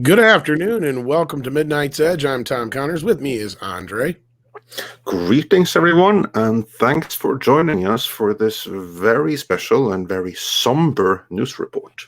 Good afternoon and welcome to Midnight's Edge. I'm Tom Connors. With me is Andre. Greetings, everyone, and thanks for joining us for this very special and very somber news report.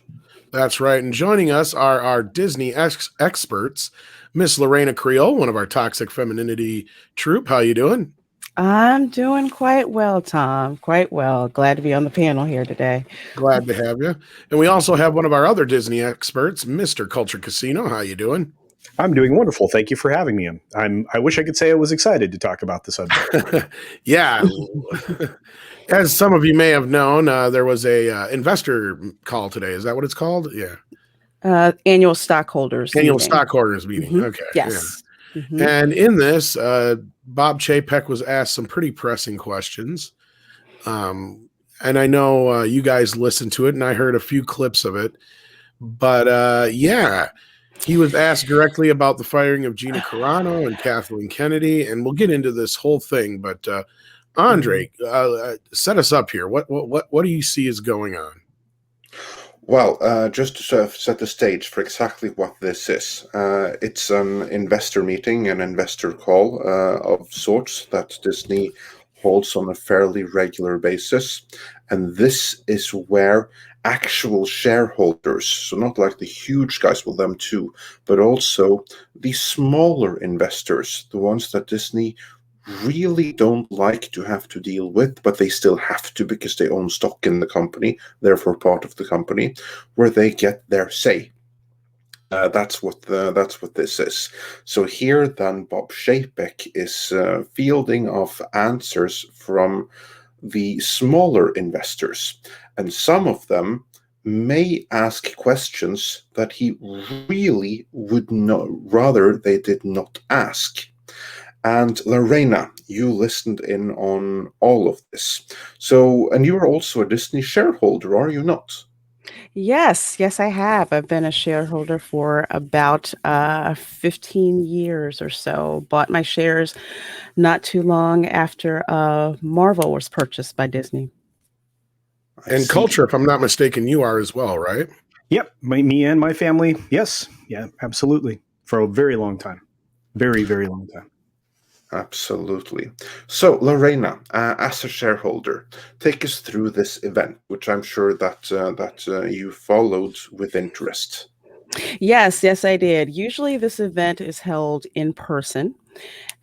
That's right. And joining us are our Disney experts, Miss Reina Creole, one of our toxic femininity troupe. How you doing? I'm doing quite well, Tom. Quite well. Glad to be on the panel here today. Glad to have you. And we also have one of our other Disney experts, Mr. Culture Casino. How you doing? I'm doing wonderful. Thank you for having me. I wish I could say I was excited to talk about the subject. Yeah. As some of you may have known, there was a investor call today. Is that what it's called? Yeah. Annual stockholders meeting. Mm-hmm. Okay. Yes. Yeah. Mm-hmm. And in this, Bob Chapek was asked some pretty pressing questions. And I know you guys listened to it, and I heard a few clips of it. But yeah, he was asked directly about the firing of Gina Carano and Kathleen Kennedy, and we'll get into this whole thing. But Andre, set us up here. What do you see is going on? Well, just to sort of set the stage for exactly what this is, it's an investor meeting, an investor call of sorts that Disney holds on a fairly regular basis. And this is where actual shareholders, so not like the huge guys, well, them too, but also the smaller investors, the ones that Disney really don't like to have to deal with, but they still have to because they own stock in the company, therefore part of the company, where they get their say. That's what this is. So here, then, Bob Chapek is fielding off answers from the smaller investors, and some of them may ask questions that he really would rather they did not ask. And Reina, you listened in on all of this. So, and you are also a Disney shareholder, are you not? Yes, I have. I've been a shareholder for about 15 years or so. Bought my shares not too long after Marvel was purchased by Disney. And Culture, if I'm not mistaken, you are as well, right? Yep, me and my family. Yes, yeah, absolutely. For a very long time. Very, very long time. Absolutely. So, Reina, as a shareholder, take us through this event, which I'm sure that you followed with interest. Yes, I did. Usually this event is held in person.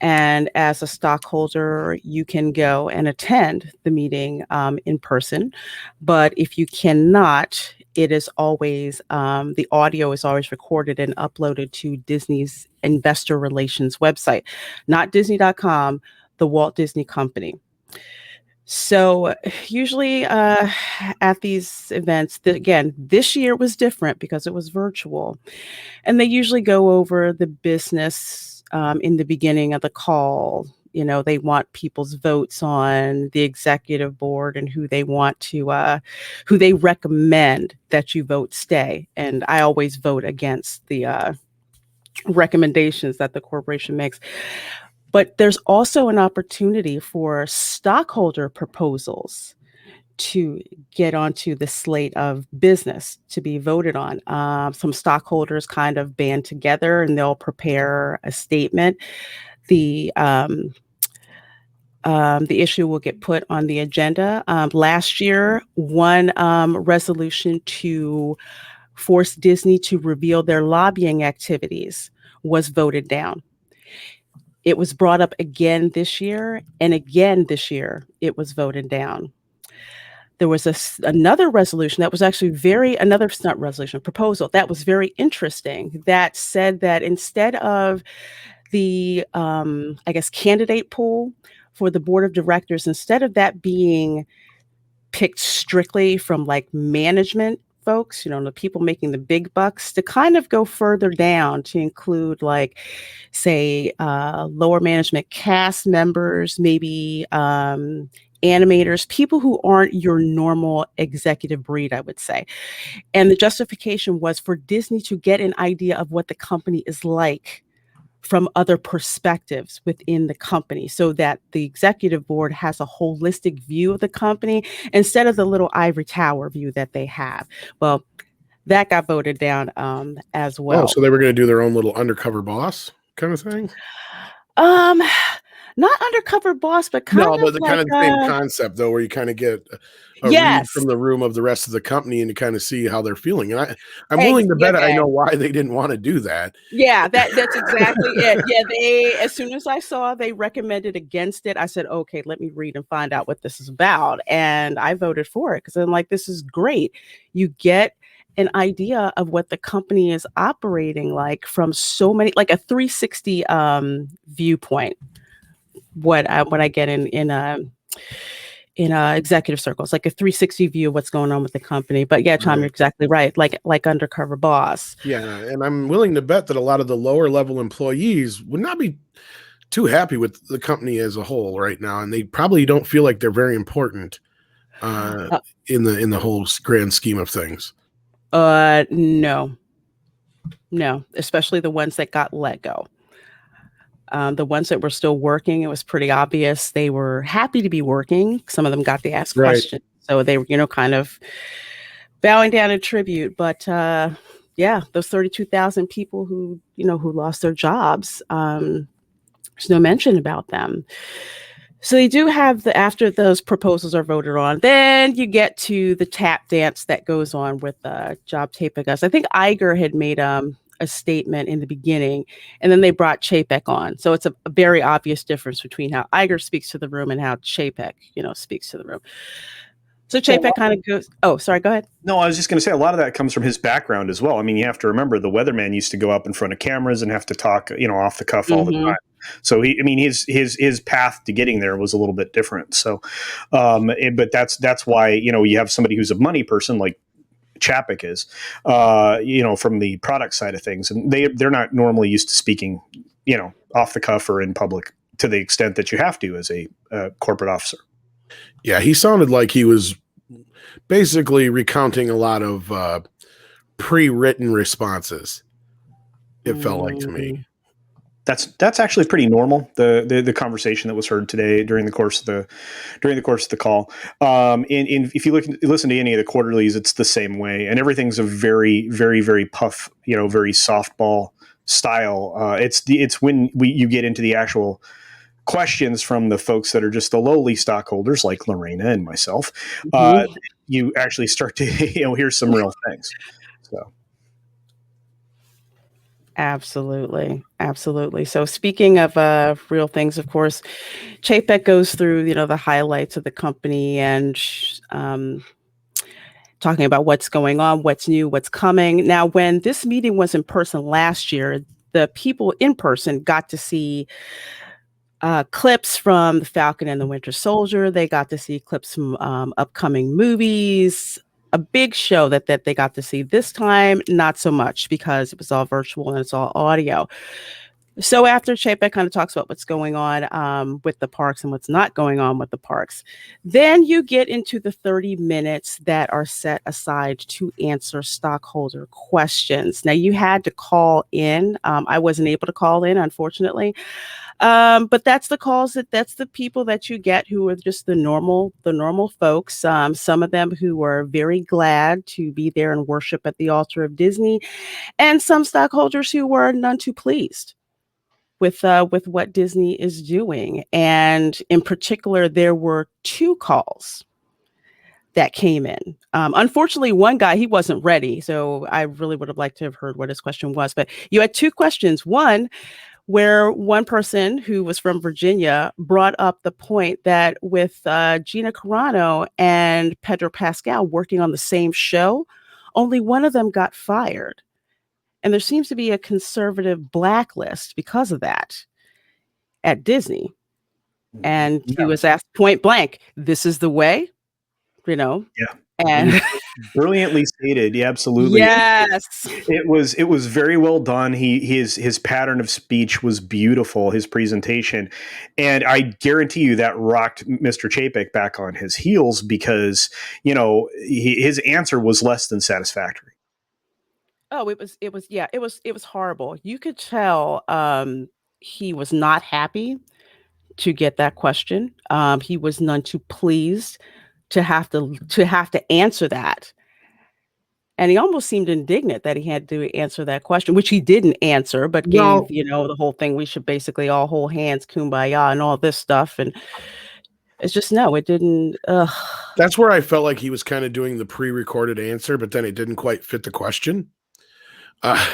And as a stockholder, you can go and attend the meeting in person. But if you cannot, it is always, the audio is always recorded and uploaded to Disney's investor relations website, not Disney.com, the Walt Disney Company. So usually at these events, again, this year was different because it was virtual. And they usually go over the business in the beginning of the call. You know, they want people's votes on the executive board and who they want to, who they recommend that you vote stay. And I always vote against the recommendations that the corporation makes. But there's also an opportunity for stockholder proposals to get onto the slate of business to be voted on. Some stockholders kind of band together and they'll prepare a statement. The issue will get put on the agenda. Last year, one resolution to force Disney to reveal their lobbying activities was voted down. It was brought up again this year, and again this year, it was voted down. There was another resolution that was actually proposal that was very interesting that said that instead of the, candidate pool for the board of directors, instead of that being picked strictly from like management folks, the people making the big bucks, to kind of go further down to include like, say, lower management cast members, maybe animators, people who aren't your normal executive breed, I would say. And the justification was for Disney to get an idea of what the company is like from other perspectives within the company, so that the executive board has a holistic view of the company instead of the little ivory tower view that they have. Well, that got voted down as Oh, well. so they were going to do their own little undercover boss kind of thing? Um, not undercover boss, but kind No, of but the like kind of the same concept though, where you kind of get a read yes, from the room of the rest of the company and to kind of see how they're feeling. And I'm willing to bet I know why they didn't want to do that. Yeah, that's exactly it. Yeah, they as soon as I saw they recommended against it, I said, okay, let me read and find out what this is about. And I voted for it because I'm like, this is great. You get an idea of what the company is operating like from so many, like a 360 viewpoint. What I get in executive circles, like a 360 view of what's going on with the company. But yeah, Tom, you're exactly right. Like undercover boss. Yeah, and I'm willing to bet that a lot of the lower level employees would not be too happy with the company as a whole right now, and they probably don't feel like they're very important in the whole grand scheme of things. No, especially the ones that got let go. The ones that were still working, it was pretty obvious they were happy to be working. Some of them got to ask questions, so they were, kind of bowing down in tribute. But yeah, those 32,000 people who lost their jobs, there's no mention about them. So they do have after those proposals are voted on, then you get to the tap dance that goes on with Job Chapek. I think Iger had made a statement in the beginning, and then they brought Chapek on. So it's a very obvious difference between how Iger speaks to the room and how Chapek, speaks to the room. So Chapek kind of goes, oh, sorry, go ahead. No, I was just going to say a lot of that comes from his background as well. I mean, you have to remember the weatherman used to go up in front of cameras and have to talk, off the cuff all the time. So his path to getting there was a little bit different. So, but that's why, you have somebody who's a money person like Chapek is, from the product side of things, and they're not normally used to speaking, off the cuff or in public to the extent that you have to as a corporate officer. Yeah, he sounded like he was basically recounting a lot of pre-written responses. It felt like to me. That's actually pretty normal. The conversation that was heard today during the course of the call. And if you listen to any of the quarterlies, it's the same way, and everything's a very, very, very puff, very softball style. It's when you get into the actual questions from the folks that are just the lowly stockholders like Reina and myself, you actually start to hear some real things. So. Absolutely. So speaking of real things, of course, Chapek goes through, the highlights of the company and talking about what's going on, what's new, what's coming. Now, when this meeting was in person last year, the people in person got to see clips from The Falcon and the Winter Soldier. They got to see clips from upcoming movies. A big show that they got to see. This time, not so much because it was all virtual and it's all audio. So after Chapek kind of talks about what's going on with the parks and what's not going on with the parks, then you get into the 30 minutes that are set aside to answer stockholder questions. Now, you had to call in. I wasn't able to call in, unfortunately. But that's the calls that's the people that you get who are just the normal folks. Some of them who are very glad to be there and worship at the altar of Disney, and some stockholders who were none too pleased with what Disney is doing. And in particular, there were 2 calls that came in. Unfortunately, one guy, he wasn't ready. So I really would have liked to have heard what his question was. But you had 2 questions. One, where one person who was from Virginia brought up the point that with Gina Carano and Pedro Pascal working on the same show, only one of them got fired. And there seems to be a conservative blacklist because of that at Disney. And he was asked point blank, this is the way, Yeah. And brilliantly stated. Yeah, absolutely. Yes. It was very well done. His pattern of speech was beautiful, his presentation. And I guarantee you that rocked Mr. Chapek back on his heels because, his answer was less than satisfactory. Oh, it was horrible. You could tell he was not happy to get that question. He was none too pleased to have to answer that. And he almost seemed indignant that he had to answer that question, which he didn't answer, but Well- gave, the whole thing, we should basically all hold hands, kumbaya, and all this stuff. And it's just, no, it didn't. That's where I felt like he was kind of doing the pre-recorded answer, but then it didn't quite fit the question.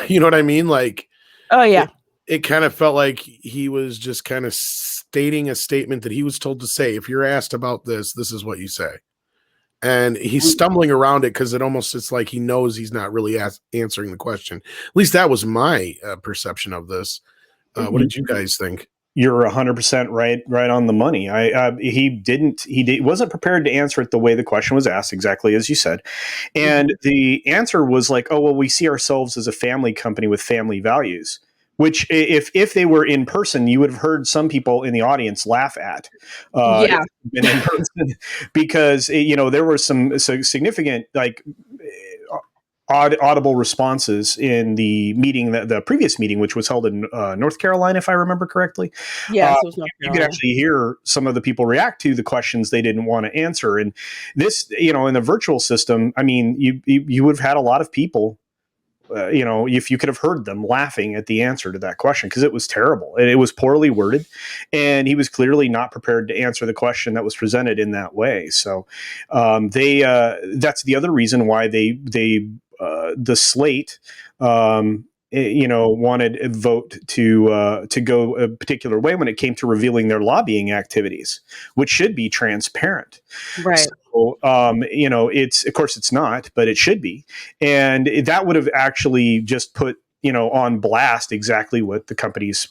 You know what I mean? Like, Oh, yeah. It kind of felt like he was just kind of stating a statement that he was told to say. If you're asked about this, this is what you say. And he's stumbling around it because it's like he knows he's not really answering the question. At least that was my perception of this. What did you guys think? You're 100% right on the money. He wasn't prepared to answer it the way the question was asked, exactly as you said. And the answer was like, oh, well, we see ourselves as a family company with family values, which if they were in person, you would have heard some people in the audience laugh at. Yeah. In person, because, there were some significant, like, audible responses in the meeting, the previous meeting, which was held in North Carolina, if I remember correctly. Yes, it was North you Carolina. could actually hear some of the people react to the questions they didn't want to answer. And this, in the virtual system, I mean, you would have had a lot of people, if you could have heard them laughing at the answer to that question, because it was terrible and it was poorly worded, and he was clearly not prepared to answer the question that was presented in that way. So that's the other reason why the slate, wanted a vote to go a particular way when it came to revealing their lobbying activities, which should be transparent. Right. So, of course it's not, but it should be. And that would have actually just put, on blast exactly what the company's,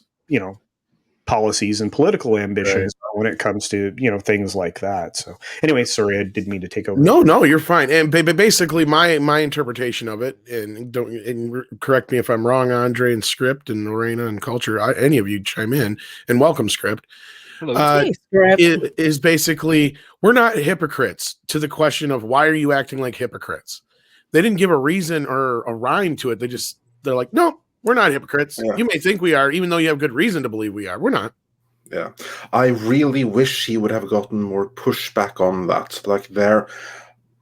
policies and political ambitions when it comes to, things like that. So anyway, sorry, I didn't mean to take over. No, you're fine. And basically my interpretation of it, and correct me if I'm wrong, Andre and Script and Reina and Culture, any of you chime in, and welcome, Script. Hey, Script. It is basically, we're not hypocrites, to the question of why are you acting like hypocrites? They didn't give a reason or a rhyme to it. They're like, no, we're not hypocrites. Yeah. You may think we are, even though you have good reason to believe we are. We're not. Yeah. I really wish he would have gotten more pushback on that.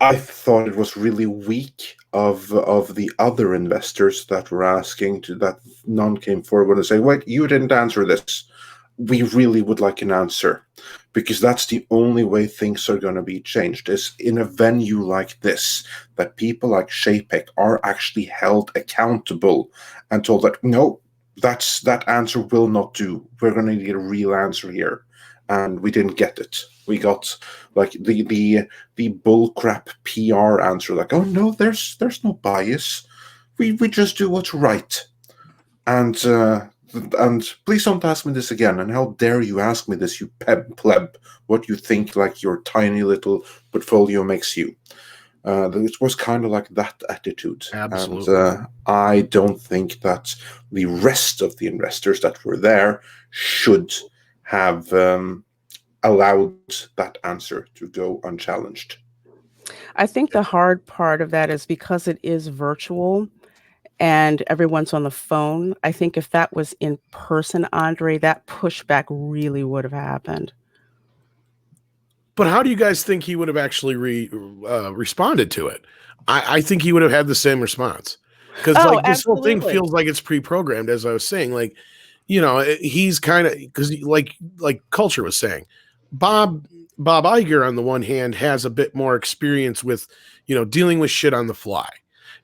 I thought it was really weak of the other investors that were asking that none came forward and say, wait, you didn't answer this. We really would like an answer, because that's the only way things are going to be changed, is in a venue like this, that people like Chapek are actually held accountable and told that, no, that answer will not do. We're going to get a real answer here. And we didn't get it. We got like the bullcrap PR answer, like, oh no, there's no bias. We just do what's right. And please don't ask me this again. And how dare you ask me this, you pleb, what you think like your tiny little portfolio makes you. It was kind of like that attitude. Absolutely. And I don't think that the rest of the investors that were there should have allowed that answer to go unchallenged. I think the hard part of that is because it is virtual and everyone's on the phone. I think if that was in person, Andre, that pushback really would have happened. But how do you guys think he would have actually responded to it? I think he would have had the same response, because this whole thing feels like it's pre-programmed, as I was saying. Like, he's kind of, because like Culture was saying, Bob Iger on the one hand has a bit more experience with, dealing with shit on the fly.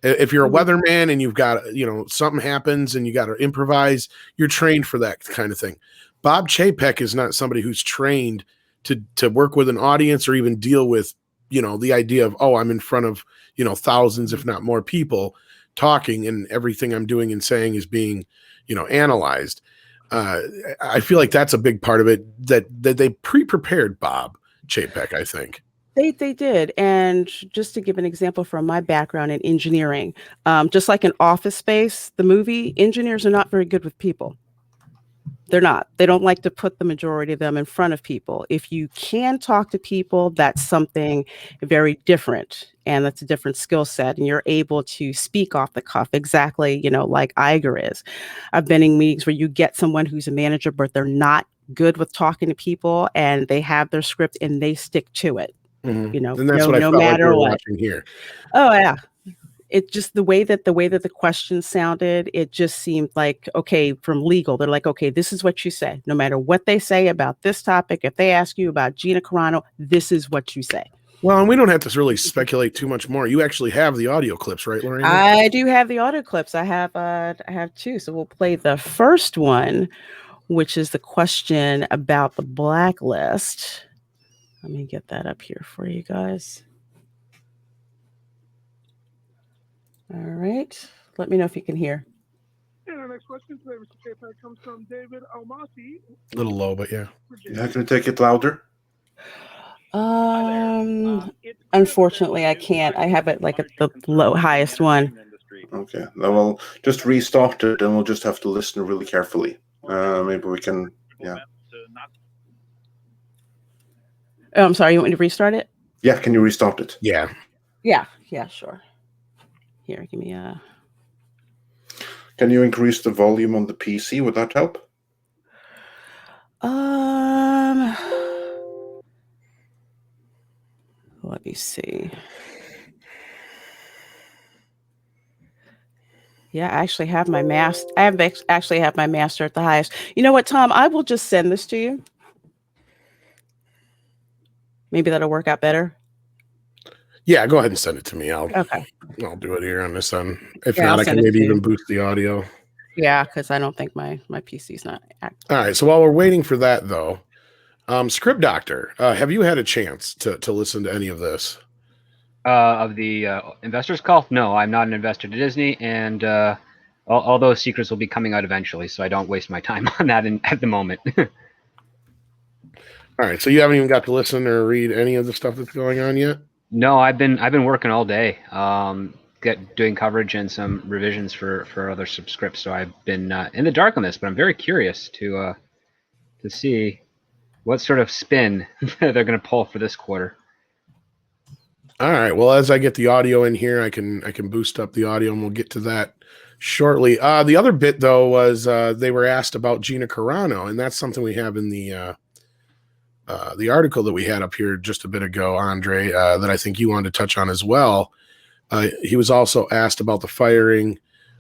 If you're a weatherman and you've got, something happens and you got to improvise, you're trained for that kind of thing. Bob Chapek is not somebody who's trained to work with an audience or even deal with, the idea of, oh, I'm in front of, thousands, if not more people talking, and everything I'm doing and saying is being, analyzed. I feel like that's a big part of it, that they pre-prepared Bob Chapek, I think. They did. And just to give an example from my background in engineering, just like in Office Space, the movie, engineers are not very good with people. They're not. They don't like to put the majority of them in front of people. If you can talk to people, that's something very different. And that's a different skill set. And you're able to speak off the cuff exactly, like Iger is. I've been in meetings where you get someone who's a manager, but they're not good with talking to people, and they have their script and they stick to it. Mm-hmm. And that's what I felt like we were watching here. Oh, yeah. it just the way that the question sounded, it just seemed like, okay, from legal, they're like, okay, this is what you say. No matter what they say about this topic, if they ask you about Gina Carano, this is what you say. Well, and we don't have to really speculate too much more. You actually have the audio clips, right, Lorena? I do have the audio clips. I have two. So we'll play the first one, which is the question about the blacklist. Let me get that up here for you guys. All right. Let me know if you can hear. And our next question today, Mr. Chapek, comes from David Almasi. A little low, but yeah. Yeah, can you take it louder? Unfortunately, I can't. I have it like at the highest one. Okay, well, just restart it, and we'll just have to listen really carefully. Maybe we can, yeah. Oh, I'm sorry. You want me to restart it? Yeah, can you restart it? Yeah. Yeah, sure. Here, give me a. Can you increase the volume on the PC? Would that help? Let me see. Yeah, I actually have my master. Actually have my master at the highest. You know what, Tom? I will just send this to you. Maybe that'll work out better. Yeah, go ahead and send it to me. I'll do it here on this end. If not, I can maybe even boost the audio. Yeah, because I don't think my PC's not active. All right. So while we're waiting for that, though, Script Doctor, have you had a chance to listen to any of this? Of the investors call? No, I'm not an investor to Disney, and all those secrets will be coming out eventually, so I don't waste my time on that at the moment. All right. So you haven't even got to listen or read any of the stuff that's going on yet? No, I've been working all day, doing coverage and some revisions for other subscripts. So I've been in the dark on this, but I'm very curious to see what sort of spin they're going to pull for this quarter. All right. Well, as I get the audio in here, I can boost up the audio, and we'll get to that shortly. The other bit, though, was they were asked about Gina Carano, and that's something we have in the article that we had up here just a bit ago, Andre, that I think you wanted to touch on as well. He was also asked about the firing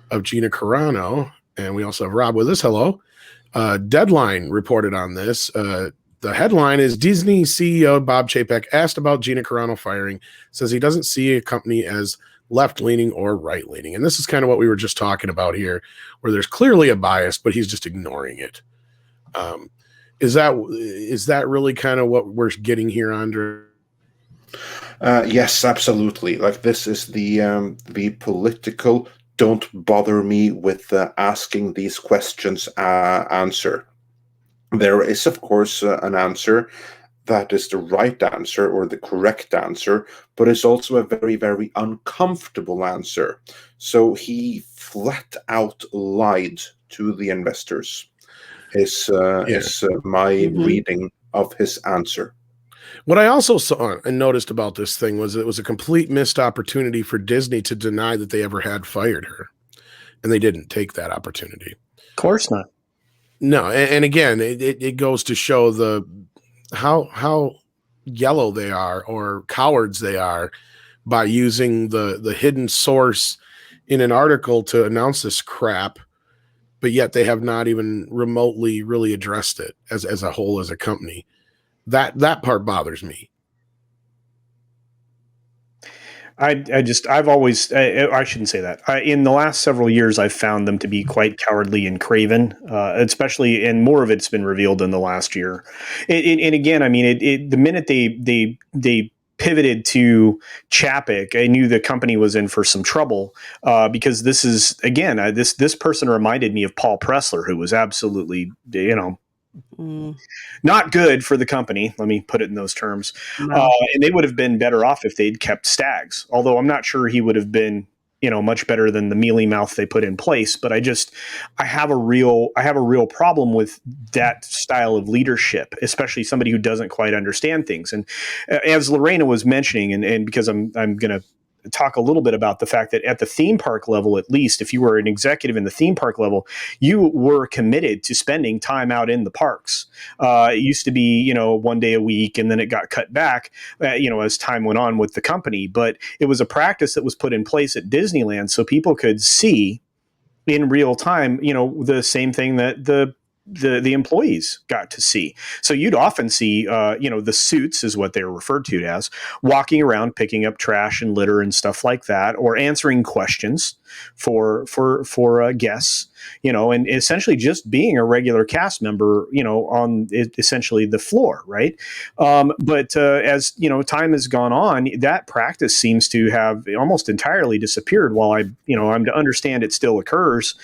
of Gina Carano, and we also have Rob with us. Hello. Deadline reported on this. The headline is Disney CEO Bob Chapek asked about Gina Carano firing, says he doesn't see a company as left-leaning or right-leaning. And this is kind of what we were just talking about here, where there's clearly a bias, but he's just ignoring it. Is that really kind of what we're getting here, Andre? Yes, absolutely. Like, this is the political "don't bother me with asking these questions" answer. There is, of course, an answer that is the right answer or the correct answer, but it's also a very, very uncomfortable answer. So he flat out lied to the investors. Is my reading of his answer. What I also saw and noticed about this thing was it was a complete missed opportunity for Disney to deny that they ever had fired her, and they didn't take that opportunity. Of course not. No, and again, it goes to show how yellow they are or cowards they are by using the hidden source in an article to announce this crap, but yet they have not even remotely really addressed it as a whole, as a company. That part bothers me. I've always, I shouldn't say that. In the last several years, I've found them to be quite cowardly and craven, especially, and more of it's been revealed in the last year. And again, I mean, the minute they pivoted to Chapek, I knew the company was in for some trouble, because this is, again, this person reminded me of Paul Pressler, who was absolutely, not good for the company. Let me put it in those terms. No. And they would have been better off if they'd kept Staggs, although I'm not sure he would have been, much better than the mealy mouth they put in place. But I have a real problem with that style of leadership, especially somebody who doesn't quite understand things. And as Lorena was mentioning, and because I'm going to talk a little bit about the fact that at the theme park level, at least, if you were an executive in the theme park level, you were committed to spending time out in the parks. It used to be, 1 day a week, and then it got cut back, as time went on with the company. But it was a practice that was put in place at Disneyland so people could see in real time, the same thing that the employees got to see. So you'd often see, the suits is what they were referred to as, walking around picking up trash and litter and stuff like that, or answering questions for guests, and essentially just being a regular cast member, on essentially the floor, right? But as time has gone on, that practice seems to have almost entirely disappeared. While I'm to understand it still occurs,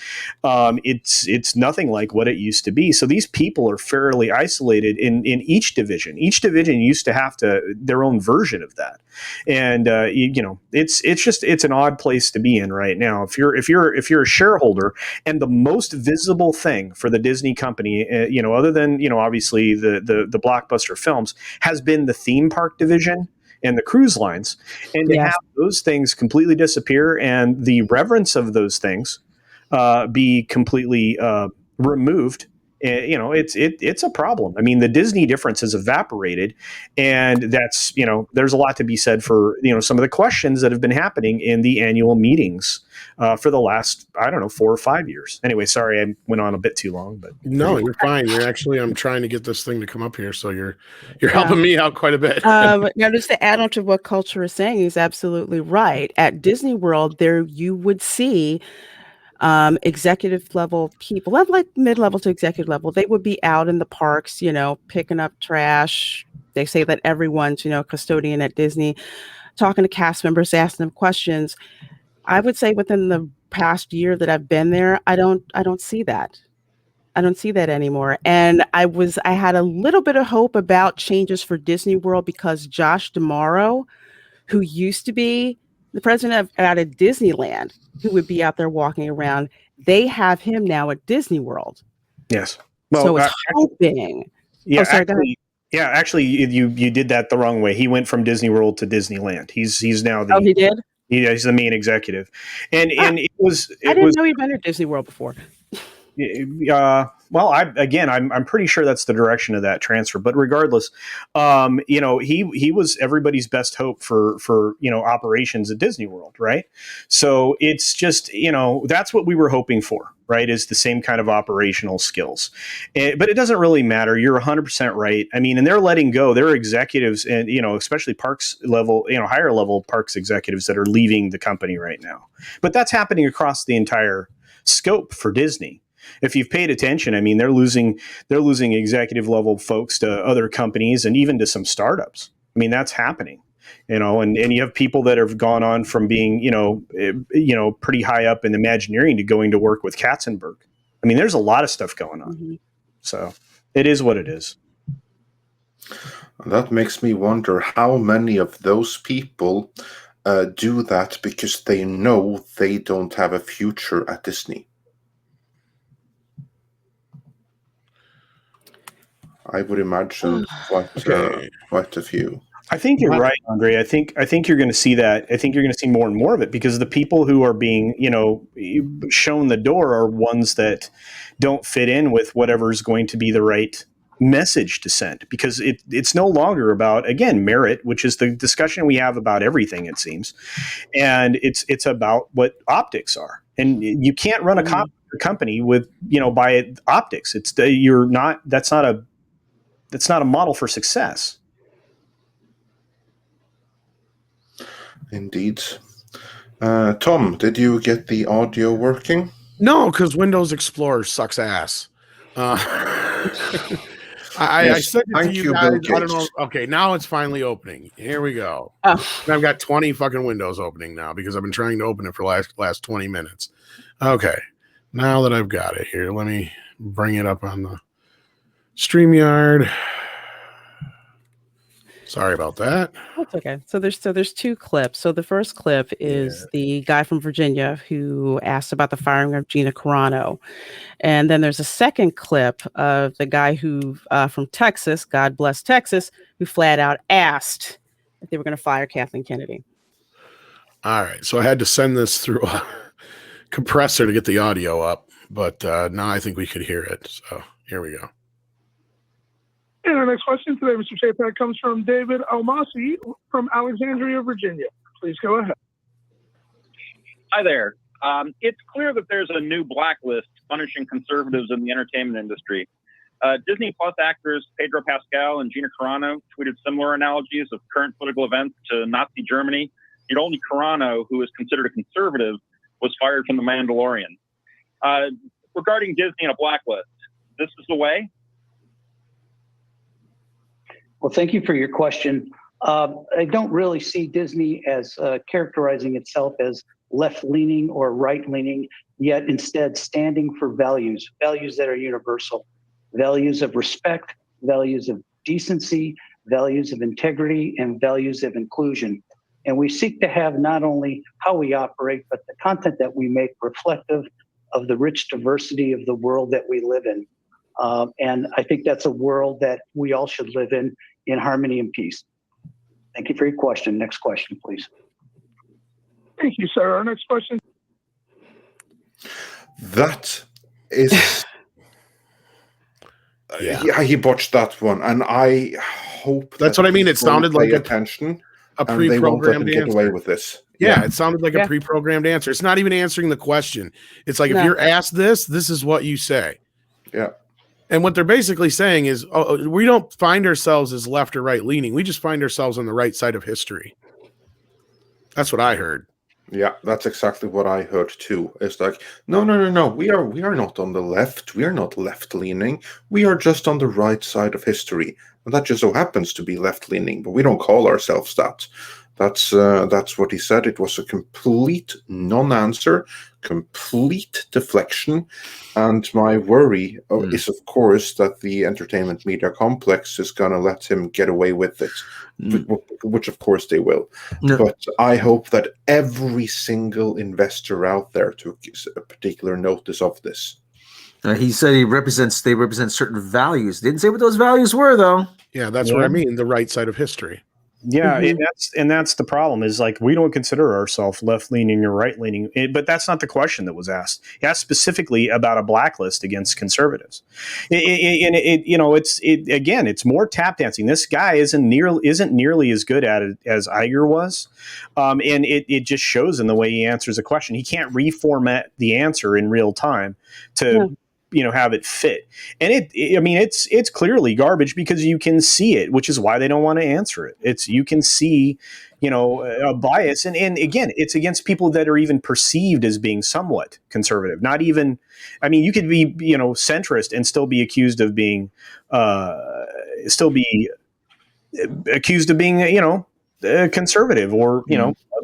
it's nothing like what it used to be. So these people are fairly isolated in each division. Each division used to have their own version of that, and it's an odd place to be in right now. If you're a shareholder, and the most visible thing for the Disney company, other than obviously the blockbuster films, has been the theme park division and the cruise lines, and to have those things completely disappear and the reverence of those things be completely removed. It's a problem. I mean, the Disney difference has evaporated, and that's there's a lot to be said for some of the questions that have been happening in the annual meetings for the last 4 or 5 years. Anyway, sorry I went on a bit too long, but no, you're fine. I'm trying to get this thing to come up here, so you're helping me out quite a bit. Now, just to add on to what Culture is saying, he's absolutely right. At Disney World, there you would see executive level people, like mid-level to executive level, they would be out in the parks, picking up trash. They say that everyone's, custodian at Disney, talking to cast members, asking them questions. I would say within the past year that I've been there, I don't see that. I don't see that anymore. And I had a little bit of hope about changes for Disney World because Josh D'Amaro, who used to be the president out of Disneyland, who would be out there walking around, they have him now at Disney World. Yes. Well, so it's hoping. Yeah, sorry, actually, yeah, actually, you did that the wrong way. He went from Disney World to Disneyland. He's now the. Oh, he did. Yeah, he's the main executive, and I didn't know he'd been at Disney World before. Well, I'm pretty sure that's the direction of that transfer. But regardless, he was everybody's best hope for operations at Disney World, right? So it's just that's what we were hoping for, right? Is the same kind of operational skills, but it doesn't really matter. You're 100% right. I mean, and they're letting go. There are executives, and especially parks level, higher level parks executives that are leaving the company right now. But that's happening across the entire scope for Disney. If you've paid attention, I mean, they're losing executive level folks to other companies and even to some startups. I mean, that's happening, and you have people that have gone on from being, pretty high up in Imagineering to going to work with Katzenberg. I mean, there's a lot of stuff going on. Mm-hmm. So it is what it is. That makes me wonder how many of those people do that because they know they don't have a future at Disney. I would imagine quite a few. I think you're right, Andre. I think you're going to see that. I think you're going to see more and more of it because the people who are being, shown the door are ones that don't fit in with whatever's going to be the right message to send, because it's no longer about, again, merit, which is the discussion we have about everything, it seems, and it's about what optics are, and you can't run a company with by optics. That's not a model for success. Indeed. Tom, did you get the audio working? No, because Windows Explorer sucks ass. I sent it to you guys. I don't know. Okay, now it's finally opening. Here we go. Oh. I've got 20 fucking windows opening now because I've been trying to open it for last 20 minutes. Okay, now that I've got it here, let me bring it up on the StreamYard. Sorry about that. That's okay. So there's two clips. So the first clip is the guy from Virginia who asked about the firing of Gina Carano. And then there's a second clip of the guy who from Texas, God bless Texas, who flat out asked if they were going to fire Kathleen Kennedy. All right. So I had to send this through a compressor to get the audio up, but now I think we could hear it. So here we go. And our next question today, Mr. Chapek, comes from David Almasi from Alexandria, Virginia. Please go ahead. Hi there. It's clear that there's a new blacklist punishing conservatives in the entertainment industry. Disney Plus actors Pedro Pascal and Gina Carano tweeted similar analogies of current political events to Nazi Germany. Yet only Carano, who is considered a conservative, was fired from The Mandalorian. Regarding Disney and a blacklist, this is the way? Well, thank you for your question. I don't really see Disney as characterizing itself as left-leaning or right-leaning, yet instead standing for values that are universal, values of respect, values of decency, values of integrity, and values of inclusion. And we seek to have not only how we operate, but the content that we make reflective of the rich diversity of the world that we live in. And I think that's a world that we all should live in harmony and peace. Thank you for your question. Next question, please. Thank you, sir. Our next question. That is... yeah, he botched that one, and I hope that's what I mean. It sounded like attention. A pre-programmed answer. Get away with this. Yeah, it sounded like a pre-programmed answer. It's not even answering the question. It's like, if you're asked this is what you say. Yeah. And what they're basically saying is, we don't find ourselves as left or right leaning. We just find ourselves on the right side of history. That's what I heard. Yeah, that's exactly what I heard too. It's like, no. We are not on the left. We are not left leaning. We are just on the right side of history. And that just so happens to be left leaning, but we don't call ourselves that. That's what he said. It was a complete non-answer, complete deflection. And my worry is, of course, that the entertainment media complex is going to let him get away with it, which of course they will. No. But I hope that every single investor out there took a particular notice of this. He said they represent certain values. Didn't say what those values were, though. Yeah, that's what I mean. The right side of history. Yeah, and that's the problem. Is like, we don't consider ourselves left leaning or right leaning, but that's not the question that was asked. He asked specifically about a blacklist against conservatives, and it's more tap dancing. This guy isn't nearly as good at it as Iger was, and it just shows in the way he answers a question. He can't reformat the answer in real time to have it fit. And it's clearly garbage because you can see it, which is why they don't want to answer it. You can see, a bias. And again, it's against people that are even perceived as being somewhat conservative. Not even, you could be, centrist and still be accused of being, conservative or,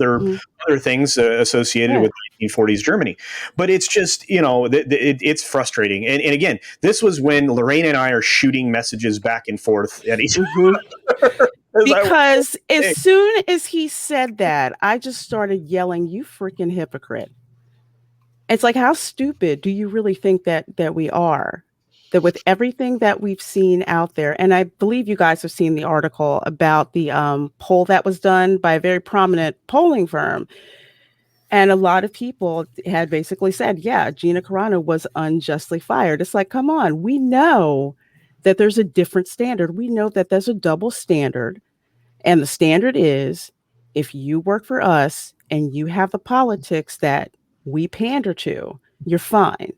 other things associated with 1940s Germany. But it's just, it's frustrating. And again, this was when Reina and I are shooting messages back and forth at each other. Because as soon as he said that, I just started yelling, "You freaking hypocrite." It's like, how stupid do you really think that we are? That with everything that we've seen out there, and I believe you guys have seen the article about the poll that was done by a very prominent polling firm. And a lot of people had basically said, yeah, Gina Carano was unjustly fired. It's like, come on, we know that there's a different standard. We know that there's a double standard. And the standard is, if you work for us and you have the politics that we pander to, you're fine.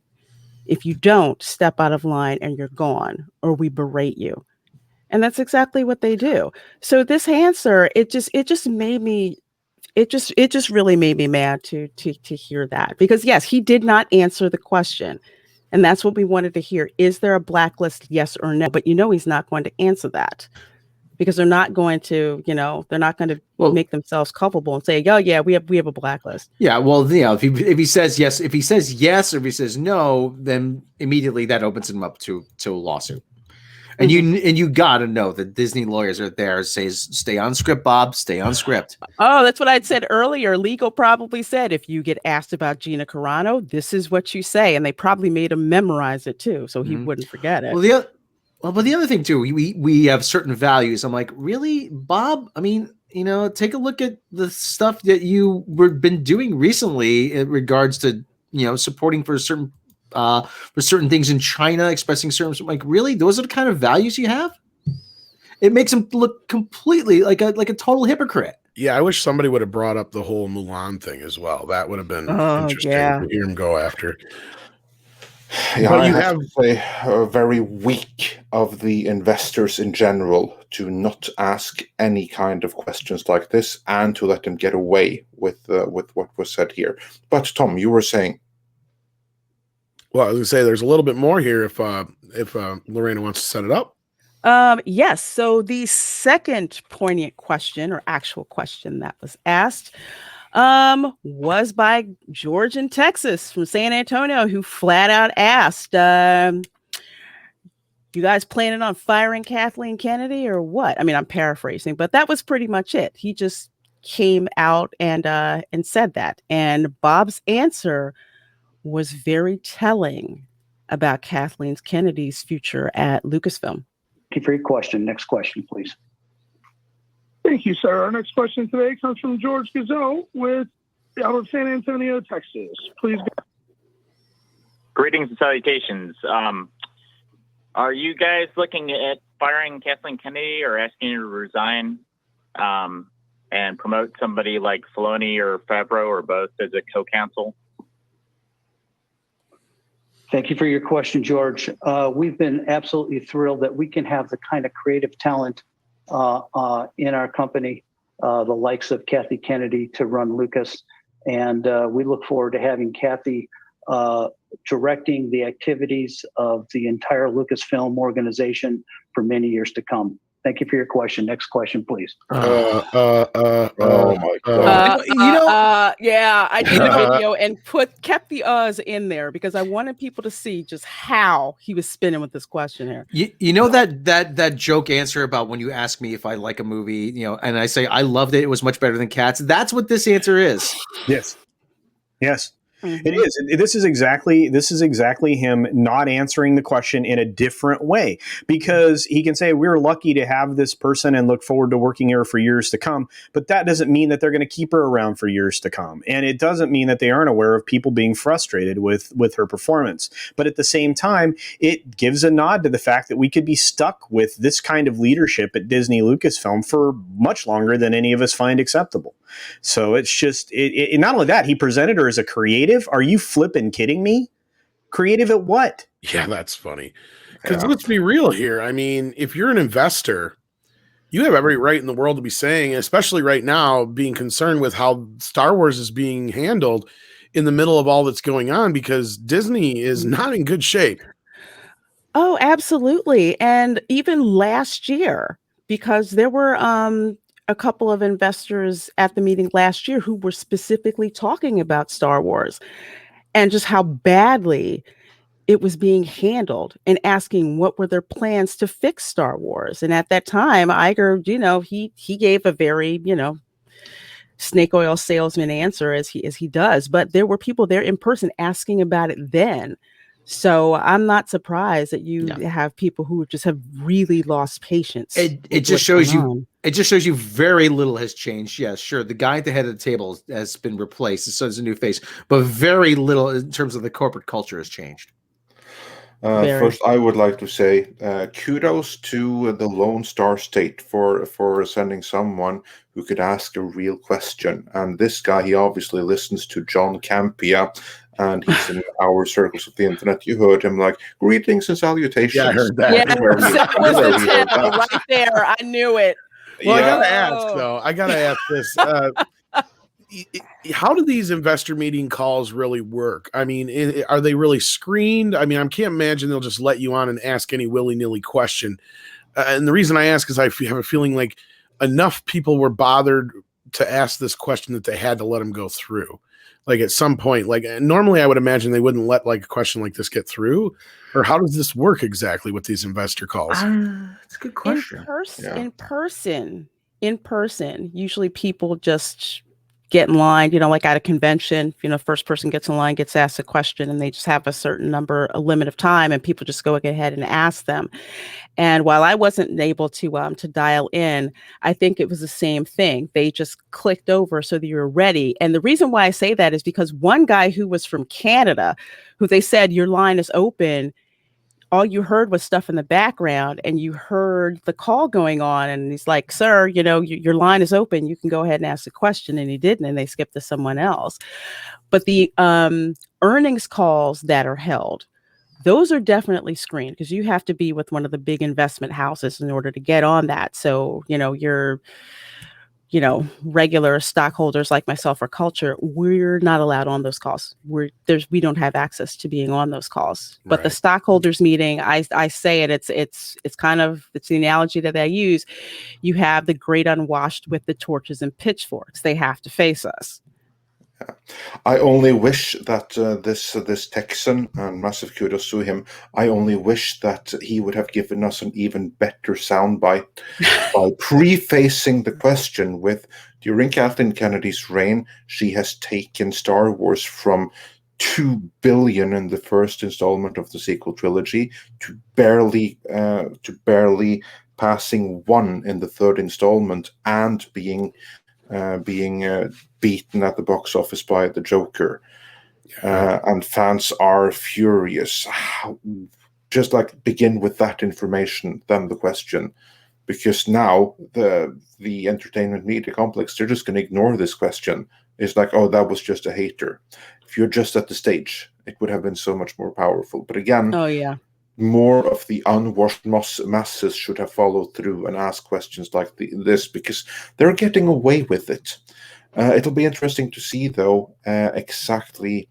If you don't, step out of line and you're gone, or we berate you. And that's exactly what they do. So this answer, it just really made me mad to hear that, because yes, he did not answer the question. And that's what we wanted to hear. Is there a blacklist? Yes or no? But he's not going to answer that, because they're not going to, make themselves culpable and say, "Oh yeah, we have a blacklist." Yeah, well, if he says yes, or if he says no, then immediately that opens him up to a lawsuit. And you got to know that Disney lawyers are there. Says, "Stay on script, Bob. Stay on script." Oh, that's what I'd said earlier. Legal probably said, if you get asked about Gina Carano, this is what you say, and they probably made him memorize it too, so he wouldn't forget it. But the other thing too, we have certain values. I'm like, really, Bob? take a look at the stuff that you been doing recently in regards to, supporting for certain things in China, expressing certain, like, really, those are the kind of values you have. It makes him look completely like a total hypocrite. Yeah, I wish somebody would have brought up the whole Mulan thing as well. That would have been interesting to hear him go after. Yeah, But I you have to say, very weak of the investors in general to not ask any kind of questions like this and to let them get away with what was said here. But Tom, you were saying. Well, I was going to say there's a little bit more here if Lorena wants to set it up. Yes. So the second poignant question or actual question that was asked was by George in Texas from San Antonio, who flat out asked, you guys planning on firing Kathleen Kennedy or what? I mean, I'm paraphrasing, but that was pretty much it. He just came out and said that. And Bob's answer was very telling about Kathleen Kennedy's future at Lucasfilm. Thank you for your question. Next question, please. Thank you, sir. Our next question today comes from George Gazelle out of San Antonio, Texas. Please go. Greetings and salutations. Are you guys looking at firing Kathleen Kennedy or asking her to resign and promote somebody like Filoni or Favreau or both as a co-counsel? Thank you for your question, George. We've been absolutely thrilled that we can have the kind of creative talent in our company, the likes of Kathy Kennedy to run Lucas. And we look forward to having Kathy directing the activities of the entire Lucasfilm organization for many years to come. Thank you for your question. Next question, please. Oh my God. Yeah, I did a video and kept the in there because I wanted people to see just how he was spinning with this question here. You know that joke answer about when you ask me if I like a movie, and I say I loved it, it was much better than Cats. That's what this answer is. Yes. Mm-hmm. It is. This is exactly him not answering the question in a different way, because he can say we're lucky to have this person and look forward to working here for years to come. But that doesn't mean that they're going to keep her around for years to come. And it doesn't mean that they aren't aware of people being frustrated with her performance. But at the same time, it gives a nod to the fact that we could be stuck with this kind of leadership at Disney Lucasfilm for much longer than any of us find acceptable. So it's just not only that, he presented her as a creative. Are you flipping kidding me? Creative at what? Yeah, that's funny. Because let's be real here. I mean, if you're an investor, you have every right in the world to be saying, especially right now, being concerned with how Star Wars is being handled in the middle of all that's going on, because Disney is not in good shape. Oh, absolutely. And even last year, because there were a couple of investors at the meeting last year who were specifically talking about Star Wars and just how badly it was being handled and asking what were their plans to fix Star Wars. And at that time, Iger, he gave a very, snake oil salesman answer as he does, but there were people there in person asking about it then. So I'm not surprised that you have people who just have really lost patience. It just shows you. It just shows you very little has changed. Yes, sure. The guy at the head of the table has been replaced, so there's a new face, but very little in terms of the corporate culture has changed. First, I would like to say kudos to the Lone Star State for sending someone who could ask a real question. And this guy, he obviously listens to John Campea, and he's in our circles of the internet. You heard him like, greetings and salutations. Yeah, I heard that. Yeah, that was the title right there. I knew it. Well, I gotta ask though. I gotta ask this. How do these investor meeting calls really work? I mean, are they really screened? I mean, I can't imagine they'll just let you on and ask any willy-nilly question. And the reason I ask is I have a feeling like enough people were bothered to ask this question that they had to let them go through. Like at some point, like normally I would imagine they wouldn't let like a question like this get through. Or how does this work exactly with these investor calls? That's a good question. In person, usually people just get in line, like at a convention, first person gets in line, gets asked a question, and they just have a limit of time, and people just go ahead and ask them. And while I wasn't able to dial in, I think it was the same thing. They just clicked over so that you're ready. And the reason why I say that is because one guy who was from Canada, who they said, your line is open, all you heard was stuff in the background, and you heard the call going on, and he's like, sir, your line is open. You can go ahead and ask a question. And he didn't, and they skipped to someone else. But the earnings calls that are held, those are definitely screened, because you have to be with one of the big investment houses in order to get on that. So, your regular stockholders like myself or Culture, we're not allowed on those calls. We don't have access to being on those calls. But the stockholders meeting, I say it's the analogy that I use. You have the great unwashed with the torches and pitchforks. They have to face us. I only wish that this Texan, and massive kudos to him, I only wish that he would have given us an even better soundbite by prefacing the question with, during Kathleen Kennedy's reign, she has taken Star Wars from $2 billion in the first installment of the sequel trilogy to barely passing $1 billion in the third installment, and being beaten at the box office by the Joker. And fans are furious. Just begin with that information, then the question, because now the entertainment media complex, they're just going to ignore this question. It's like, oh, that was just a hater. If you're just at the stage, it would have been so much more powerful. But again, more of the unwashed masses should have followed through and asked questions like this, because they're getting away with it. It'll be interesting to see, though, exactly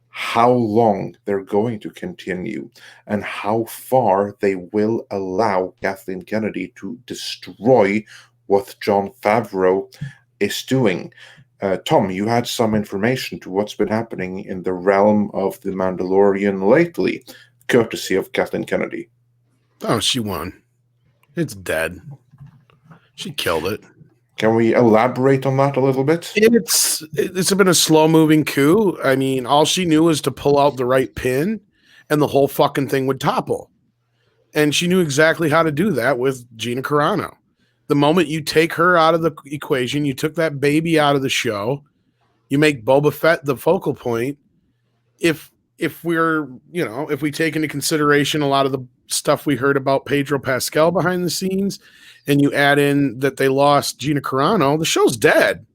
how long they're going to continue and how far they will allow Kathleen Kennedy to destroy what Jon Favreau is doing. Tom, you had some information to what's been happening in the realm of The Mandalorian lately, courtesy of Kathleen Kennedy. Oh, she won. It's dead. She killed it. Can we elaborate on that a little bit? It's been a slow-moving coup. I mean, all she knew was to pull out the right pin, and the whole fucking thing would topple. And she knew exactly how to do that with Gina Carano. The moment you take her out of the equation, you took that baby out of the show, you make Boba Fett the focal point. If we take into consideration a lot of the stuff we heard about Pedro Pascal behind the scenes, and you add in that they lost Gina Carano, the show's dead.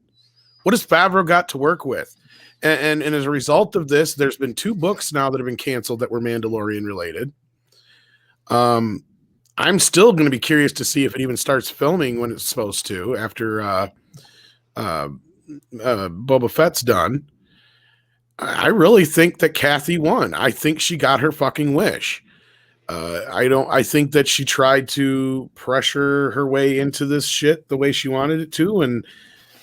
What has Favreau got to work with? And as a result of this, there's been 2 books now that have been canceled that were Mandalorian related. I'm still going to be curious to see if it even starts filming when it's supposed to, after Boba Fett's done. I really think that Kathy won. I think she got her fucking wish. I think that she tried to pressure her way into this shit the way she wanted it to, and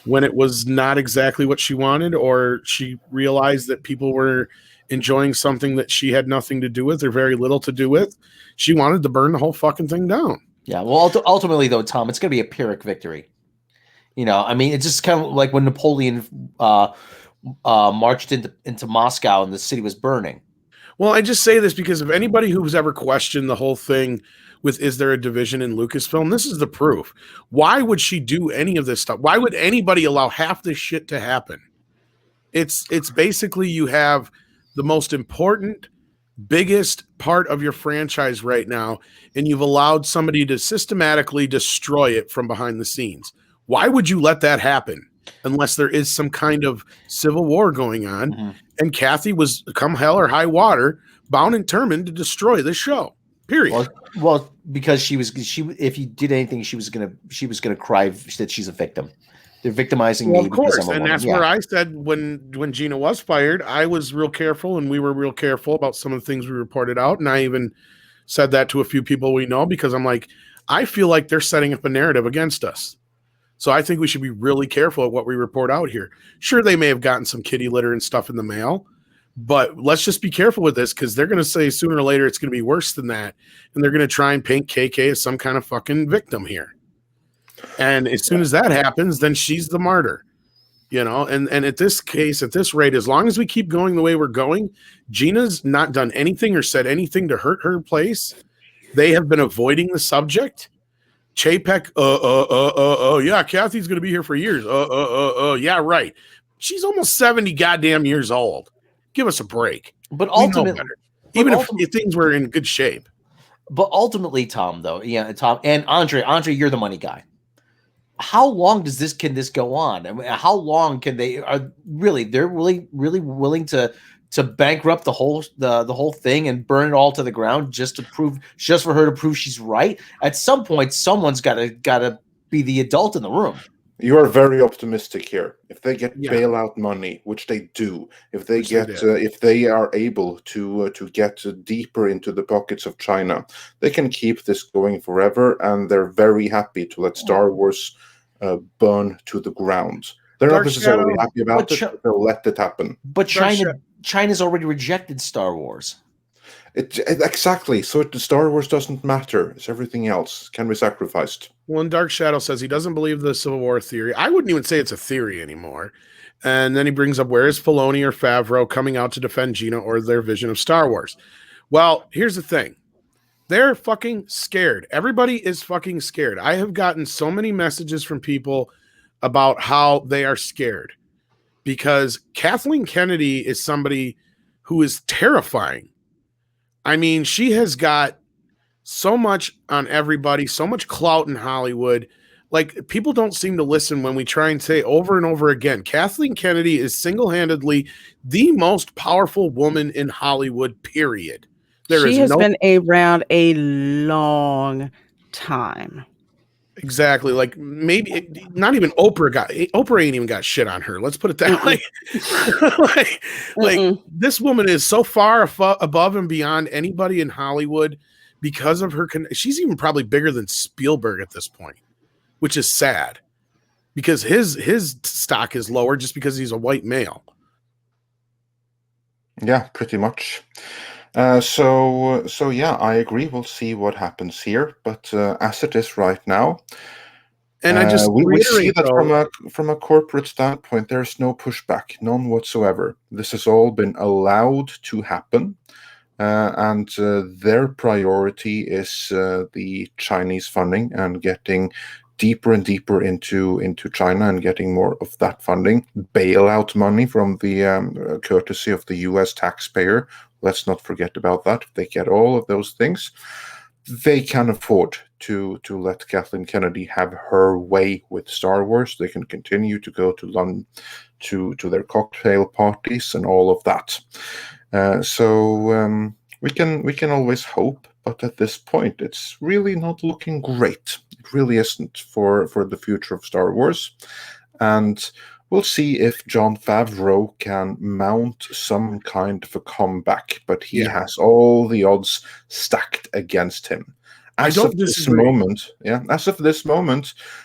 when it was not exactly what she wanted, or she realized that people were enjoying something that she had nothing to do with or very little to do with, she wanted to burn the whole fucking thing down. Yeah, well, ultimately, though, Tom, it's going to be a Pyrrhic victory. I mean, it's just kind of like when Napoleon marched into Moscow and the city was burning. Well, I just say this because if anybody who's ever questioned the whole thing with, is there a division in Lucasfilm, this is the proof. Why would she do any of this stuff? Why would anybody allow half this shit to happen? It's basically, you have the most important, biggest part of your franchise right now, and you've allowed somebody to systematically destroy it from behind the scenes. Why would you let that happen unless there is some kind of civil war going on? Mm-hmm. And Kathy was, come hell or high water, bound and determined to destroy this show. Period. Well, because she if you did anything, she was gonna cry that she's a victim. They're victimizing me. Of course, and that's where I said when Gina was fired, I was real careful, and we were real careful about some of the things we reported out, and I even said that to a few people we know, because I'm like, I feel like they're setting up a narrative against us. So I think we should be really careful at what we report out here. Sure, they may have gotten some kitty litter and stuff in the mail, but let's just be careful with this, because they're going to say sooner or later it's going to be worse than that, and they're going to try and paint KK as some kind of fucking victim here. And as soon as that happens, then she's the martyr. You know, and at this case, at this rate, as long as we keep going the way we're going, Gina's not done anything or said anything to hurt her place. They have been avoiding the subject. Chapek, yeah, Kathy's going to be here for years. Yeah, right. She's almost 70 goddamn years old. Give us a break. But We know ultimately, better. Even if things were in good shape. But ultimately, Tom, though, Tom and Andre, you're the money guy. How long can this go on? I mean, how long can they're really willing to bankrupt the whole thing and burn it all to the ground just for her to prove she's right? At some point, someone's gotta be the adult in the room. You are very optimistic here. If they get bailout money, which they do, if they are able to get deeper into the pockets of China, they can keep this going forever, and they're very happy to let Star Wars burn to the ground. They're not necessarily happy about it, but they'll let it happen. But China's already rejected Star Wars. Exactly. So the Star Wars doesn't matter. It's everything else can be sacrificed. Well, and Dark Shadow says he doesn't believe the Civil War theory. I wouldn't even say it's a theory anymore. And then he brings up, where is Filoni or Favreau coming out to defend Gina or their vision of Star Wars? Well, here's the thing. They're fucking scared. Everybody is fucking scared. I have gotten so many messages from people about how they are scared because Kathleen Kennedy is somebody who is terrifying. I mean, she has got so much on everybody, so much clout in Hollywood. Like, people don't seem to listen when we try and say over and over again, Kathleen Kennedy is single-handedly the most powerful woman in Hollywood, period. She has been around a long time. Exactly. Like, maybe not even Oprah ain't even got shit on her. Let's put it that way. like this woman is so far above and beyond anybody in Hollywood because of her. She's even probably bigger than Spielberg at this point, which is sad because his stock is lower just because he's a white male. Yeah, pretty much. So yeah, I agree. We'll see what happens here, but as it is right now, and I just we see that from a corporate standpoint, there's no pushback, none whatsoever. This has all been allowed to happen, and their priority is the Chinese funding and getting deeper and deeper into China and getting more of that funding, bailout money from the courtesy of the U.S. taxpayer. Let's not forget about that. If they get all of those things, they can afford to let Kathleen Kennedy have her way with Star Wars. They can continue to go to London to their cocktail parties and all of that. So we can always hope, but at this point, it's really not looking great. It really isn't for the future of Star Wars, and we'll see if Jon Favreau can mount some kind of a comeback, but he has all the odds stacked against him. As of this moment,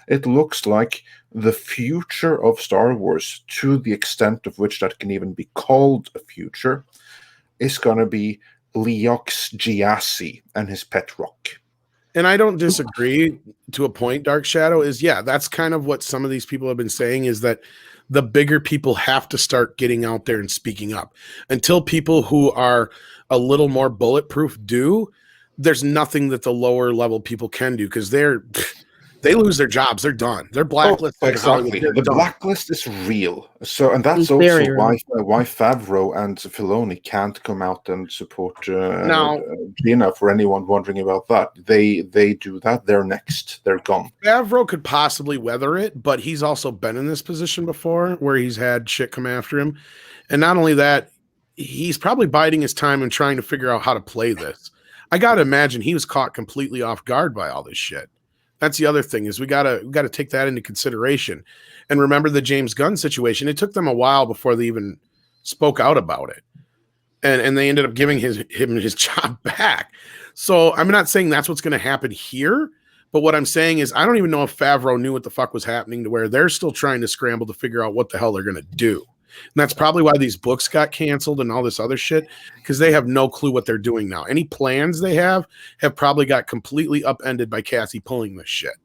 it looks like the future of Star Wars, to the extent of which that can even be called a future, is going to be Leox Gyasi and his pet rock. And I don't disagree to a point, Dark Shadow, that's kind of what some of these people have been saying, is that the bigger people have to start getting out there and speaking up. Until people who are a little more bulletproof do, there's nothing that the lower level people can do, because they lose their jobs. They're done. They're blacklisted. Exactly. The blacklist is real. So, and that's also why Favreau and Filoni can't come out and support Gina. For anyone wondering about that, they do that. They're next. They're gone. Favreau could possibly weather it, but he's also been in this position before, where he's had shit come after him, and not only that, he's probably biding his time and trying to figure out how to play this. I gotta imagine he was caught completely off guard by all this shit. That's the other thing, is we gotta take that into consideration. And remember the James Gunn situation. It took them a while before they even spoke out about it. And they ended up giving him his job back. So I'm not saying that's what's going to happen here, but what I'm saying is I don't even know if Favreau knew what the fuck was happening, to where they're still trying to scramble to figure out what the hell they're going to do. And that's probably why these books got canceled and all this other shit, because they have no clue what they're doing now. Any plans they have probably got completely upended by Kathy pulling this shit.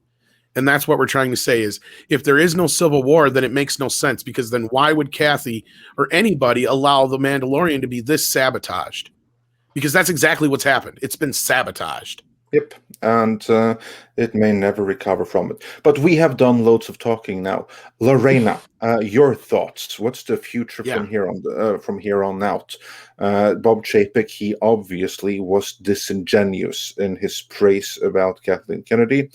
And that's what we're trying to say is if there is no civil war, then it makes no sense, because then why would Kathy or anybody allow the Mandalorian to be this sabotaged? Because that's exactly what's happened. It's been sabotaged. Yep, and it may never recover from it. But we have done loads of talking now. Reina, your thoughts? What's the future from here on out? Bob Chapek, he obviously was disingenuous in his praise about Kathleen Kennedy.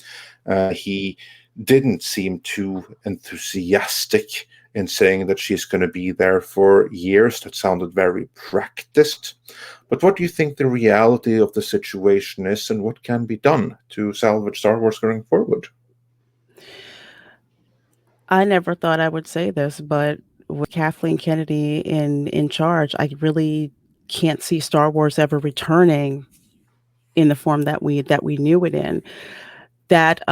He didn't seem too enthusiastic in saying that she's going to be there for years. That sounded very practiced. But what do you think the reality of the situation is, and what can be done to salvage Star Wars going forward? I never thought I would say this, but with Kathleen Kennedy in charge, I really can't see Star Wars ever returning in the form that we knew it in. That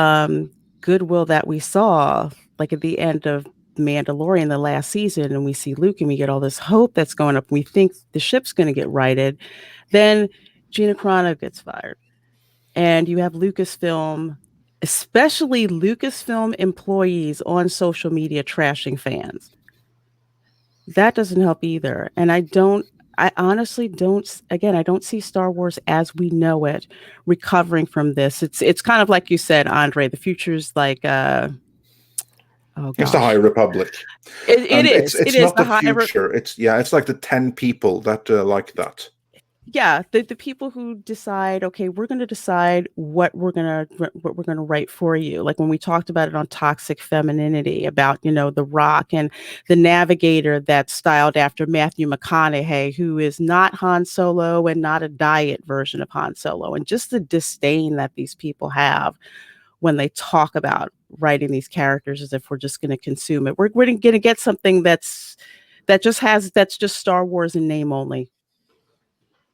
goodwill that we saw, like at the end of Mandalorian, the last season, and we see Luke and we get all this hope that's going up. We think the ship's going to get righted. Then Gina Carano gets fired. And you have Lucasfilm, especially Lucasfilm employees on social media trashing fans. That doesn't help either. And I honestly don't, again, I don't see Star Wars as we know it recovering from this. It's kind of like you said, Andre, the future's like, it's the High Republic. It is. It's not the future. It's like the 10 people that like that. Yeah, the people who decide, okay, we're going to decide what we're going to write for you. Like when we talked about it on Toxic Femininity, about, The Rock and the Navigator that's styled after Matthew McConaughey, who is not Han Solo and not a diet version of Han Solo. And just the disdain that these people have when they talk about writing these characters as if we're just going to consume it. We're going to get something that's just Star Wars in name only.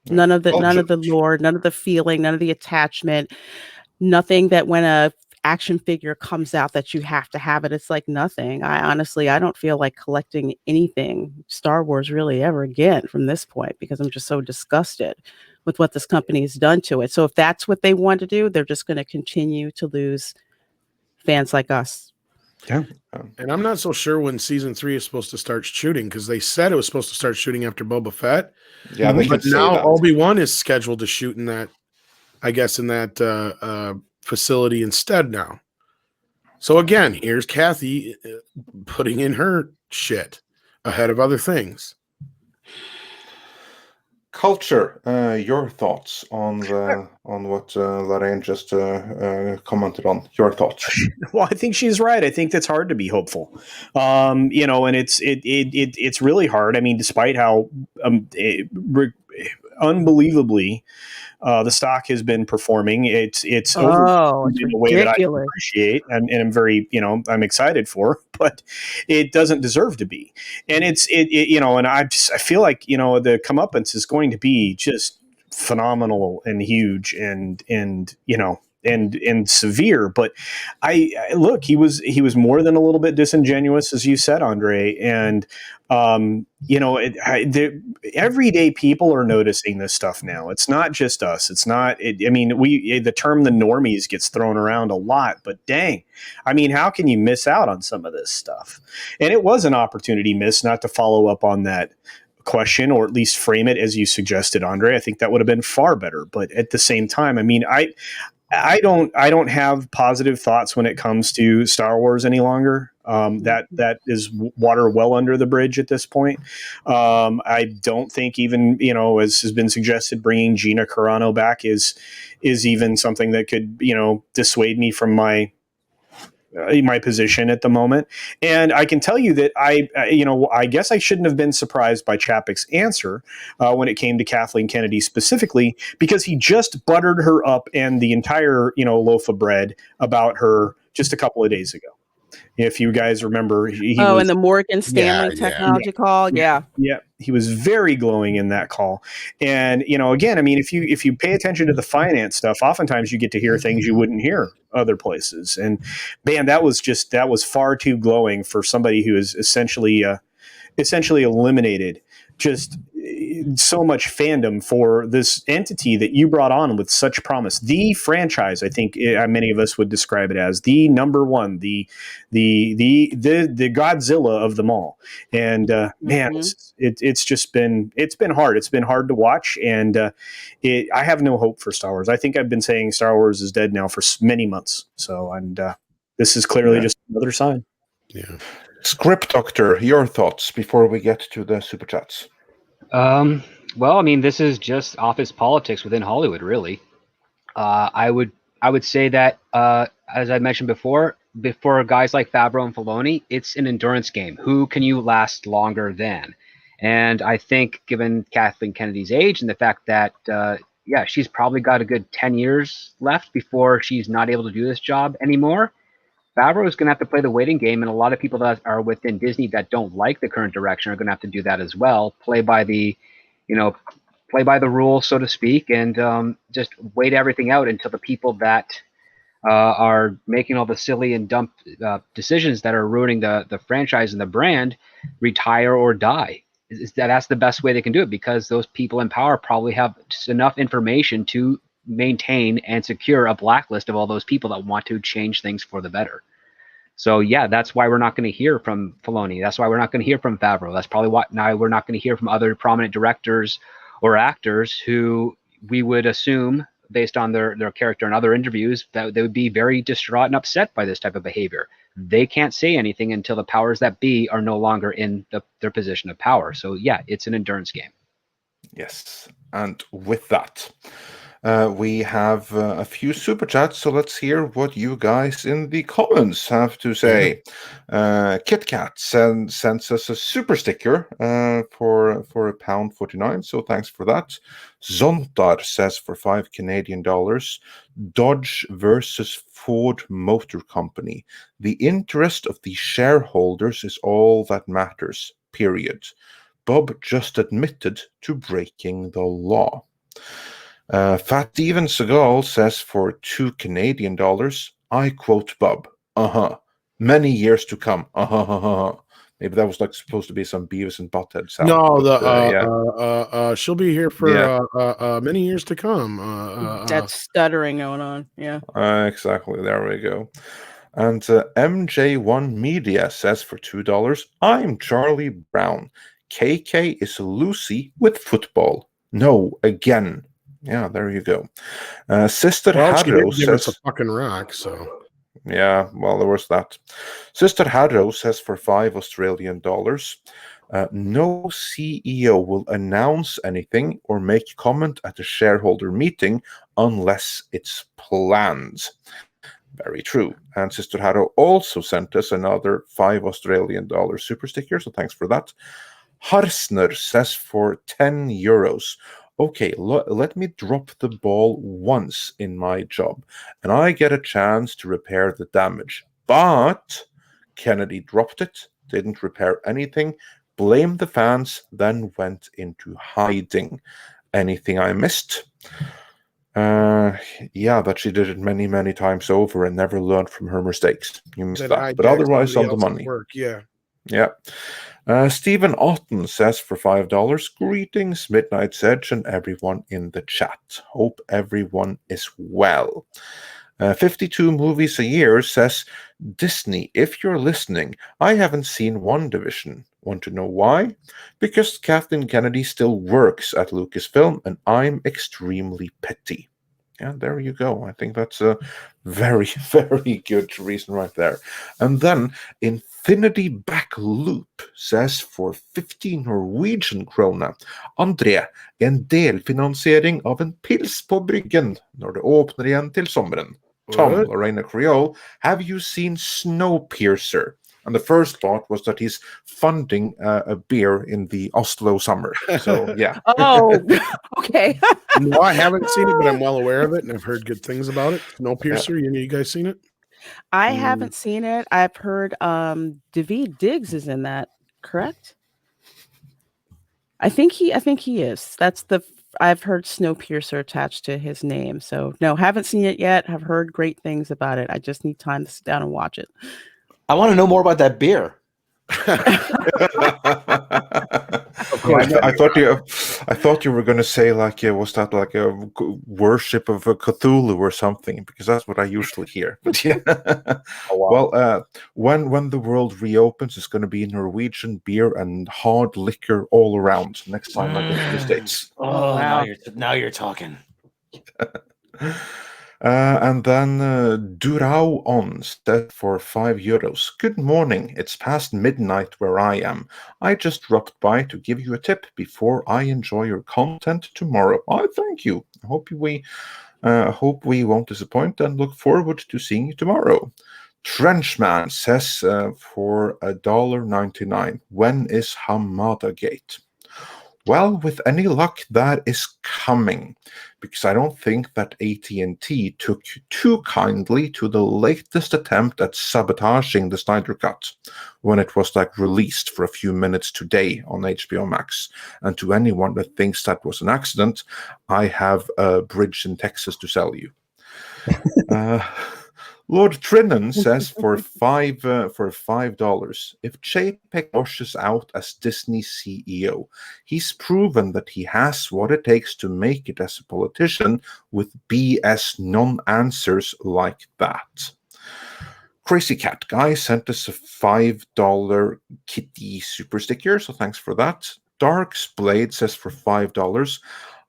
None of the lore, none of the feeling, none of the attachment, nothing that when a action figure comes out that you have to have it. It's like nothing. I don't feel like collecting anything Star Wars really ever again from this point, because I'm just so disgusted with what this company has done to it. So if that's what they want to do, they're just going to continue to lose fans like us. Yeah. And I'm not so sure when season 3 is supposed to start shooting, because they said it was supposed to start shooting after Boba Fett. Yeah, but now Obi-Wan is scheduled to shoot in that, I guess, in that facility instead now. So again, here's Kathy putting in her shit ahead of other things. Culture, your thoughts on what Lorraine just commented on. Your thoughts. Well, I think she's right. I think that's hard to be hopeful. And it's really hard. I mean, despite how unbelievably the stock has been performing, it's over in a way that I appreciate and I'm very, I'm excited for, but it doesn't deserve to be. And and I feel like, the comeuppance is going to be just phenomenal and huge and severe. But I look, he was more than a little bit disingenuous, as you said, Andre. And everyday people are noticing this stuff now. It's not just us. It's not. The term "the normies" gets thrown around a lot, but dang, how can you miss out on some of this stuff? And it was an opportunity missed not to follow up on that question, or at least frame it as you suggested, Andre. I think that would have been far better. But at the same time, I don't have positive thoughts when it comes to Star Wars any longer. That is water well under the bridge at this point. I don't think even, as has been suggested, bringing Gina Carano back is even something that could, dissuade me from my position at the moment. And I can tell you that I guess I shouldn't have been surprised by Chapek's answer when it came to Kathleen Kennedy specifically, because he just buttered her up and the entire, loaf of bread about her just a couple of days ago. If you guys remember, in the Morgan Stanley technology call. Yeah. He was very glowing in that call. And, again, if you pay attention to the finance stuff, oftentimes you get to hear things you wouldn't hear other places. And man, that was far too glowing for somebody who is essentially eliminated just so much fandom for this entity that you brought on with such promise. The franchise, I think many of us would describe it as the number one, the Godzilla of them all. And man, it's been hard. It's been hard to watch, and I have no hope for Star Wars. I think I've been saying Star Wars is dead now for many months. So, and this is clearly just another sign. Yeah. Script Doctor, your thoughts before we get to the super chats. Well, I mean, this is just office politics within Hollywood, really. I would say that, as I mentioned before guys like Favreau and Filoni, it's an endurance game. Who can you last longer than? And I think, given Kathleen Kennedy's age and the fact that, she's probably got a good 10 years left before she's not able to do this job anymore. Favreau is going to have to play the waiting game, and a lot of people that are within Disney that don't like the current direction are going to have to do that as well. Play by the rules, so to speak, and just wait everything out until the people that are making all the silly and dumb decisions that are ruining the franchise and the brand retire or die. That's the best way they can do it, because those people in power probably have enough information to maintain and secure a blacklist of all those people that want to change things for the better. So that's why we're not going to hear from Filoni. That's why we're not going to hear from Favreau. That's probably why now we're not going to hear from other prominent directors or actors who we would assume, based on their character and other interviews, that they would be very distraught and upset by this type of behavior. They can't say anything until the powers that be are no longer in their position of power. So it's an endurance game. Yes, and with that, we have a few super chats, so let's hear what you guys in the comments have to say. KitKat sends us a super sticker for £1.49, so thanks for that. Zontar says for $5 Canadian, Dodge versus Ford Motor Company. The interest of the shareholders is all that matters, period. Bob just admitted to breaking the law. Fat Steven Seagal says for $2 Canadian, I quote Bob, many years to come, Maybe that was like supposed to be some Beavis and Butthead sound. No, she'll be here for many years to come. That stuttering going on, yeah. Exactly, there we go. And MJ1 Media says for $2, I'm Charlie Brown. KK is Lucy with football. No, again. Yeah, there you go. Sister Harrow says, give us a fucking rock, so. Yeah, well, there was that. Sister Harrow says for $5 Australian, no CEO will announce anything or make comment at a shareholder meeting unless it's planned. Very true. And Sister Harrow also sent us another $5 Australian super sticker, so thanks for that. Harsner says for €10. Okay, let me drop the ball once in my job, and I get a chance to repair the damage. But Kennedy dropped it, didn't repair anything, blamed the fans, then went into hiding. Anything I missed? That she did it many, many times over and never learned from her mistakes. You missed that. But otherwise, on the money. Work, yeah. Yeah. Stephen Otten says for $5, greetings, Midnight's Edge, and everyone in the chat. Hope everyone is well. 52 movies a year says, Disney, if you're listening, I haven't seen WandaVision. Want to know why? Because Kathleen Kennedy still works at Lucasfilm, and I'm extremely petty. Yeah, there you go. I think that's a very, very good reason right there. And then Infinity Back Loop says for 15 Norwegian krona, André, en delfinansiering av en pils på bryggen når det åpner igjen til sommeren. Tom, Reina, Creole, have you seen Snowpiercer? And the first thought was that he's funding a beer in the Oslo summer. So, yeah. Oh, okay. No, I haven't seen it, but I'm well aware of it, and I've heard good things about it. Snowpiercer, you guys seen it? I haven't seen it. I've heard David Diggs is in that, correct? I think he is. I've heard Snowpiercer attached to his name. So no, haven't seen it yet. Have heard great things about it. I just need time to sit down and watch it. I want to know more about that beer. Of I thought you were going to say like, was that like a worship of a Cthulhu or something? Because that's what I usually hear. But yeah, well, when the world reopens, it's going to be Norwegian beer and hard liquor all around. Next time I go to the States. Oh, now you're talking. And then Durao on said for €5. Good morning. It's past midnight where I am. I just dropped by to give you a tip before I enjoy your content tomorrow. I thank you. I hope we won't disappoint and look forward to seeing you tomorrow. Trenchman says for $1.99. When is Hamada Gate? Well, with any luck, that is coming, because I don't think that AT&T took too kindly to the latest attempt at sabotaging the Snyder Cut when it was released for a few minutes today on HBO Max. And to anyone that thinks that was an accident, I have a bridge in Texas to sell you. Lord Trinan says for $5, if Chapek washes out as Disney CEO, he's proven that he has what it takes to make it as a politician with BS non-answers like that. Crazy Cat Guy sent us a $5 kitty super sticker, so thanks for that. Dark's Blade says for $5,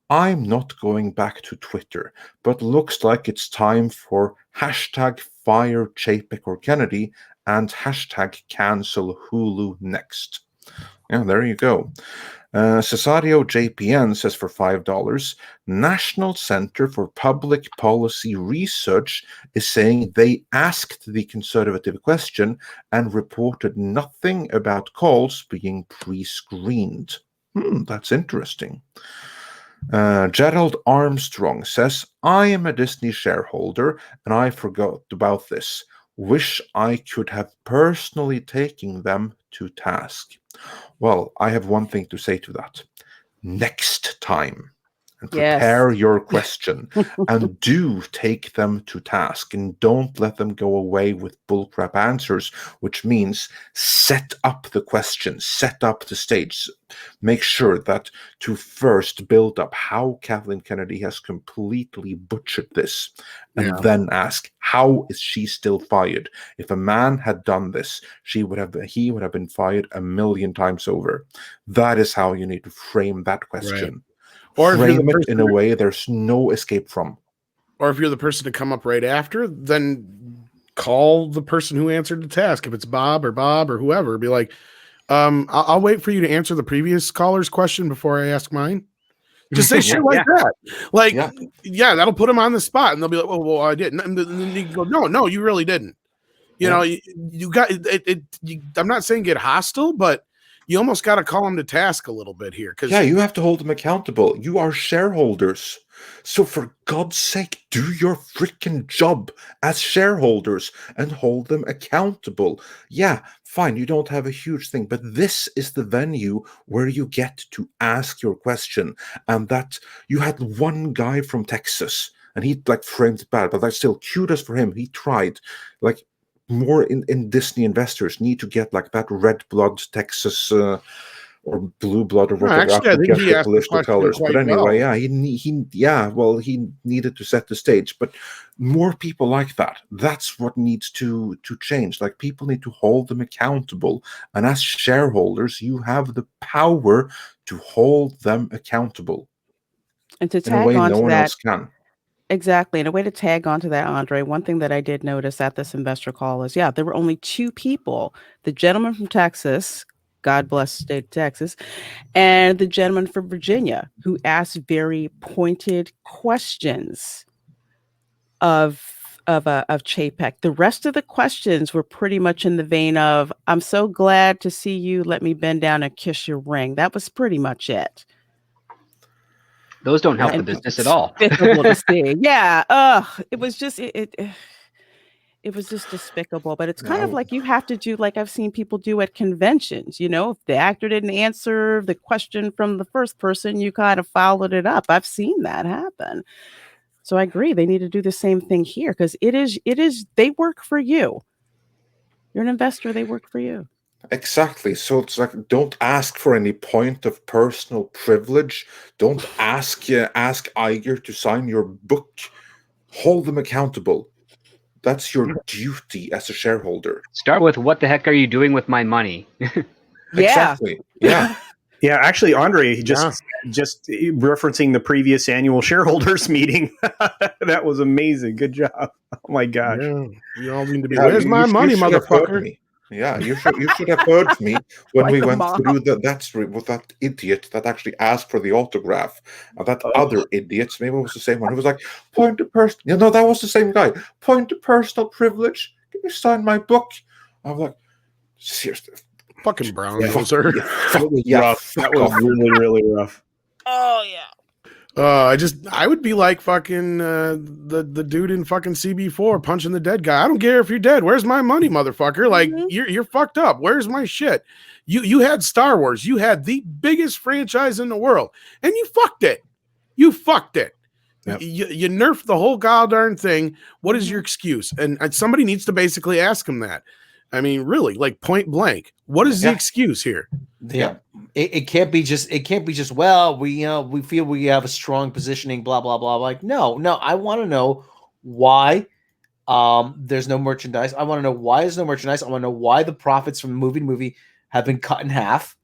I'm not going back to Twitter, but looks like it's time for hashtag fire Chapek or Kennedy and hashtag cancel Hulu next. Yeah, there you go. Cesario JPN says for $5, National Center for Public Policy Research is saying they asked the conservative question and reported nothing about calls being pre-screened. That's interesting. Gerald Armstrong says, I am a Disney shareholder and I forgot about this. Wish I could have personally taken them to task. Well, I have one thing to say to that. Next time, and prepare your question and do take them to task and don't let them go away with bullcrap answers, which means set up the question, set up the stage. Make sure that to first build up how Kathleen Kennedy has completely butchered this and then ask, how is she still fired? If a man had done this, he would have been fired 1,000,000 times over. That is how you need to frame that question. Right. Or frame it in a way there's no escape from. Or if you're the person to come up right after, then call the person who answered the task. If it's Bob or whoever, be like, I'll wait for you to answer the previous caller's question before I ask mine. Just say shit like that. Like, that'll put them on the spot, and they'll be like, well, I didn't. And then you can go, no, you really didn't. You know, you got it. I'm not saying get hostile, but you almost got to call them to task a little bit here. You have to hold them accountable. You are shareholders. So for God's sake, do your freaking job as shareholders and hold them accountable. Yeah, fine, you don't have a huge thing, but this is the venue where you get to ask your question. And that you had one guy from Texas, and he framed it bad, but that's still kudos for him. He tried. More in Disney investors need to get that red blood Texas or blue blood or whatever. Actually, I think he asked the colors. But anyway, well. he needed to set the stage. But more people like that. That's what needs to change. People need to hold them accountable. And as shareholders, you have the power to hold them accountable. And to in a tag way on no to one that, else can. exactly. And a way to tag onto that, Andre, one thing that I did notice at this investor call is, there were only two people, the gentleman from Texas, God bless the state of Texas, and the gentleman from Virginia, who asked very pointed questions of Chapek. The rest of the questions were pretty much in the vein of, I'm so glad to see you. Let me bend down and kiss your ring. That was pretty much it. Those don't help the business at all. Despicable to see. Yeah. It was just it was just despicable. But it's kind of like you have to do like I've seen people do at conventions. If the actor didn't answer the question from the first person, you kind of followed it up. I've seen that happen. So I agree. They need to do the same thing here because it is they work for you. You're an investor, they work for you. Exactly. So it's like, don't ask for any point of personal privilege. Don't ask Iger to sign your book. Hold them accountable. That's your duty as a shareholder. Start with what the heck are you doing with my money? Exactly. Yeah. Yeah, actually, Andre just referencing the previous annual shareholders meeting. That was amazing. Good job. Oh my gosh. Yeah, you all need to be. Yeah, Where's my money, should have heard motherfucker? me. Yeah, you should have heard me when Like we the went mom. through with that idiot that actually asked for the autograph, and that other idiot, maybe it was the same one, who was like, point to person. You know, that was the same guy. Point to personal privilege. Can you sign my book? I'm like, seriously, Fucking brown yeah, noser. yeah, Rough. That was off. really, really rough. Oh yeah. I would be like fucking the dude in fucking CB4 punching the dead guy. I don't care if you're dead. Where's my money, motherfucker? Like you're fucked up. Where's my shit? You had Star Wars. You had the biggest franchise in the world, and you fucked it. You fucked it. Yep. You nerfed the whole goddamn thing. What is your excuse? And somebody needs to basically ask him that. I mean, really, like point blank. What is the excuse here? Yeah. It can't be just well, we feel we have a strong positioning, blah blah blah. Like, no, I want to know why there's no merchandise. I want to know why there's no merchandise. I want to know why the profits from movie to movie have been cut in half.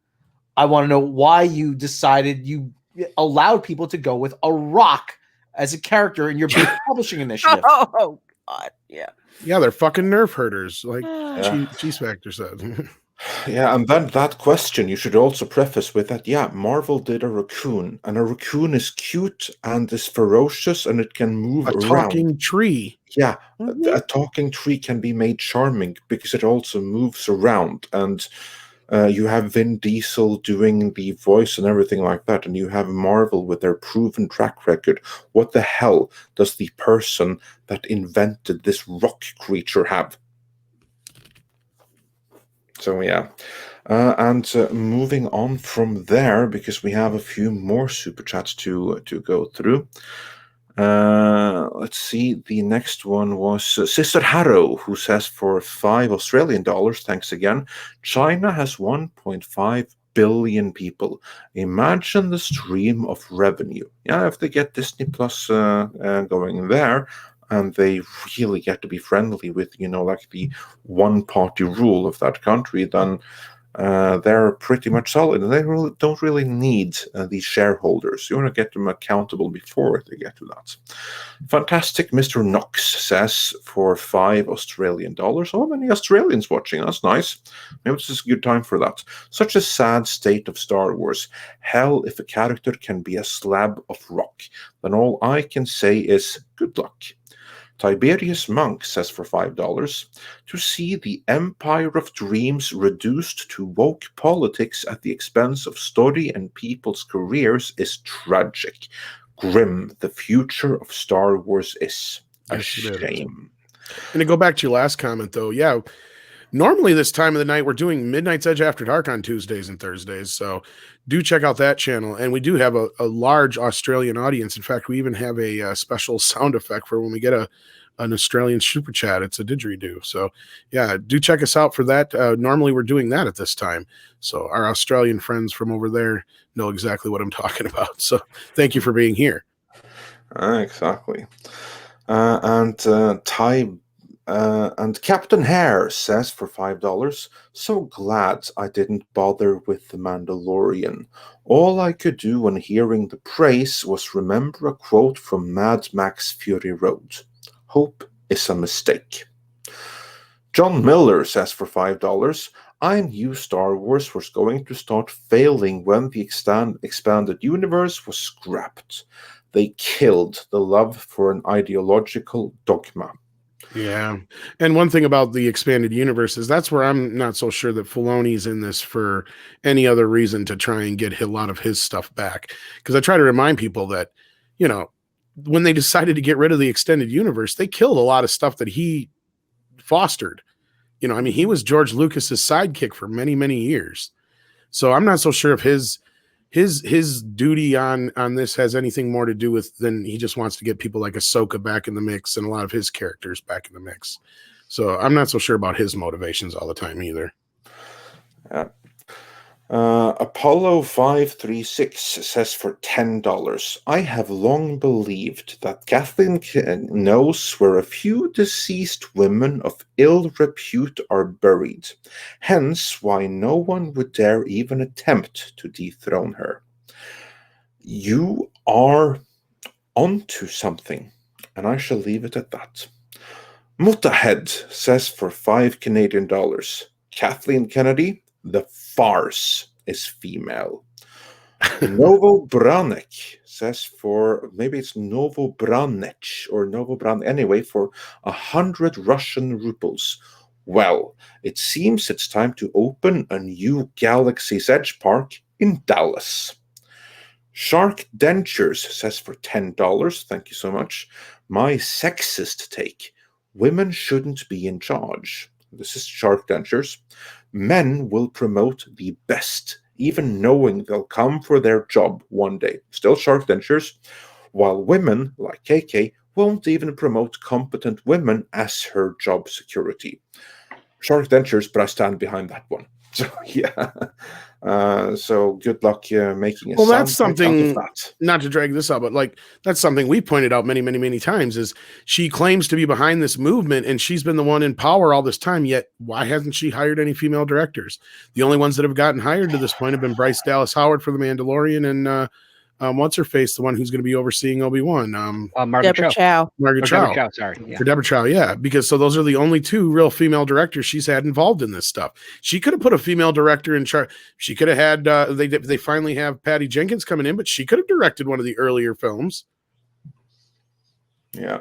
I want to know why you decided you allowed people to go with a rock as a character in your big publishing initiative. Oh God, yeah. Yeah, they're fucking nerf herders, like Yeah. Cheese Factor said. Yeah, and then that question you should also preface with that, yeah, Marvel did a raccoon, and a raccoon is cute and is ferocious and it can move A around. talking tree. Yeah, a talking tree can be made charming because it also moves around, and you have Vin Diesel doing the voice and everything like that, and you have Marvel with their proven track record. What the hell does the person that invented this rock creature have? So yeah, and moving on from there, because we have a few more super chats to go through. Let's see. The next one was Sister Harrow, who says for $5 Australian, thanks again. China has 1.5 billion people. Imagine the stream of revenue. Yeah, if they get Disney Plus going there, and they really get to be friendly with, like the one-party rule of that country, then they're pretty much solid, and they don't really need these shareholders. You want to get them accountable before they get to that. Fantastic Mr. Knox says for $5 Australian. How many Australians watching? That's nice. Maybe this is a good time for that. Such a sad state of Star Wars. Hell, if a character can be a slab of rock, then all I can say is good luck. Tiberius Monk says for $5, to see the Empire of Dreams reduced to woke politics at the expense of story and people's careers is tragic. Grim, the future of Star Wars is a shame. And to go back to your last comment, though, yeah, normally this time of the night, we're doing Midnight's Edge After Dark on Tuesdays and Thursdays. So do check out that channel. And we do have a large Australian audience. In fact, we even have a special sound effect for when we get an Australian super chat. It's a didgeridoo. So yeah, do check us out for that. Normally we're doing that at this time. So our Australian friends from over there know exactly what I'm talking about. So thank you for being here. Exactly. And Captain Hare says for $5, so glad I didn't bother with The Mandalorian. All I could do when hearing the praise was remember a quote from Mad Max Fury Road. Hope is a mistake. John Miller says for $5, I knew Star Wars was going to start failing when the expanded universe was scrapped. They killed the love for an ideological dogma. Yeah. And one thing about the expanded universe is that's where I'm not so sure that Filoni's in this for any other reason to try and get a lot of his stuff back. Because I try to remind people that, when they decided to get rid of the extended universe, they killed a lot of stuff that he fostered. He was George Lucas's sidekick for many, many years. So I'm not so sure if his duty on this has anything more to do with than he just wants to get people like Ahsoka back in the mix and a lot of his characters back in the mix. So I'm not so sure about his motivations all the time either. Apollo 536 says for $10, I have long believed that Kathleen knows where a few deceased women of ill repute are buried, hence why no one would dare even attempt to dethrone her. You are onto something, and I shall leave it at that. Mutahead says for $5 Canadian, Kathleen Kennedy, the farce is female. Novo Branek says for, maybe it's Novo Branech or Novo Bran, anyway, for 100 Russian rubles. Well, it seems it's time to open a new Galaxy's Edge park in Dallas. Shark Dentures says for $10, thank you so much. My sexist take. Women shouldn't be in charge. This is Shark Dentures. Men will promote the best, even knowing they'll come for their job one day. Still Shark Dentures. While women, like KK, won't even promote competent women as her job security. Shark Dentures, but I stand behind that one. So, yeah. So good luck making a well, that's sound bite out something, of that. not to drag this up, but like that's something we pointed out many, many, many times is she claims to be behind this movement and she's been the one in power all this time. Yet why hasn't she hired any female directors? The only ones that have gotten hired to this point have been Bryce Dallas Howard for The Mandalorian and what's her face, the one who's going to be overseeing Obi-Wan. Margaret Cho. Margaret Cho. Deborah Chow, sorry. Yeah. For Deborah Chow, yeah. Because so those are the only two real female directors she's had involved in this stuff. She could have put a female director in charge. She could have had, they finally have Patty Jenkins coming in, but she could have directed one of the earlier films. Yeah.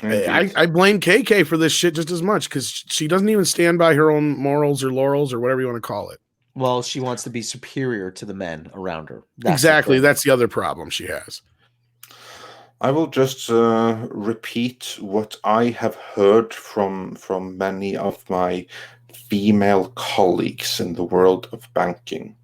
I blame KK for this shit just as much because she doesn't even stand by her own morals or laurels or whatever you want to call it. Well, she wants to be superior to the men around her. That's exactly. That's the other problem she has. I will just repeat what I have heard from many of my female colleagues in the world of banking.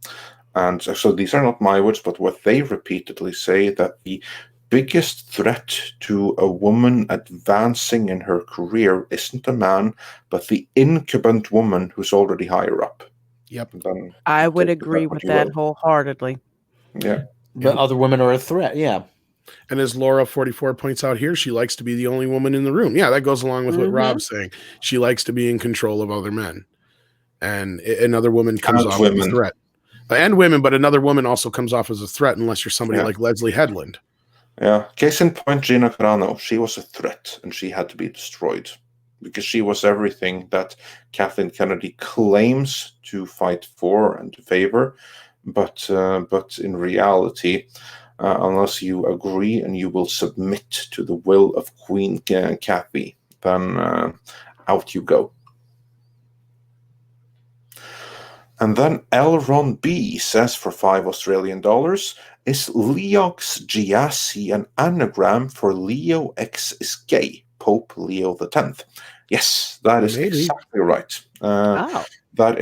And so these are not my words, but what they repeatedly say, that the biggest threat to a woman advancing in her career isn't a man, but the incumbent woman who's already higher up. Yep. I would agree with that wholeheartedly. Yeah. But other women are a threat. Yeah. And as Laura 44 points out here, she likes to be the only woman in the room. Yeah, that goes along with what Rob's saying. She likes to be in control of other men. And another woman comes off as a threat. And women, but another woman also comes off as a threat unless you're somebody like Leslie Headland. Yeah. Case in point, Gina Carano. She was a threat and she had to be destroyed because she was everything that Kathleen Kennedy claims to fight for and to favor. But in reality, unless you agree and you will submit to the will of Queen Kathy, then out you go. And then Elron B says for $5 Australian, is Leox Giassi an anagram for Leo X is gay, Pope Leo X? Yes, that is exactly right. That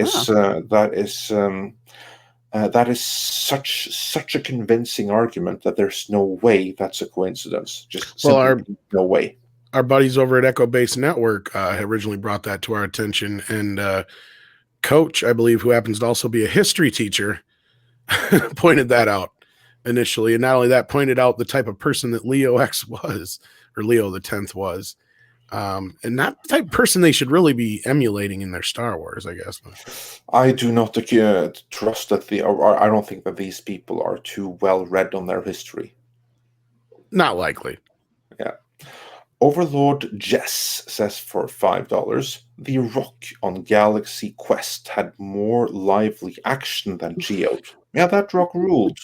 is such a convincing argument that there's no way that's a coincidence. Just simply no way. Our buddies over at Echo Base Network originally brought that to our attention, and Coach, I believe, who happens to also be a history teacher, pointed that out initially, and not only that, pointed out the type of person that Leo X was, or Leo the 10th was, and not the type of person they should really be emulating in their Star Wars, I guess. I do not trust that I don't think that these people are too well read on their history. Not likely. Yeah. Overlord Jess says for $5, the Rock on Galaxy Quest had more lively action than Geode. Yeah, that Rock ruled.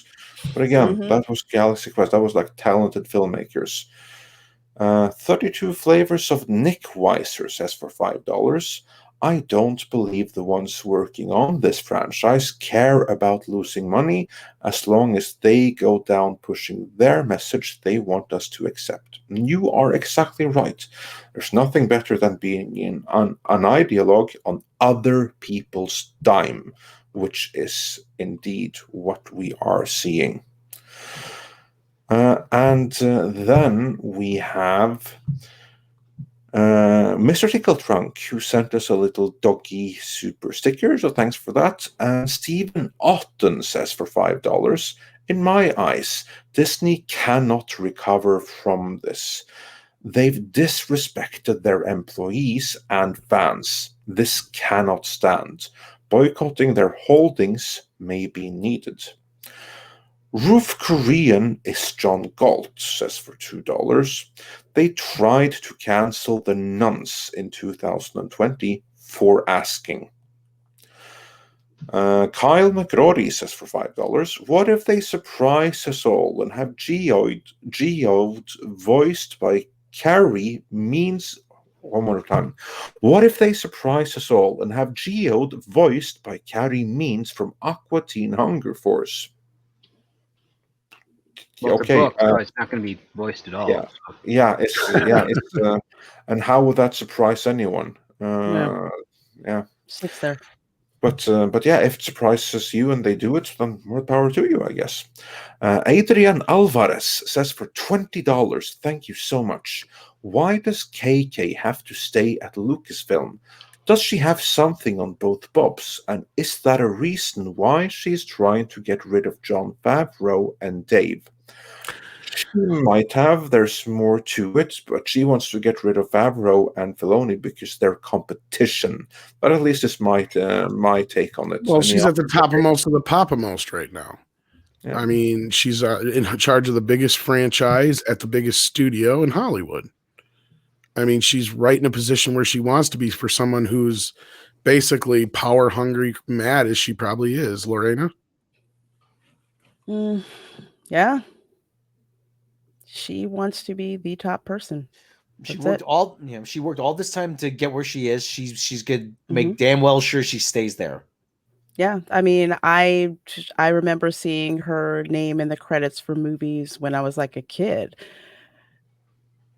But again, that was Galaxy Quest. That was like talented filmmakers. 32 Flavors of Nick Weiser says for $5, I don't believe the ones working on this franchise care about losing money as long as they go down pushing their message they want us to accept. And you are exactly right. There's nothing better than being in an ideologue on other people's dime, which is indeed what we are seeing. And then we have Mr. Tickle Trunk, who sent us a little doggy super sticker, so thanks for that. And Stephen Otten says for $5, in my eyes, Disney cannot recover from this. They've disrespected their employees and fans. This cannot stand. Boycotting their holdings may be needed. Roof Korean is John Galt, says for $2. They tried to cancel the nuns in 2020 for asking. Kyle McGrory says for $5, what if they surprise us all and have Geode voiced by Carrie means... One more time. What if they surprise us all and have Geode voiced by Carrie Means from Aqua Teen Hunger Force? Well, Okay. It's a book, so it's not going to be voiced at all. Yeah. It's and how would that surprise anyone? Yeah. Sits there. But yeah, if it surprises you and they do it, then more power to you, I guess. Adrian Alvarez says for $20, thank you so much. Why does KK have to stay at Lucasfilm? Does she have something on both Bobs? And is that a reason why she's trying to get rid of Jon Favreau and Dave? She might have. There's more to it, but she wants to get rid of Favreau and Filoni because they're competition. But at least it's my take on it. Well, she's at the top of most of the Papa-most right now. Yeah. I mean, she's in charge of the biggest franchise at the biggest studio in Hollywood. I mean, she's right in a position where she wants to be for someone who's basically power hungry, mad as she probably is. Lorena? Yeah. She wants to be the top person. She worked all this time to get where she is. She's gonna make damn well sure she stays there. Yeah, I mean, I remember seeing her name in the credits for movies when I was like a kid.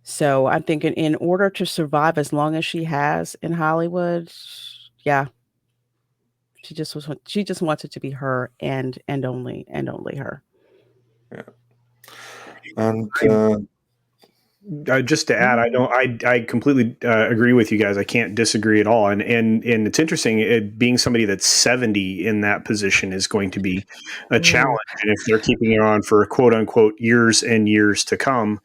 So I'm thinking, in order to survive as long as she has in Hollywood, yeah, she just wants it to be her and only her. Yeah. And just to add, I completely agree with you guys. I can't disagree at all. And it's interesting, being somebody that's 70 in that position is going to be a challenge. And if they're keeping her on for quote unquote years and years to come,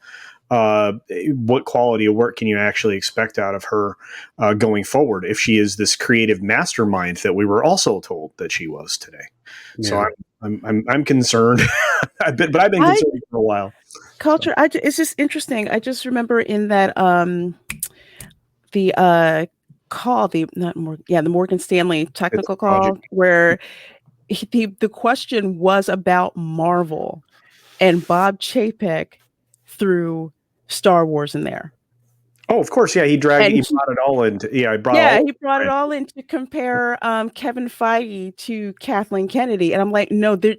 what quality of work can you actually expect out of her going forward if she is this creative mastermind that we were also told that she was today? Yeah. So I'm concerned, but I've been concerned for a while. Culture, it's just interesting. I just remember in that the Morgan Stanley technical call where the question was about Marvel, and Bob Chapek threw Star Wars in there. Oh, of course, yeah. He brought it all into. Yeah, he brought it all in to compare Kevin Feige to Kathleen Kennedy, and I'm like, there's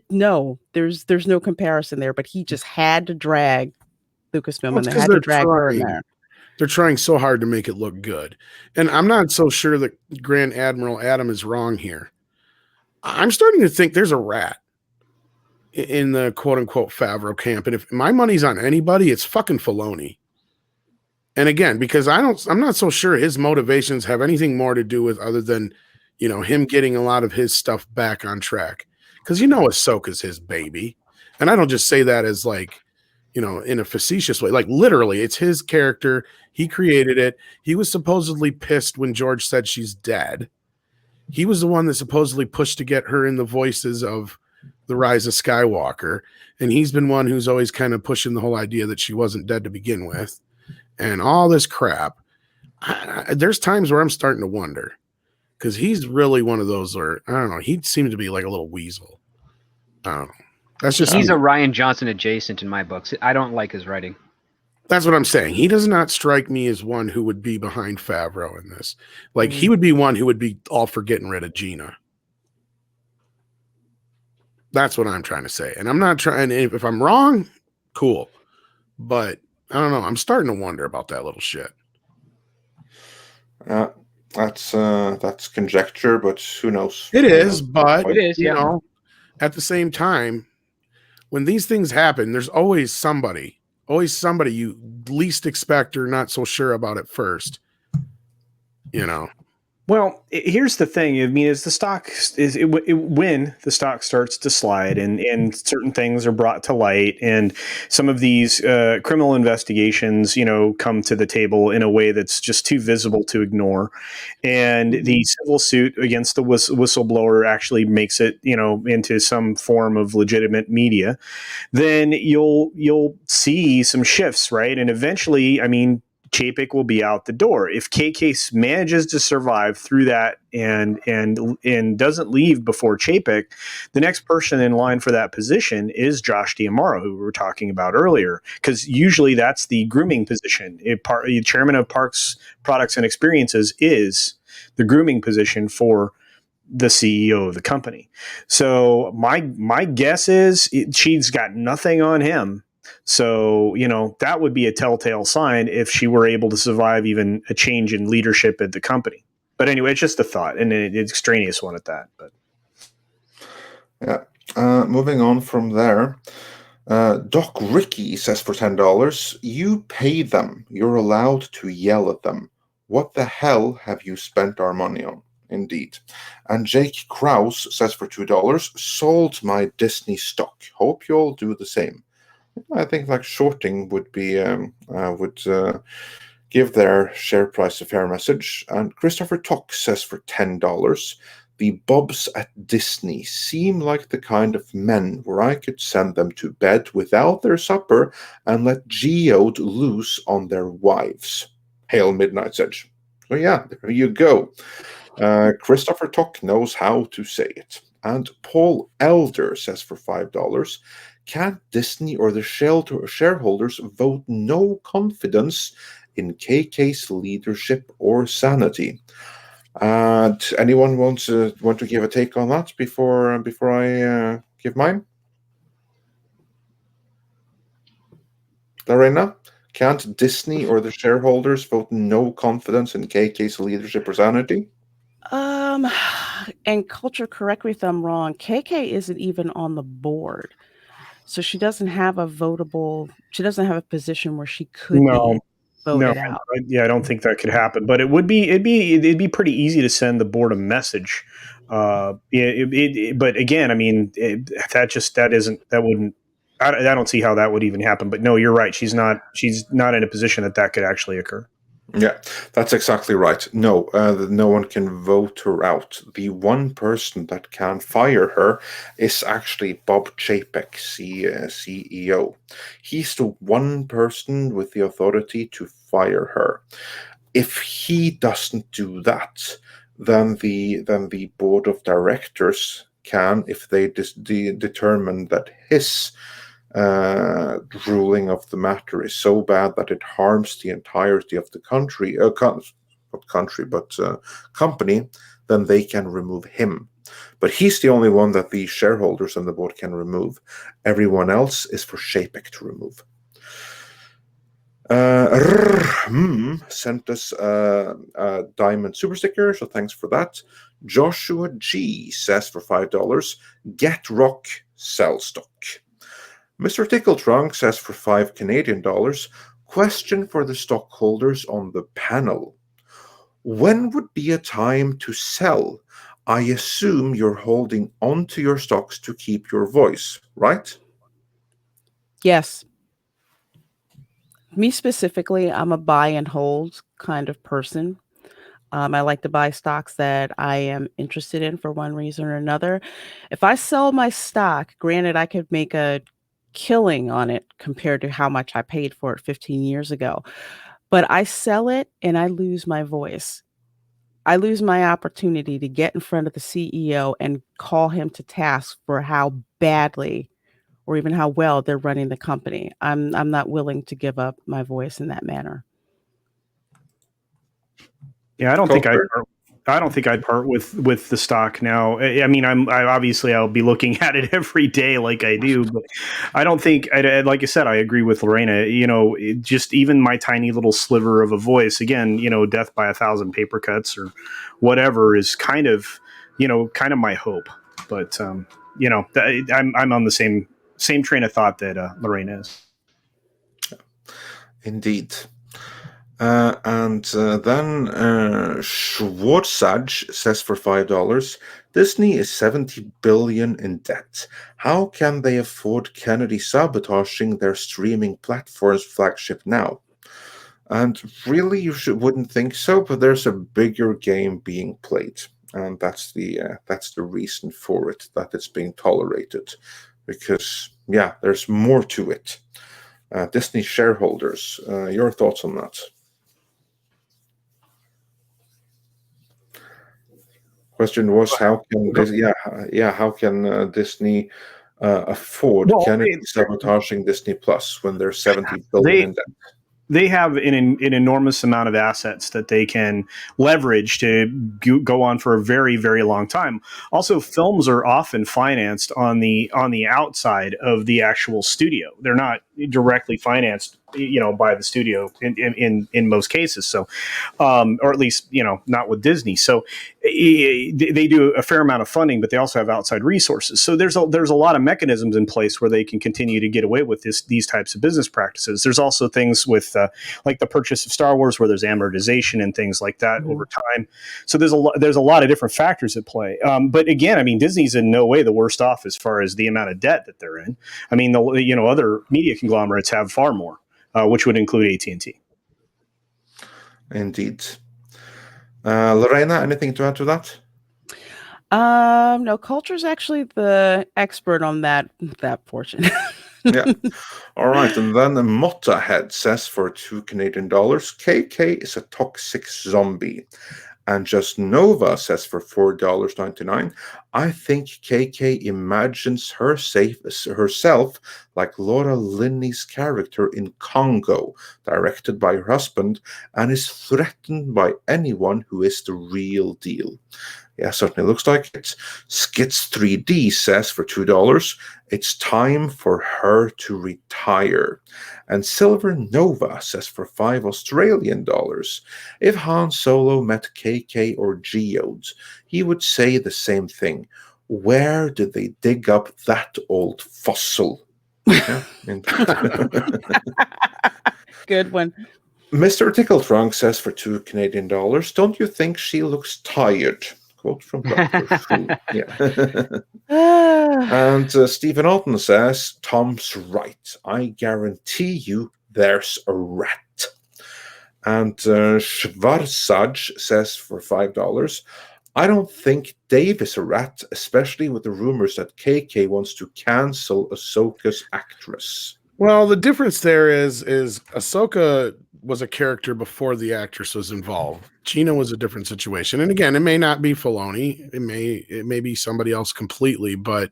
no comparison there. But he just had to drag Lucasfilm, and they had to drag her in there. They're trying so hard to make it look good, and I'm not so sure that Grand Admiral Adam is wrong here. I'm starting to think there's a rat in the quote unquote Favreau camp, and if my money's on anybody, it's fucking Filoni. And again, because I'm not so sure his motivations have anything more to do with other than, him getting a lot of his stuff back on track. Because Ahsoka's his baby. And I don't just say that as in a facetious way. Like literally, it's his character. He created it. He was supposedly pissed when George said she's dead. He was the one that supposedly pushed to get her in the voices of The Rise of Skywalker. And he's been one who's always kind of pushing the whole idea that she wasn't dead to begin with. And all this crap. There's times where I'm starting to wonder, because he's really one of those where, I don't know, he seems to be like a little weasel. I don't know. That's just he's a Rian Johnson adjacent in my books. I don't like his writing. That's what I'm saying. He does not strike me as one who would be behind Favreau in this. Like he would be one who would be all for getting rid of Gina. That's what I'm trying to say. And I'm not trying. If I'm wrong, cool. But I don't know. I'm starting to wonder about that little shit. That's conjecture, but who knows? It is, but it is. At the same time, when these things happen, there's always somebody you least expect or not so sure about at first, you know. Well, here's the thing. I mean, as the stock when the stock starts to slide and certain things are brought to light, and some of these criminal investigations, come to the table in a way that's just too visible to ignore, and the civil suit against the whistleblower actually makes it, into some form of legitimate media, then you'll see some shifts, right? And eventually, I mean, Chapek will be out the door. If KK manages to survive through that and doesn't leave before Chapek, the next person in line for that position is Josh D'Amaro, who we were talking about earlier, because usually that's the grooming position. Chairman of Parks, Products, and Experiences is the grooming position for the CEO of the company. So my guess is she's got nothing on him. So, that would be a telltale sign if she were able to survive even a change in leadership at the company. But anyway, it's just a thought, and an extraneous one at that. But yeah, moving on from there. Doc Ricky says for $10, you pay them. You're allowed to yell at them. What the hell have you spent our money on? Indeed. And Jake Krause says for $2, sold my Disney stock. Hope you all do the same. I think shorting would be give their share price a fair message. And Christopher Tock says for $10, the Bobs at Disney seem like the kind of men where I could send them to bed without their supper and let Geode loose on their wives. Hail Midnight's Edge. So yeah, there you go. Christopher Tock knows how to say it. And Paul Elder says for $5, can't Disney or the shareholders vote no confidence in KK's leadership or sanity? Anyone want to give a take on that before I give mine? Reina, can't Disney or the shareholders vote no confidence in KK's leadership or sanity? And culture, correct me if I'm wrong, KK isn't even on the board. So she doesn't have a position where she could be voted out. I don't think that could happen. But it'd be pretty easy to send the board a message. But again, I mean, I don't see how that would even happen. But no, you're right. She's not in a position that could actually occur. Yeah, that's exactly right. No, no one can vote her out. The one person that can fire her is actually Bob Chapek, CEO. He's the one person with the authority to fire her. If he doesn't do that, then the board of directors can, if they determine that his ruling of the matter is so bad that it harms the entirety of the company, then they can remove him. But he's the only one that the shareholders and the board can remove. Everyone else is for Chapek to remove. Sent us a diamond super sticker, so thanks for that. Joshua G says for $5, get rock, sell stock. Mr. Tickletrunk says for $5 Canadian, question for the stockholders on the panel. When would be a time to sell? I assume you're holding on to your stocks to keep your voice, right? Yes. Me specifically, I'm a buy and hold kind of person. I like to buy stocks that I am interested in for one reason or another. If I sell my stock, granted, I could make a killing on it compared to how much I paid for it 15 years ago. But I sell it and I lose my voice. I lose my opportunity to get in front of the CEO and call him to task for how badly or even how well they're running the company. I'm not willing to give up my voice in that manner. Yeah, I don't think I'd part with the stock now. I mean, I'll be looking at it every day like I do, but I don't think, like I said, I agree with Lorena. Just even my tiny little sliver of a voice, again, death by 1,000 paper cuts or whatever is kind of my hope. But I'm on the same train of thought that Lorena is. Indeed. And then Schwarzage says for $5, Disney is $70 billion in debt. How can they afford Kennedy sabotaging their streaming platform's flagship now? And really, wouldn't think so, but there's a bigger game being played, and that's the reason for it, that it's being tolerated, because there's more to it. Disney shareholders, your thoughts on that? Question was, how can Disney afford Kennedy sabotaging Disney Plus when they're $70 billion in debt? They have an enormous amount of assets that they can leverage to go on for a very, very long time. Also, films are often financed on the outside of the actual studio. They're not directly financed, by the studio in most cases. So, or at least, not with Disney. So they do a fair amount of funding, but they also have outside resources. So there's a lot of mechanisms in place where they can continue to get away with these types of business practices. There's also things with like the purchase of Star Wars, where there's amortization and things like that over time. So there's a lot of different factors at play. But again, I mean, Disney's in no way the worst off as far as the amount of debt that they're in. I mean, other media conglomerates have far more, which would include AT&T. Indeed. Lorena, anything to add to that? No, Culture's actually the expert on that portion. Yeah. All right. And then Motta Head says for $2 Canadian, KK is a toxic zombie. And Just Nova says for $4.99, I think KK imagines herself like Laura Linney's character in Congo, directed by her husband, and is threatened by anyone who is the real deal. Yeah, certainly looks like it. Skits 3D says for $2, it's time for her to retire. And Silver Nova says for $5 Australian, if Han Solo met KK or Geode, he would say the same thing. Where did they dig up that old fossil? Yeah, Good one. Mr. Tickletrunk says for $2 Canadian, don't you think she looks tired? Quote from Dr. Who. Yeah. And Stephen Alton says, Tom's right. I guarantee you there's a rat. And Schwarzaj says for $5, I don't think Dave is a rat, especially with the rumors that KK wants to cancel Ahsoka's actress. Well, the difference there is Ahsoka was a character before the actress was involved. Gina was a different situation. And again, it may not be Filoni. It may be somebody else completely, but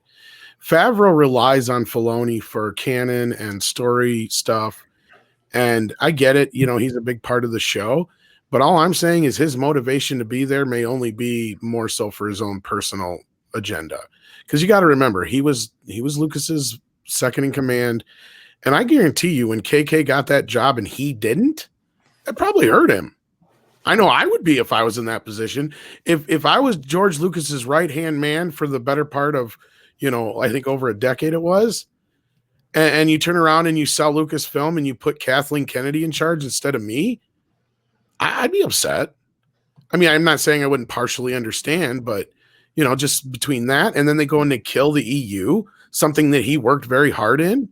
Favreau relies on Filoni for canon and story stuff. And I get it. He's a big part of the show, but all I'm saying is his motivation to be there may only be more so for his own personal agenda. Because you got to remember, he was Lucas's second in command. And I guarantee you, when KK got that job and he didn't, it probably hurt him. I know I would be if I was in that position. If I was George Lucas's right-hand man for the better part of, I think over a decade it was, and you turn around and you sell Lucasfilm and you put Kathleen Kennedy in charge instead of me, I'd be upset. I mean, I'm not saying I wouldn't partially understand, but, just between that and then they go in to kill the EU, something that he worked very hard in.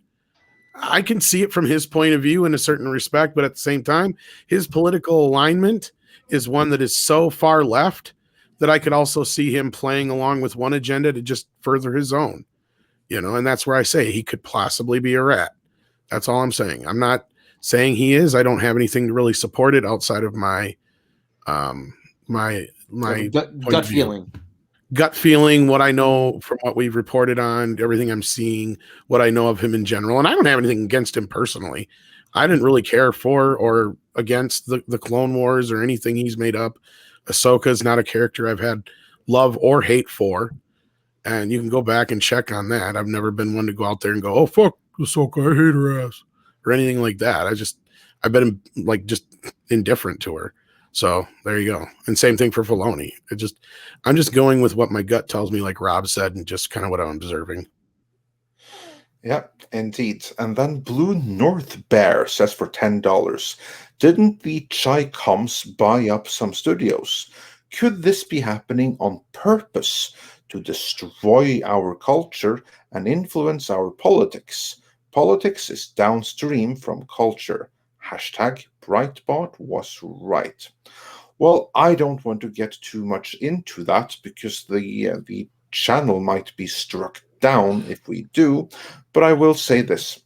I can see it from his point of view in a certain respect, but at the same time, his political alignment is one that is so far left that I could also see him playing along with one agenda to just further his own, and that's where I say he could possibly be a rat. That's all I'm saying. I'm not saying he is. I don't have anything to really support it outside of my gut feeling. Gut feeling, what I know from what we've reported on, everything I'm seeing, what I know of him in general. And I don't have anything against him personally. I didn't really care for or against the Clone Wars or anything he's made up. Ahsoka is not a character I've had love or hate for. And you can go back and check on that. I've never been one to go out there and go, oh, fuck Ahsoka, I hate her ass, or anything like that. I've been like just indifferent to her. So there you go. And same thing for Filoni. I'm just going with what my gut tells me, like Rob said, and just kind of what I'm observing. Yeah, indeed. And then Blue North Bear says for $10, didn't the Chi-Coms buy up some studios? Could this be happening on purpose to destroy our culture and influence our politics? Politics is downstream from culture. Hashtag Breitbart was right. Well, I don't want to get too much into that because the channel might be struck down if we do, but I will say this: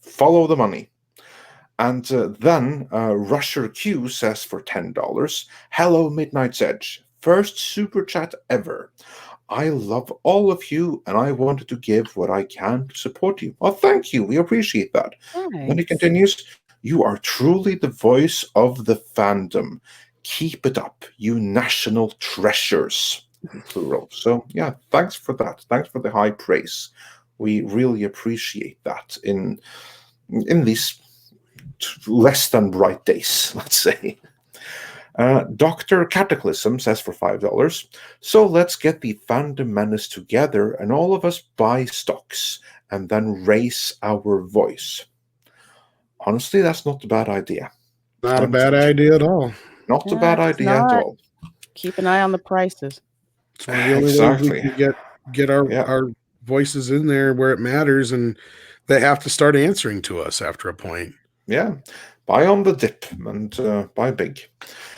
follow the money. And then Rusher Q says for $10, hello Midnight's Edge, first super chat ever. I love all of you, and I wanted to give what I can to support you. Well, thank you. We appreciate that. Nice. Then he continues, you are truly the voice of the fandom. Keep it up, you national treasures, in plural. So, yeah, thanks for that. Thanks for the high praise. We really appreciate that in these less than bright days, let's say. Dr. Cataclysm says for $5, so let's get the fandom menace together and all of us buy stocks and then raise our voice. Honestly, that's not a bad idea. Not a bad idea at all. Not a bad it's idea at not. all. Keep an eye on the prices. It's one of the only Exactly. ways we can get our voices in there where it matters, and they have to start answering to us after a point. Yeah. Buy on the dip and buy big.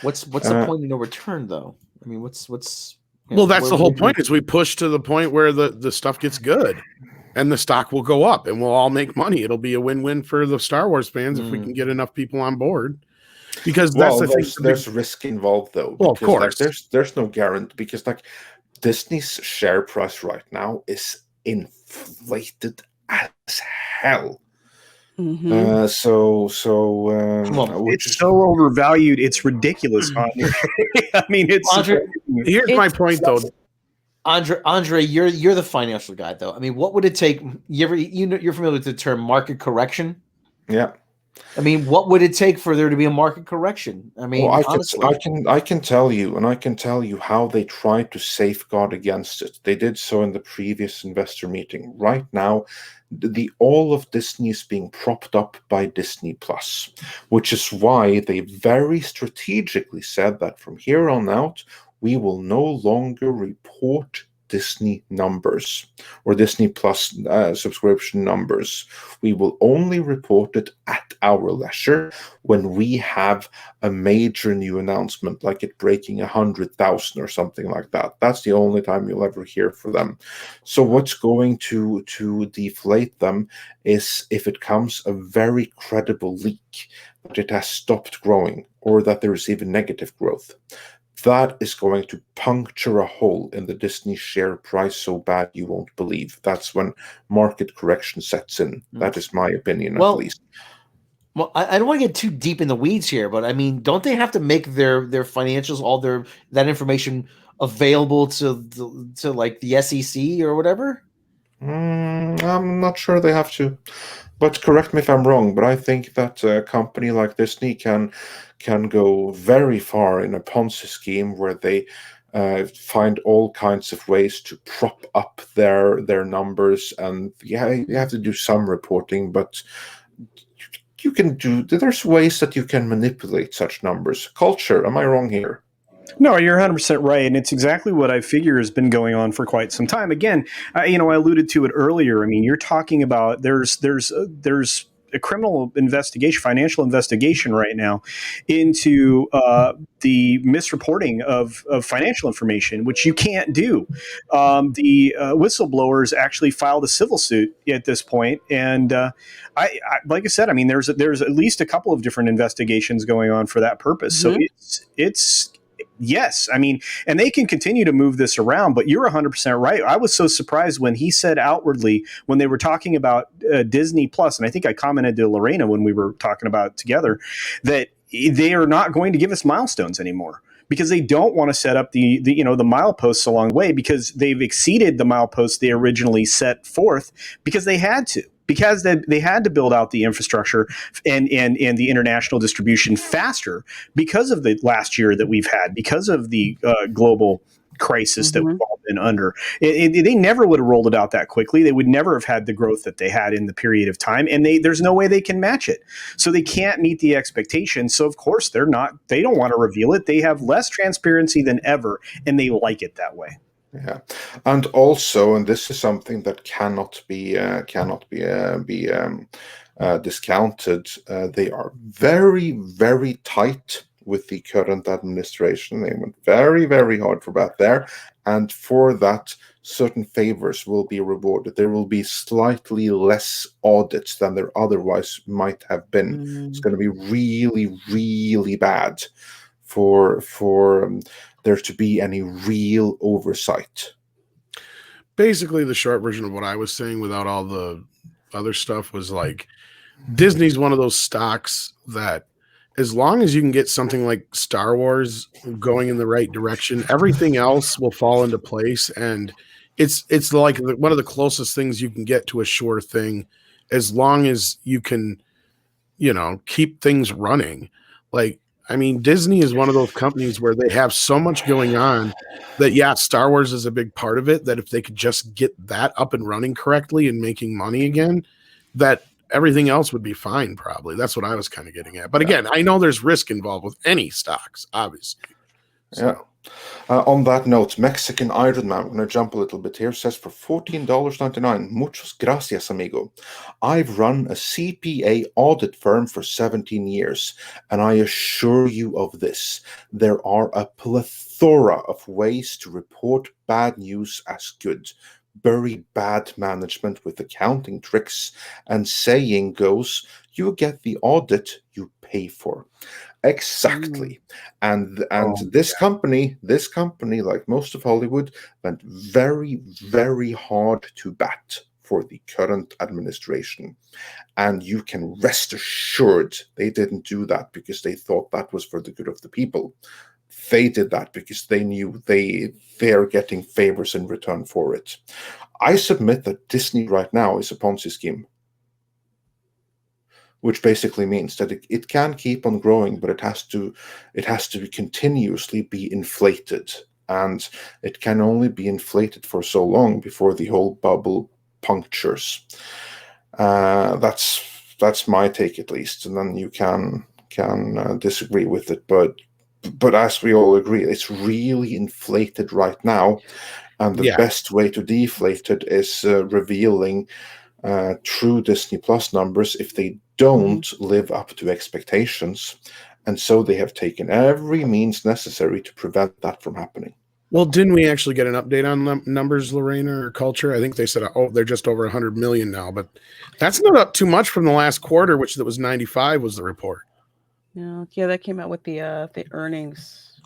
What's the point of no return, though? I mean, what's well, that's the whole point, is we push to the point where the stuff gets good and the stock will go up and we'll all make money. It'll be a win-win for the Star Wars fans if we can get enough people on board. Because that's there's risk involved, though. Well, of course. Like, there's no guarantee, because like Disney's share price right now is inflated as hell. Mm-hmm. It's so overvalued. It's ridiculous, Andre. I mean, it's Andre. Here's my point, though. Andre, you're the financial guy, though. I mean, what would it take? You're familiar with the term market correction? Yeah. I mean, what would it take for there to be a market correction? I mean, honestly, I can tell you, and I can tell you how they tried to safeguard against it. They did so in the previous investor meeting. Right now, the all of Disney is being propped up by Disney Plus, which is why they very strategically said that from here on out, we will no longer report Disney numbers or Disney Plus subscription numbers. We will only report it at our leisure when we have a major new announcement, like it breaking 100,000 or something like that. That's the only time you'll ever hear from them. So what's going to deflate them is if it comes a very credible leak that it has stopped growing or that there is even negative growth. That is going to puncture a hole in the Disney share price so bad you won't believe. That's when market correction sets in. That is my opinion, at least. Well, I don't want to get too deep in the weeds here, but I mean, don't they have to make their financials, all that information available to like the SEC or whatever? I'm not sure they have to, but correct me if I'm wrong. But I think that a company like Disney can go very far in a Ponzi scheme where they find all kinds of ways to prop up their numbers. And yeah, you have to do some reporting, but you can do. There's ways that you can manipulate such numbers. Culture, am I wrong here? No, you're 100% right, and it's exactly what I figure has been going on for quite some time. Again, I alluded to it earlier. I mean, you're talking about there's a criminal investigation, financial investigation right now into the misreporting of financial information, which you can't do. The whistleblowers actually filed a civil suit at this point, and I like I said, I mean, there's at least a couple of different investigations going on for that purpose. Mm-hmm. So it's. Yes. I mean, and they can continue to move this around, but you're 100% right. I was so surprised when he said outwardly, when they were talking about Disney Plus, and I think I commented to Lorena when we were talking about it together, that they are not going to give us milestones anymore because they don't want to set up the mileposts along the way, because they've exceeded the mileposts they originally set forth because they had to. Because they had to build out the infrastructure and the international distribution faster because of the last year that we've had, because of the global crisis that we've all been under. They never would have rolled it out that quickly. They would never have had the growth that they had in the period of time, and there's no way they can match it. So they can't meet the expectations. So of course they don't want to reveal it. They have less transparency than ever, and they like it that way. Yeah, and also, and this is something that cannot be discounted. They are very, very tight with the current administration. They went very, very hard for that there, and for that, certain favors will be rewarded. There will be slightly less audits than there otherwise might have been. It's going to be really, really bad for there to be any real oversight. Basically, the short version of what I was saying without all the other stuff was like, Disney's one of those stocks that as long as you can get something like Star Wars going in the right direction, everything else will fall into place. And it's like one of the closest things you can get to a sure thing, as long as you can, keep things running. Like, I mean, Disney is one of those companies where they have so much going on that, yeah, Star Wars is a big part of it, that if they could just get that up and running correctly and making money again, that everything else would be fine, probably. That's what I was kind of getting at. But again, I know there's risk involved with any stocks, obviously. So. Yeah. On that note, Mexican Iron Man, I'm going to jump a little bit here, says for $14.99, muchos gracias, amigo. I've run a CPA audit firm for 17 years, and I assure you of this. There are a plethora of ways to report bad news as good. Bury bad management with accounting tricks, and saying goes, you get the audit you pay for. Exactly. And this company, like most of Hollywood, went very, very hard to bat for the current administration. And you can rest assured they didn't do that because they thought that was for the good of the people. They did that because they knew they're getting favors in return for it. I submit that Disney right now is a Ponzi scheme, which basically means that it can keep on growing, but it has to continuously be inflated, and it can only be inflated for so long before the whole bubble punctures. That's my take, at least, and then you can disagree with it, but as we all agree, it's really inflated right now, and the best way to deflate it is revealing true Disney Plus numbers if they don't live up to expectations, and so they have taken every means necessary to prevent that from happening. Well, didn't we actually get an update on numbers, Reina or Culture? I think they said, they're just over 100 million now, but that's not up too much from the last quarter, which that was 95 was the report. Yeah, that came out with the earnings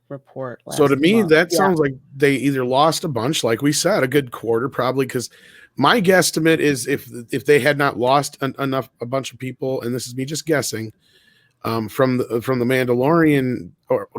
report. So to me, that sounds like they either lost a bunch, like we said, a good quarter, probably, because my guesstimate is if they had not lost a bunch of people, and this is me just guessing, from the Mandalorian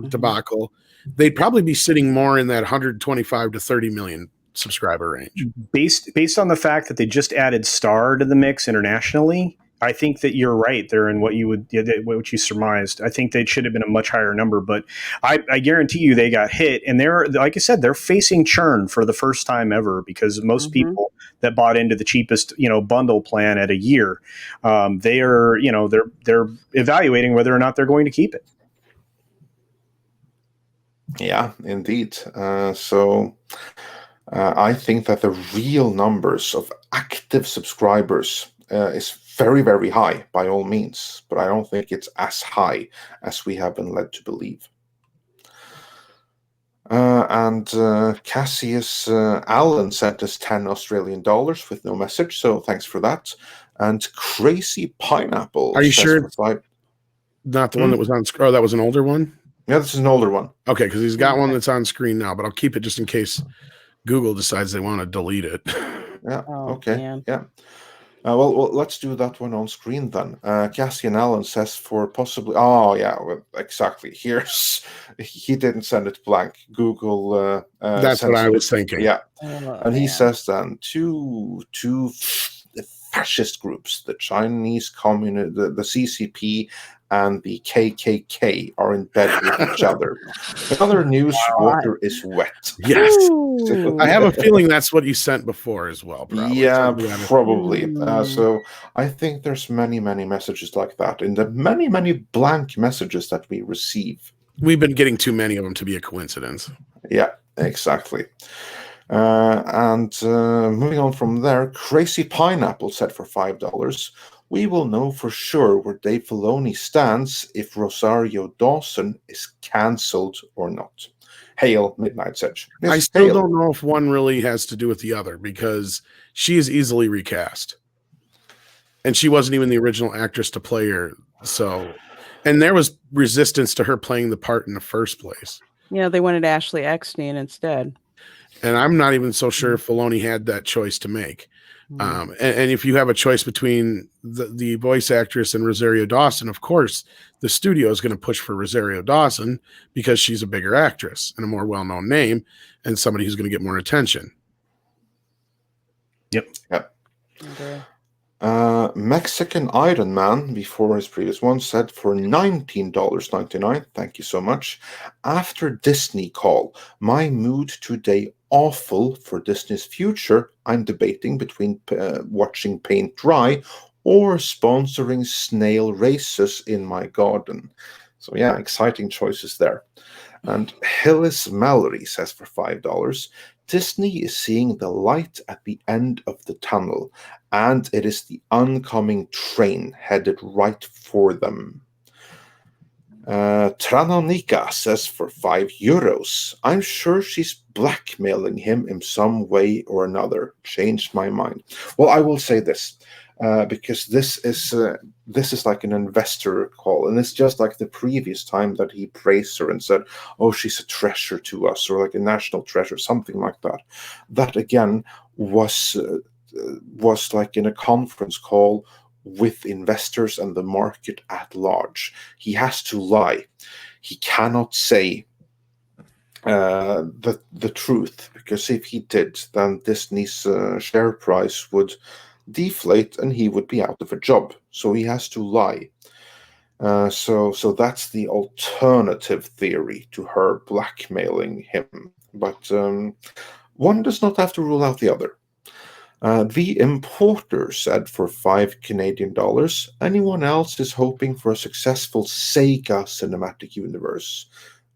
debacle, they'd probably be sitting more in that 125 to 30 million subscriber range. Based on the fact that they just added Star to the mix internationally, I think that you're right there in what you surmised. I think they should have been a much higher number, but I guarantee you they got hit. And they're, like I said, they're facing churn for the first time ever, because most people that bought into the cheapest, bundle plan at a year, they're evaluating whether or not they're going to keep it. Yeah, indeed. So I think that the real numbers of active subscribers is very, very high by all means, but I don't think it's as high as we have been led to believe. And Cassius Allen sent us 10 Australian dollars with no message, so thanks for that. And Crazy Pineapple. Are you sure? Not the one that was on screen? Oh, that was an older one? Yeah, this is an older one. Okay, because he's got one that's on screen now, but I'll keep it just in case Google decides they want to delete it. Yeah, okay, man. Yeah. Well, let's do that one on screen then. Cassian Allen says for possibly... Oh, yeah, well, exactly. He didn't send it blank. Google... That's what I was thinking. Yeah. And he says then, to fascist groups, the Chinese Communist, the CCP, and the KKK are in bed with each other. In other news, water is wet. Yes. Ooh. I have a feeling that's what you sent before as well. Probably. Yeah, Something out of- probably. So I think there's many messages like that in the many blank messages that we receive. We've been getting too many of them to be a coincidence. Yeah, exactly. And moving on from there, Crazy Pineapple said for $5, we will know for sure where Dave Filoni stands if Rosario Dawson is cancelled or not. Hail, Midnight's Edge. Yes, I still hail. don't know if one really has to do with the other because she is easily recast. And she wasn't even the original actress to play her. So, and there was resistance to her playing the part in the first place. Yeah, they wanted Ashley Eckstein instead. And I'm not even so sure if Filoni had that choice to make. And if you have a choice between the voice actress and Rosario Dawson, of course, the studio is going to push for Rosario Dawson because she's a bigger actress and a more well-known name and somebody who's going to get more attention. Yep. Okay. Mexican Iron Man, before his previous one, said for $19.99, thank you so much. After Disney call, my mood today awful for Disney's future. I'm debating between watching paint dry or sponsoring snail races in my garden. So yeah, exciting choices there. And Hillis Mallory says for $5, Disney is seeing the light at the end of the tunnel, and it is the oncoming train headed right for them. Tranonika says for €5, I'm sure she's blackmailing him in some way or another. Changed my mind. Well, I will say this. Because this is like an investor call, and it's just like the previous time that he praised her and said, "Oh, she's a treasure to us," or like a national treasure, something like that. That again was like in a conference call with investors and the market at large. He has to lie. He cannot say the truth, because if he did, then Disney's share price would deflate and he would be out of a job. So he has to lie. So that's the alternative theory to her blackmailing him. But one does not have to rule out the other. The importer said for $5 Canadian, anyone else is hoping for a successful Sega cinematic universe?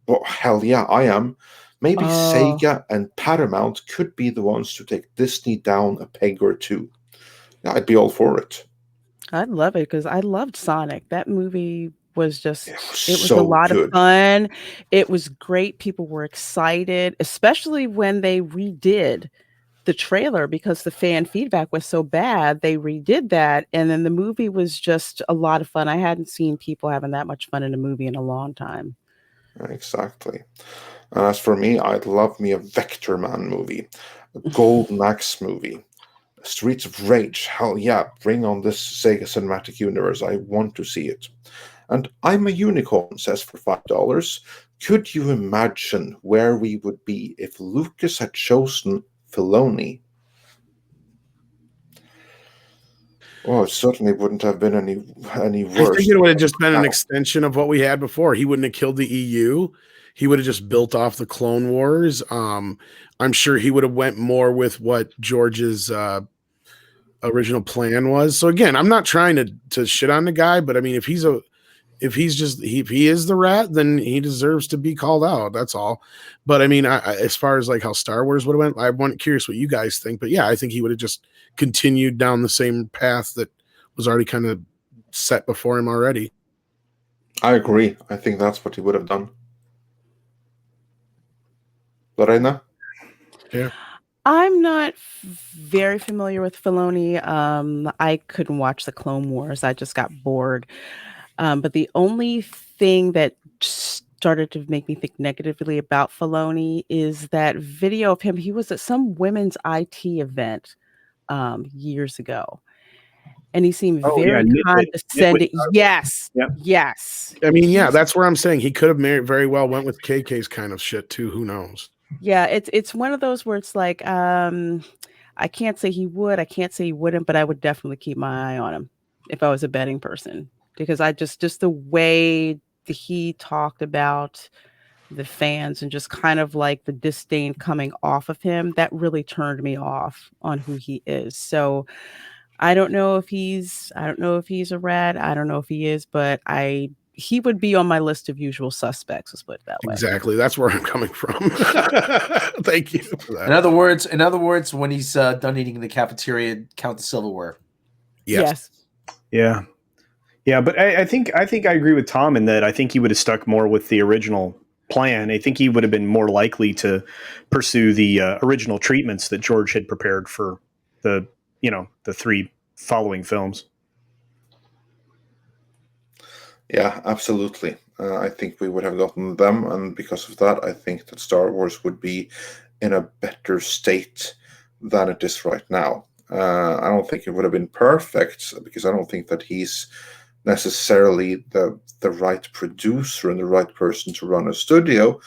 Well, hell yeah, I am. Maybe Sega and Paramount could be the ones to take Disney down a peg or two. Yeah, I'd be all for it. I'd love it because I loved Sonic. That movie was just, it was so a lot good. of fun. It was great. People were excited, especially when they redid the trailer because the fan feedback was so bad. They redid that. And then the movie was just a lot of fun. I hadn't seen people having that much fun in a movie in a long time. Exactly. And as for me, I'd love me a Vector Man movie, a Golden Axe movie. Streets of Rage, hell yeah, bring on this Sega Cinematic Universe. I want to see it. And I'm a Unicorn says for $5, could you imagine where we would be if Lucas had chosen Filoni? Oh, it certainly wouldn't have been any worse. I think it would have just been an extension of what we had before. He wouldn't have killed the EU. He would have just built off the Clone Wars. I'm sure he would have went more with what George's original plan was. So again, I'm not trying to shit on the guy, but I mean, if he is the rat, then he deserves to be called out. That's all. But I mean, as far as like how Star Wars would have went, I'm curious what you guys think. But yeah, I think he would have just continued down the same path that was already kind of set before him already. I agree. I think that's what he would have done. Reina? Yeah. I'm not very familiar with Filoni. I couldn't watch the Clone Wars. I just got bored. But the only thing that started to make me think negatively about Filoni is that video of him. He was at some women's IT event years ago. And he seemed very condescending. Yes. Yep. Yes. I mean, yeah, that's where I'm saying he could have very well went with KK's kind of shit too. Who knows? Yeah, it's one of those where it's like, I I can't say he would, I can't say he wouldn't, but I would definitely keep my eye on him if I was a betting person, because I just the way that he talked about the fans and just kind of like the disdain coming off of him, that really turned me off on who he is. So I don't know if he's a rat. I don't know if he is, but he would be on my list of usual suspects, let's put it that way. Exactly. That's where I'm coming from. Thank you for that. In other words, when he's done eating in the cafeteria, count the silverware. Yes. Yeah. Yeah, but I think I agree with Tom in that I think he would have stuck more with the original plan. I think he would have been more likely to pursue the original treatments that George had prepared for the 3 following films. Yeah, absolutely. I think we would have gotten them, and because of that, I think that Star Wars would be in a better state than it is right now. I don't think it would have been perfect, because I don't think that he's necessarily the right producer and the right person to run a studio,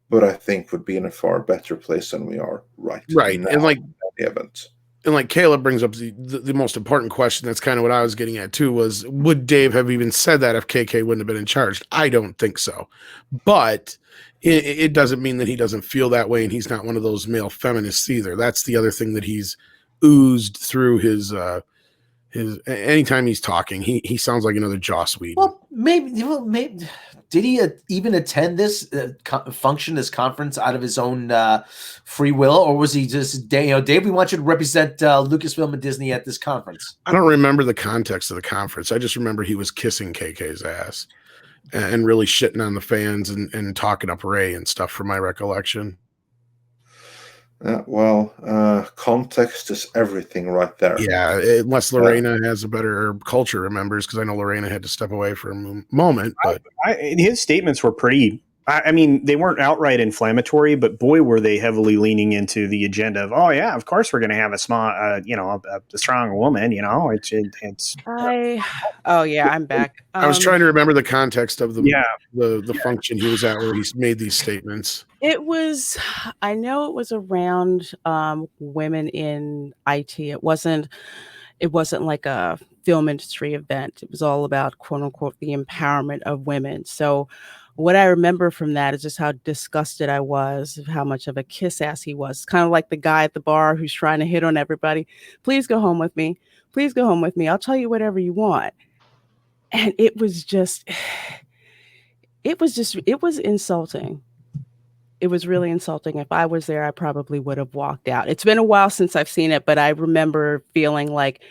but I think would be in a far better place than we are right now. And like the event. And like Caleb brings up the most important question, that's kind of what I was getting at too, was would Dave have even said that if KK wouldn't have been in charge? I don't think so. But it doesn't mean that he doesn't feel that way, and he's not one of those male feminists either. That's the other thing that he's oozed through his anytime he's talking, he sounds like another Joss Whedon. Well, maybe did he even attend this this conference out of his own free will, or was he just Dave? We want you to represent Lucasfilm and Disney at this conference. I don't remember the context of the conference. I just remember he was kissing KK's ass and really shitting on the fans and talking up Ray and stuff, from my recollection. Context is everything right there. Yeah, unless Lorena has a better culture remembers, because I know Lorena had to step away for a moment. But his statements were pretty. I mean, they weren't outright inflammatory, but boy, were they heavily leaning into the agenda of, oh yeah, of course we're going to have a small, a strong woman. I'm back. I was trying to remember the context of the function he was at where he made these statements. I know it was around women in IT. It wasn't like a film industry event. It was all about, quote unquote, the empowerment of women. So what I remember from that is just how disgusted I was of how much of a kiss ass he was. It's kind of like the guy at the bar who's trying to hit on everybody. Please go home with me. Please go home with me. I'll tell you whatever you want. And it was insulting. It was really insulting. If I was there, I probably would have walked out. It's been a while since I've seen it, but I remember feeling like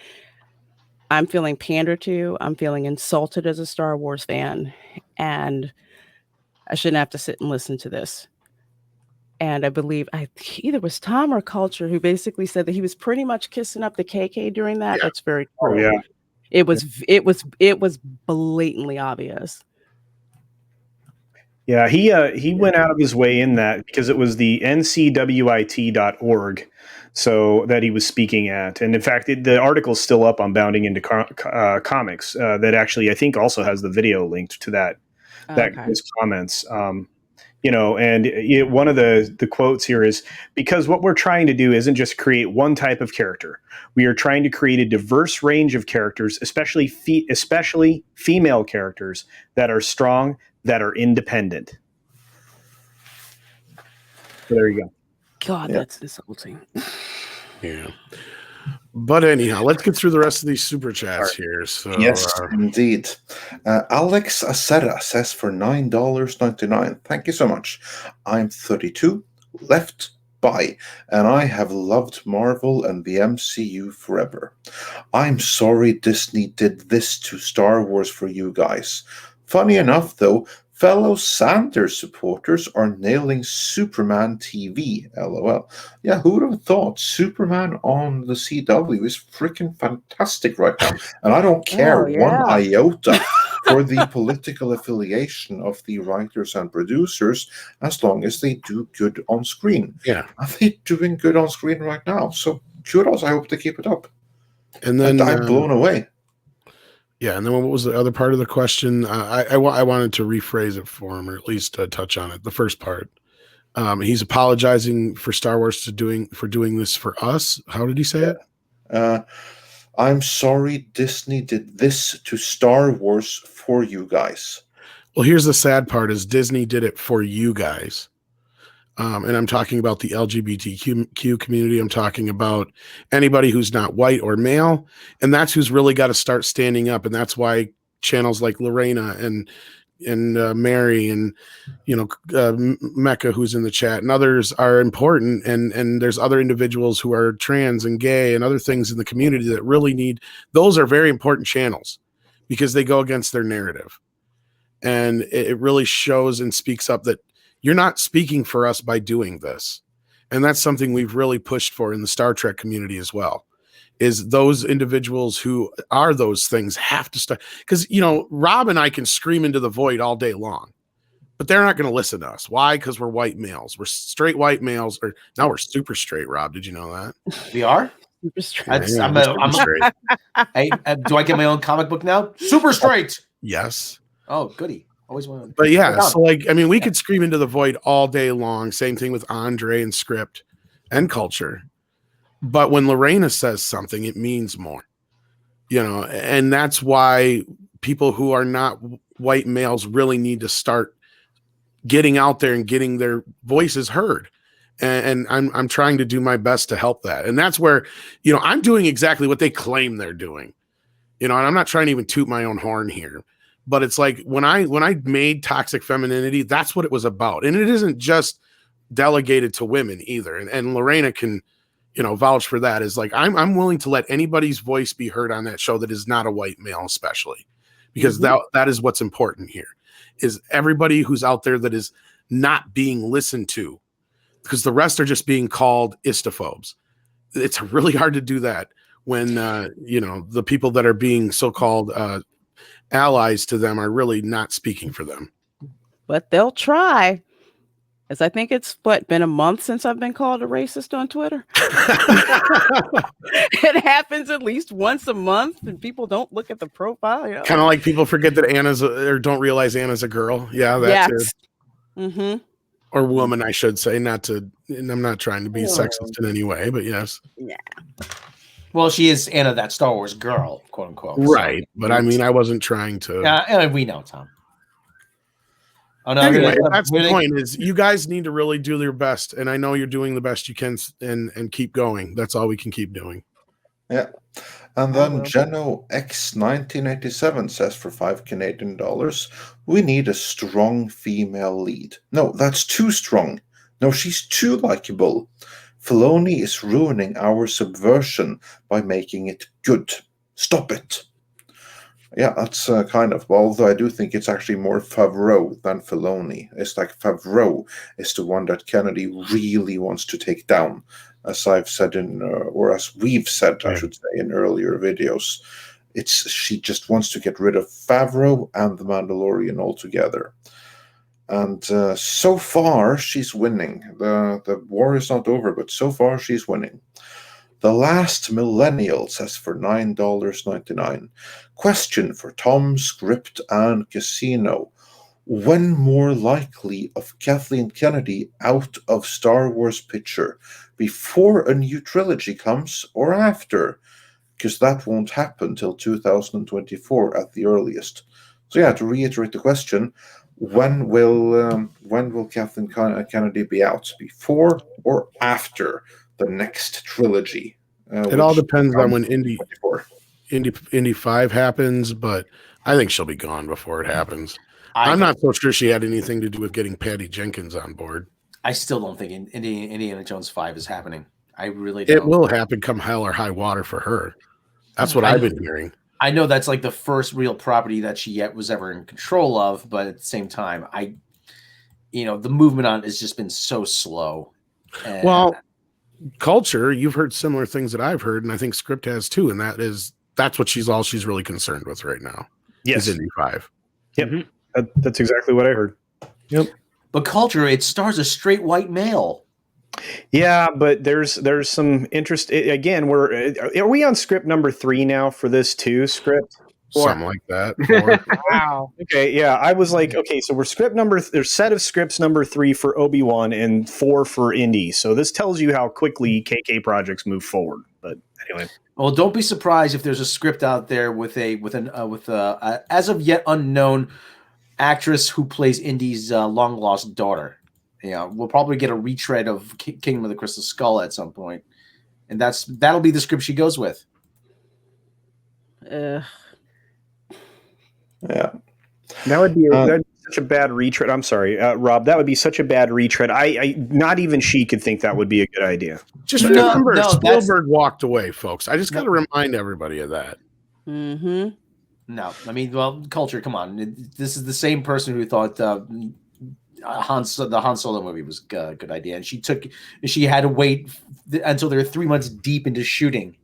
I'm feeling pandered to. I'm feeling insulted as a Star Wars fan, and I shouldn't have to sit and listen to this. And I believe either was Tom or Culture who basically said that he was pretty much kissing up the KK during that. Yeah. That's very true. Oh, yeah. It was blatantly obvious. Yeah, he went out of his way in that, because it was the ncwit.org so that he was speaking at. And in fact, the article's still up on Bounding Into Comics that actually, I think, also has the video linked to that his comments. And one of the quotes here is, because what we're trying to do isn't just create one type of character. We are trying to create a diverse range of characters, especially female characters that are strong, that are independent. So there you go. God, that's insulting. Yeah. But anyhow, let's get through the rest of these super chats here. So, yes, indeed. Alex Acera says for $9.99. Thank you so much. I'm 32, left by, and I have loved Marvel and the MCU forever. I'm sorry Disney did this to Star Wars for you guys. Funny enough, though, fellow Sanders supporters are nailing Superman TV, LOL. Yeah, who would have thought? Superman on the CW is freaking fantastic right now. And I don't care one iota for the political affiliation of the writers and producers, as long as they do good on screen. Yeah. And they're doing good on screen right now. So kudos, I hope they keep it up. And then I'm blown away. Yeah, and then what was the other part of the question? I wanted to rephrase it for him, or at least touch on it. The first part. He's apologizing for Star Wars for doing this for us. How did he say it? I'm sorry Disney did this to Star Wars for you guys. Well, here's the sad part: is Disney did it for you guys. And I'm talking about the LGBTQ community. I'm talking about anybody who's not white or male. And that's who's really got to start standing up. And that's why channels like Reina and Mary and, Mecca, who's in the chat, and others are important. And there's other individuals who are trans and gay and other things in the community that really need, those are very important channels because they go against their narrative. And it really shows and speaks up that you're not speaking for us by doing this. And that's something we've really pushed for in the Star Trek community as well, is those individuals who are those things have to start. Because, Rob and I can scream into the void all day long, but they're not going to listen to us. Why? Because we're white males. We're straight white males. Or now we're super straight, Rob. Did you know that? We are? Super straight. I'm straight. Hey, do I get my own comic book now? Super straight. Yes. Oh, goody. Always wanted. But yeah, so we could scream into the void all day long. Same thing with Andre and Script and Culture. But when Lorena says something, it means more, and that's why people who are not white males really need to start getting out there and getting their voices heard. And I'm trying to do my best to help that. And that's where, I'm doing exactly what they claim they're doing, and I'm not trying to even toot my own horn here. But it's like when I made Toxic Femininity, that's what it was about. And it isn't just delegated to women either. And Lorena can, vouch for that. Is like, I'm willing to let anybody's voice be heard on that show that is not a white male, especially because that is what's important here, is everybody who's out there that is not being listened to, because the rest are just being called istophobes. It's really hard to do that when, the people that are being so-called, allies to them are really not speaking for them. But they'll try. As I think it's been a month since I've been called a racist on Twitter. It happens at least once a month, and people don't look at the profile. Kind of like people forget that or don't realize Anna's a girl. Yeah, that's it. Mm-hmm. Or woman, I should say. And I'm not trying to be sexist in any way, but yes. Yeah. Well, she is Anna, that Star Wars girl, quote unquote. Right. So, but I wasn't trying to. Yeah, we know, Tom. Oh, no. Anyway, that's the point, is you guys need to really do your best. And I know you're doing the best you can and keep going. That's all we can keep doing. Yeah. And then Geno X 1987 says for $5 Canadian, we need a strong female lead. No, that's too strong. No, she's too likable. Filoni is ruining our subversion by making it good. Stop it. Yeah, that's although I do think it's actually more Favreau than Filoni. It's like Favreau is the one that Kennedy really wants to take down, as I've said or as we've said, I should say, in earlier videos. She just wants to get rid of Favreau and the Mandalorian altogether. And so far, she's winning. The war is not over, but so far, she's winning. The Last Millennial says for $9.99. Question for Tom, Script, and Casino. When more likely of Kathleen Kennedy out of Star Wars picture? Before a new trilogy comes or after? Because that won't happen till 2024 at the earliest. So yeah, to reiterate the question, when will Kathleen Kennedy be out? Before or after the next trilogy? It all depends on when Indy 5 happens, but I think she'll be gone before it happens. I'm not so sure she had anything to do with getting Patty Jenkins on board. I still don't think Indiana Jones 5 is happening. I really don't. It will happen come hell or high water for her. That's what I've been hearing. I know that's like the first real property that she was ever in control of, but at the same time, the movement on it has just been so slow. Well, Culture, you've heard similar things that I've heard, and I think Script has too, and that's what she's really concerned with right now. Yes, is Indy 5. Yep, that's exactly what I heard. Yep. But Culture, it stars a straight white male. Yeah, but there's some interest. Again, are we on script number 3 now for this too? Script something like that. 4. Wow. Okay, yeah, I was like, okay, so we're there's set of scripts number 3 for Obi-Wan and 4 for Indy. So this tells you how quickly KK projects move forward. But anyway, Well, don't be surprised if there's a script out there with a as of yet unknown actress who plays Indy's long lost daughter. Yeah, we'll probably get a retread of Kingdom of the Crystal Skull at some point, and that'll be the script she goes with. Yeah. that would be such a bad retread. I'm sorry, Rob. That would be such a bad retread. I not even she could think that would be a good idea. Just remember, Spielberg walked away, folks. I just got to remind everybody of that. Mm-hmm. No, I mean, well, culture. Come on, this is the same person who thought the Han Solo movie was a good idea, and she had to wait until they were 3 months deep into shooting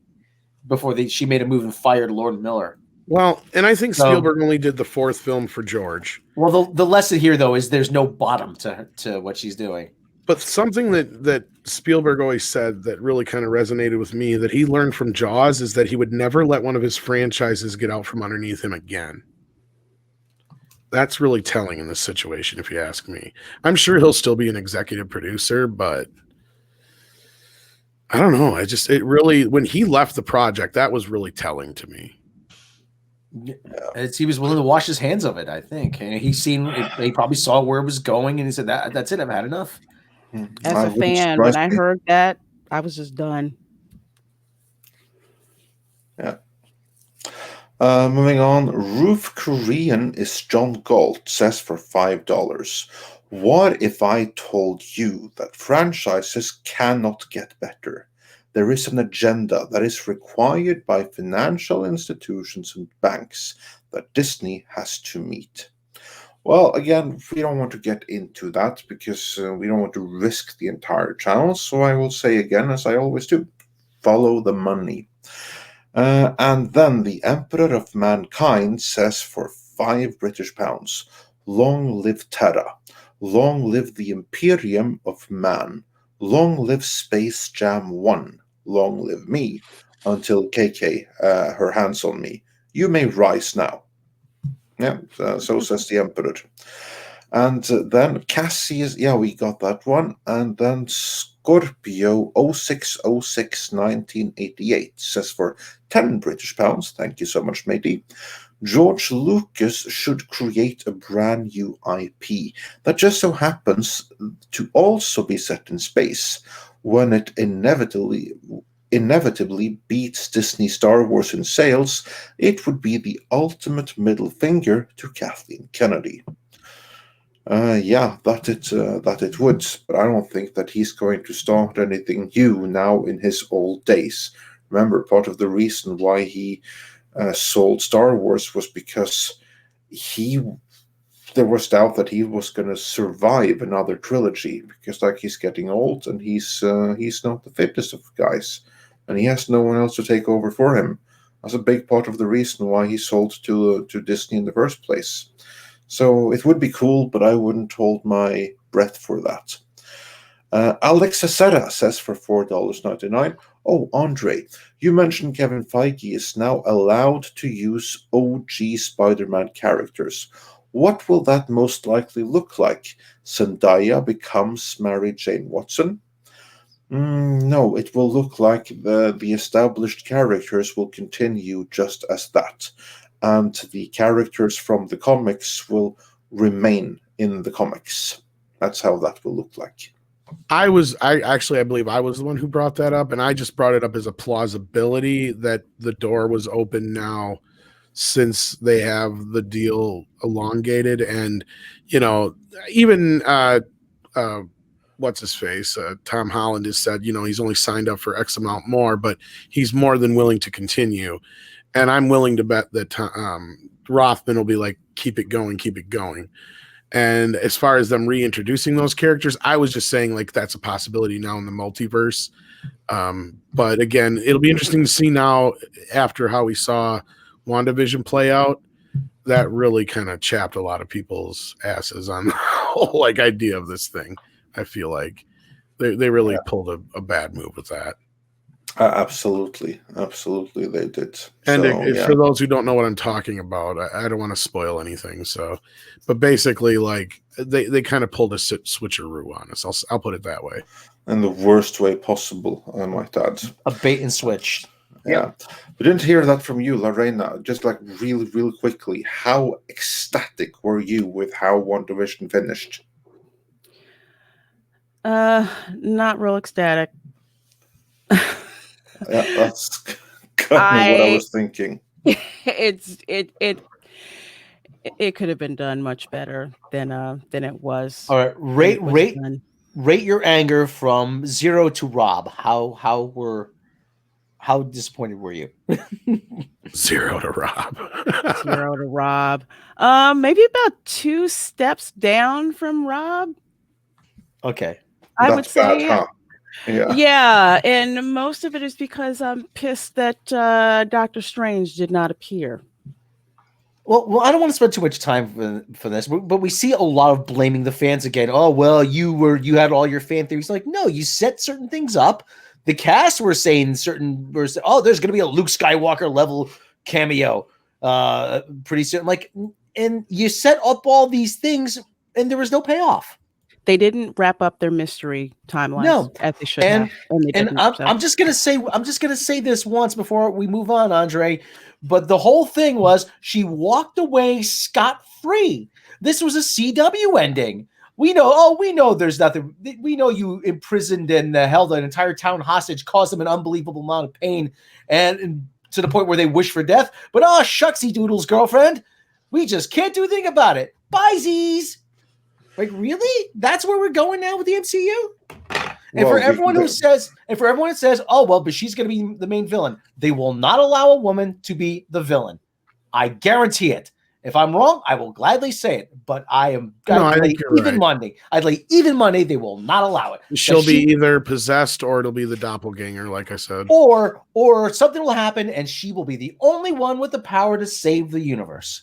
before she made a move and fired Lord Miller. Well, and I think Spielberg only did the 4th film for George. Well, the lesson here, though, is there's no bottom to what she's doing. But something that Spielberg always said that really kind of resonated with me that he learned from Jaws is that he would never let one of his franchises get out from underneath him again. That's really telling in this situation, if you ask me. I'm sure he'll still be an executive producer, but I don't know. When he left the project, that was really telling to me. He was willing to wash his hands of it, I think. And he probably saw where it was going, and he said, "That's it. I've had enough." As a fan, when I heard that, I was just done. Yeah. Moving on, Roof Korean is John Galt says for $5. What if I told you that franchises cannot get better? There is an agenda that is required by financial institutions and banks that Disney has to meet. Well, again, we don't want to get into that because we don't want to risk the entire channel. So I will say again, as I always do, follow the money. And then the Emperor of Mankind says for £5 long live Terra, long live the Imperium of Man, long live Space Jam 1, long live me, until KK her hands on me. You may rise now. Yeah, so says the Emperor. And then Cassie we got that one. And then Scorpio 0606 1988 says for £10. Thank you so much, matey. George Lucas should create a brand new IP that just so happens to also be set in space when it inevitably beats Disney Star Wars in sales. It would be the ultimate middle finger to Kathleen Kennedy. That it would, but I don't think that he's going to start anything new now in his old days. Remember, part of the reason why he sold Star Wars was because there was doubt that he was going to survive another trilogy because he's getting old and he's not the fittest of guys and he has no one else to take over for him. That's a big part of the reason why he sold to Disney in the first place. So it would be cool, but I wouldn't hold my breath for that. Alex Acera says for $4.99. Oh, Andre, you mentioned Kevin Feige is now allowed to use OG Spider-Man characters. What will that most likely look like? Zendaya becomes Mary Jane Watson? No, it will look like the established characters will continue just as that. And the characters from the comics will remain in the comics. That's how that will look like. I believe I was the one who brought that up, and I just brought it up as a plausibility that the door was open now since they have the deal elongated. And, even what's his face? Tom Holland has said, he's only signed up for X amount more, but he's more than willing to continue. And I'm willing to bet that Rothman will be like, keep it going, keep it going. And as far as them reintroducing those characters, I was just saying like that's a possibility now in the multiverse. But again, it'll be interesting to see now after how we saw WandaVision play out. That really kind of chapped a lot of people's asses on the whole idea of this thing. I feel like they really pulled a bad move with that. Absolutely, they did. And So, for those who don't know what I'm talking about, I don't want to spoil anything. So, but basically, like they kind of pulled a switcheroo on us. I'll put it that way. in the worst way possible, I might add. A bait and switch. Yeah. We didn't hear that from you, Lorena. Just like really quickly, how ecstatic were you with how WandaVision finished? Not real ecstatic. Yeah, that's kind of what I was thinking. It could have been done much better than it was. All right, rate your anger from 0 to Rob. How disappointed were you? 0 to Rob. 0 to Rob. Maybe about 2 steps down from Rob. Okay. I would say. Huh? Yeah, and most of it is because I'm pissed that Doctor Strange did not appear. Well, I don't want to spend too much time for this, but we see a lot of blaming the fans again. Oh, well, you had all your fan theories. Like, no, you set certain things up. The cast were saying there's going to be a Luke Skywalker level cameo pretty soon. Like, and you set up all these things, and there was no payoff. They didn't wrap up their mystery timelines as they should have. And I'm just gonna say this once before we move on, Andre. But the whole thing was she walked away scot-free. This was a CW ending. We know there's nothing. We know you imprisoned and held an entire town hostage, caused them an unbelievable amount of pain, and to the point where they wish for death. But shucksy doodles, girlfriend, we just can't do a thing about it. Bye-sies. Like, really? That's where we're going now with the MCU? And for everyone who says, oh, well, but she's going to be the main villain, they will not allow a woman to be the villain. I guarantee it. If I'm wrong, I will gladly say it. But I'd lay even money. They will not allow it. She'll be either possessed or it'll be the doppelganger, like I said. Or something will happen and she will be the only one with the power to save the universe.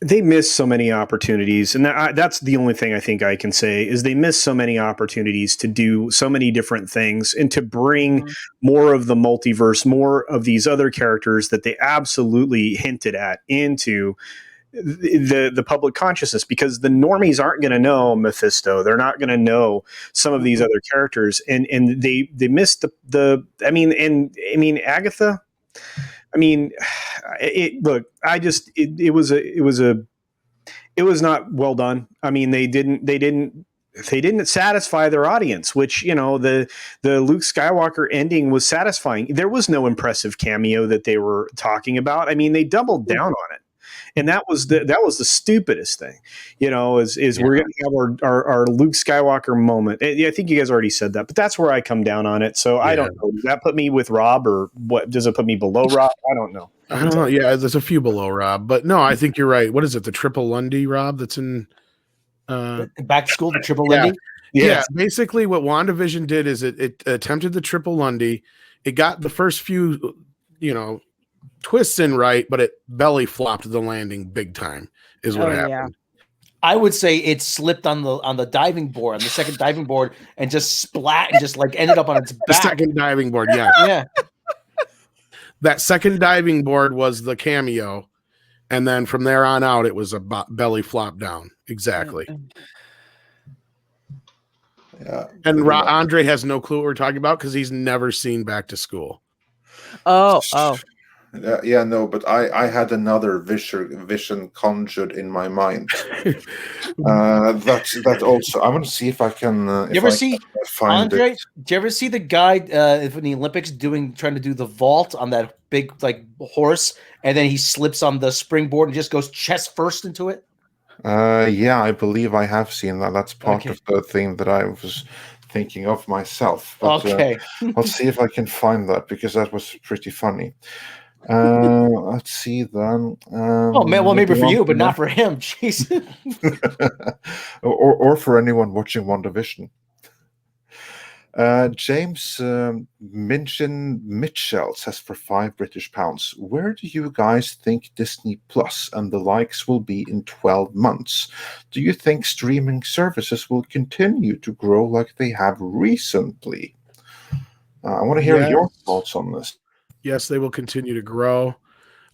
They miss so many opportunities, and that's the only thing I think I can say is they miss so many opportunities to do so many different things and to bring more of the multiverse, more of these other characters that they absolutely hinted at into the public consciousness, because the normies aren't going to know Mephisto. They're not going to know some of these other characters, and they missed Agatha. It was not well done. I mean, they didn't satisfy their audience, which, the Luke Skywalker ending was satisfying. There was no impressive cameo that they were talking about. I mean, they doubled down on it. And that was the stupidest thing, we're going to have our Luke Skywalker moment. I think you guys already said that, but that's where I come down on it. So I don't know. Does that put me with Rob, or what? Does it put me below Rob? I don't know. Yeah, there's a few below Rob, but no, I think you're right. What is it? The Triple Lundy, Rob? That's in Back to School. The Triple Lundy. Yeah. Basically, what WandaVision did is it attempted the Triple Lundy. It got the first few, twists in right, but it belly flopped the landing big time is what happened. Yeah. I would say it slipped on the diving board, on the second diving board, and just splat and just like ended up on its back. The second diving board, yeah. Yeah. That second diving board was the cameo, and then from there on out, it was a belly flop down. Exactly. Yeah. And Andre has no clue what we're talking about because he's never seen Back to School. Oh. But I had another vision conjured in my mind. That also. I want to see if I can. You ever see Andre? Did you ever see the guy in the Olympics trying to do the vault on that big horse, and then he slips on the springboard and just goes chest first into it? Yeah, I believe I have seen that. That's part of the thing that I was thinking of myself. But, let's see if I can find that, because that was pretty funny. Let's see then. Maybe for you, but not for him. Jeez. or for anyone watching WandaVision. James Minchin Mitchell says for £5 where do you guys think Disney Plus and the likes will be in 12 months? Do you think streaming services will continue to grow like they have recently? I want to hear your thoughts on this. Yes, they will continue to grow.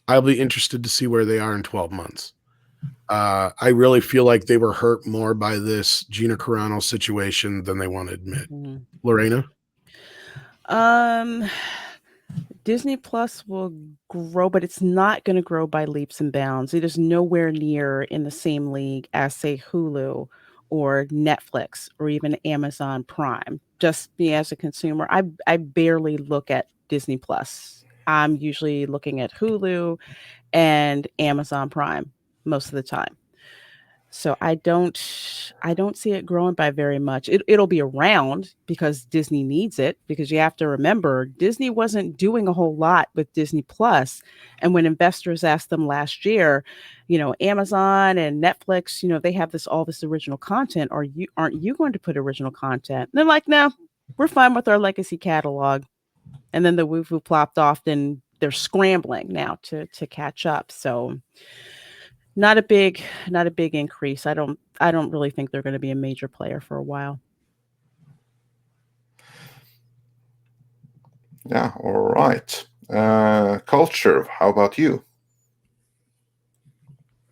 I'll be interested to see where they are in 12 months. I really feel like they were hurt more by this Gina Carano situation than they want to admit. Lorena? Disney Plus will grow, but it's not going to grow by leaps and bounds. It is nowhere near in the same league as, say, Hulu or Netflix or even Amazon Prime. Just me as a consumer, I barely look at Disney Plus. I'm usually looking at Hulu and Amazon Prime most of the time. So I don't see it growing by very much. It'll be around because Disney needs it, because you have to remember Disney wasn't doing a whole lot with Disney Plus. And when investors asked them last year, Amazon and Netflix, they have all this original content. Aren't you going to put original content? And they're like, no, we're fine with our legacy catalog. And then the woo-woo plopped off, and they're scrambling now to catch up. So not a big increase. I don't really think they're going to be a major player for a while. Yeah, all right. Culture, how about you?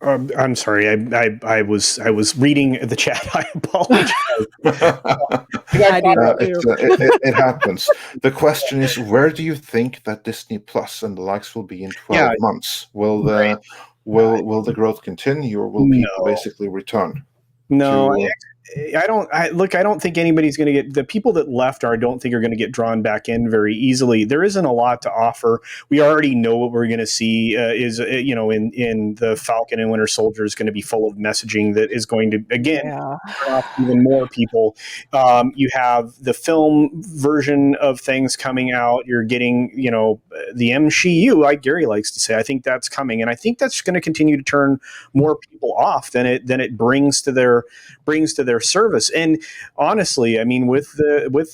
I'm sorry. I was reading the chat. I apologize. It happens. The question is, where do you think that Disney Plus and the likes will be in 12 months? Will the growth continue, or will people basically return? No, I don't think anybody's going to get, the people that left I don't think are going to get drawn back in very easily. There isn't a lot to offer. We already know what we're going to see in the Falcon and Winter Soldier is going to be full of messaging that is going to, again, draw off even more people. You have the film version of things coming out. You're getting, the MCU, like Gary likes to say. I think that's coming. And I think that's going to continue to turn more people off than it brings to their service. And honestly, I mean, with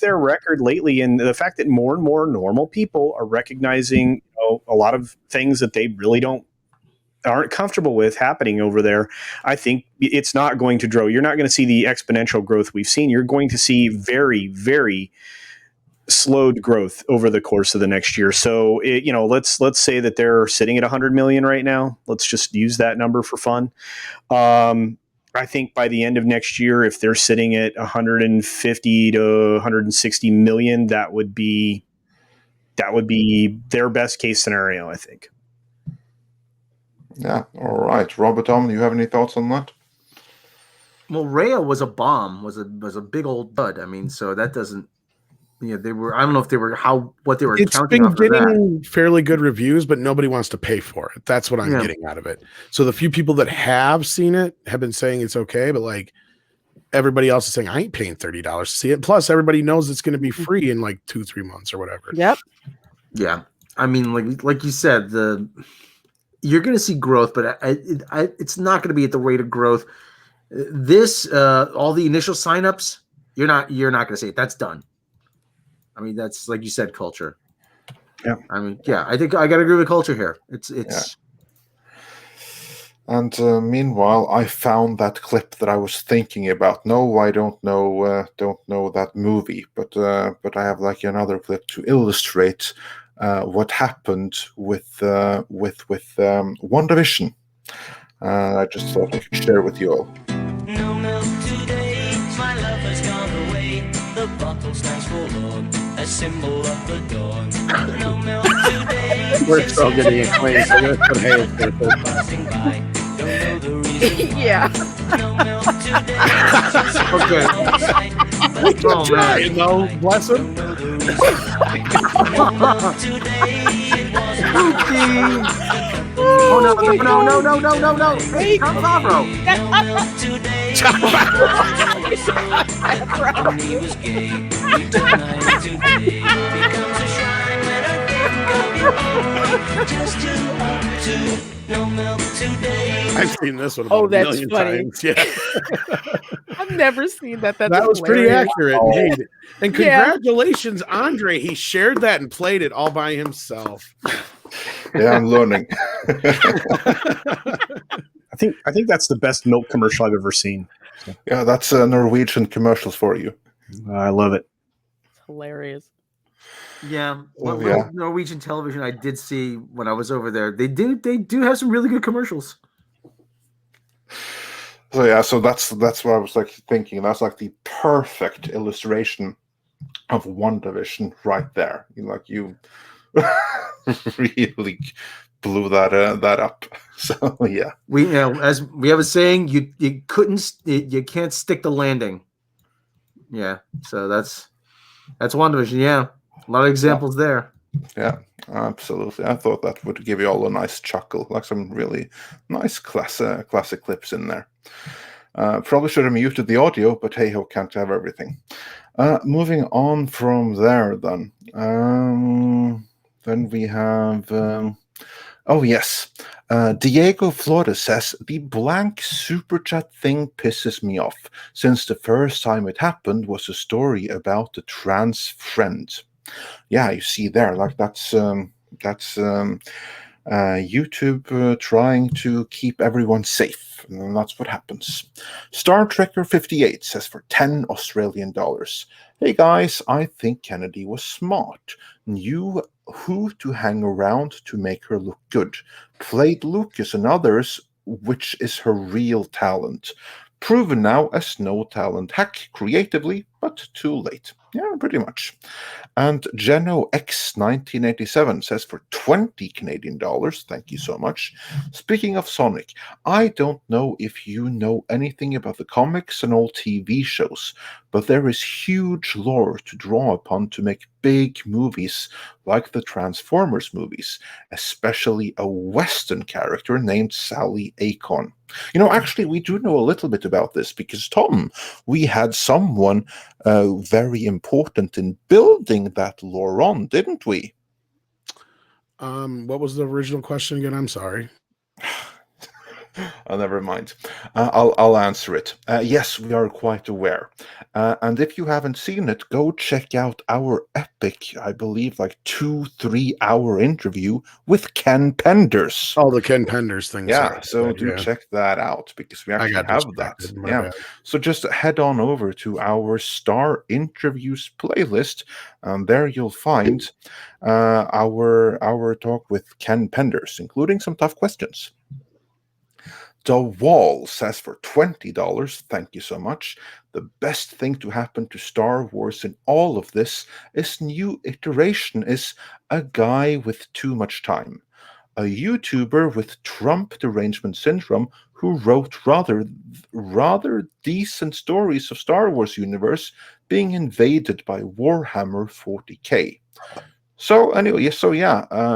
their record lately, and the fact that more and more normal people are recognizing a lot of things that they really aren't comfortable with happening over there, I think it's not going to grow. You're not going to see the exponential growth we've seen. You're going to see very, very slowed growth over the course of the next year. So, let's say that they're sitting at 100 million right now. Let's just use that number for fun. I think by the end of next year, if they're sitting at 150 to 160 million, that would be their best case scenario, I think. Yeah. All right. Robert, do you have any thoughts on that? Well, Rhea was a bomb, was a big old dud. I mean, so that doesn't, they were, I don't know if they were, what they were counting off of that. It's been getting fairly good reviews, but nobody wants to pay for it. That's what I'm getting out of it. So the few people that have seen it have been saying it's okay, but like everybody else is saying, I ain't paying $30 to see it. Plus everybody knows it's going to be free in like 2-3 months or whatever. Yep. Yeah. I mean, like you said, you're going to see growth, but it's not going to be at the rate of growth. This, all the initial signups, you're not going to see it. That's done. I mean, that's like you said, culture. Yeah. I mean, yeah, I think I got to agree with culture here. It's. Yeah. And meanwhile, I found that clip that I was thinking about. No, I don't know that movie, but I have like another clip to illustrate what happened with WandaVision. I just thought I could share with you all. No milk today, my love has gone away. The bottle stands forlorn, a symbol of the dawn. No milk today. We're still getting it clean, so let's put Hayes there. Passing by, don't know the reason. Yeah. No milk today. Okay. Oh man, bless him. No milk today. It Oh no! Hey, come on, bro. No milk today. He was gay. Tonight today becomes a shrine when a dead can be born. Just to no milk today. I've seen this one Oh, about a that's million funny. times. Yeah. I've never seen that. That was pretty hilarious. accurate. Indeed. And congratulations, Andre. He shared that and played it all by himself. Yeah, I'm learning. I think that's the best milk commercial I've ever seen. So. Yeah, that's Norwegian commercials for you. I love it. It's hilarious. Yeah, what Oh, little yeah. Norwegian television I did see when I was over there, they do have some really good commercials. So yeah, so that's what I was like thinking. That's like the perfect illustration of WandaVision right there. You really blew that up. So yeah, As we have a saying, you can't stick the landing. Yeah, so that's WandaVision. Yeah, a lot of examples there. yeah, absolutely. I thought that would give you all a nice chuckle, like some really nice classic clips in there. Probably should have muted the audio, but hey ho, can't have everything. Moving on from there, then we have. Oh yes, Diego Flores says the blank super chat thing pisses me off since the first time it happened was a story about the trans friend. Yeah, you see there, like that's YouTube trying to keep everyone safe, and that's what happens. Star Trekker 58 says for 10 Australian dollars. Hey guys, I think Kennedy was smart. Knew who to hang around to make her look good. Played Lucas and others, which is her real talent. Proven now as no talent hack creatively, but too late. Yeah, pretty much. And Geno X 1987 says for 20 Canadian dollars, thank you so much. Speaking of Sonic, I don't know if you know anything about the comics and all TV shows, but there is huge lore to draw upon to make big movies like the Transformers movies, especially a Western character named Sally Acorn. Actually, we do know a little bit about this because, Tom, we had someone very important in building that lore on, didn't we? What was the original question again? I'm sorry. Oh, never mind. I'll answer it. Yes, we are quite aware. And if you haven't seen it, go check out our epic, I believe, like 2-3 hour interview with Ken Penders. Oh, the Ken Penders thing. Yeah, Sorry. so check that out because we actually have that. Yeah, bad. so just head on over to our Star Interviews playlist, and there you'll find our talk with Ken Penders, including some tough questions. The Wall says for $20, thank you so much. The best thing to happen to Star Wars in all of this is new iteration is a guy with too much time. A YouTuber with Trump derangement syndrome who wrote rather decent stories of Star Wars universe being invaded by Warhammer 40k. So anyway,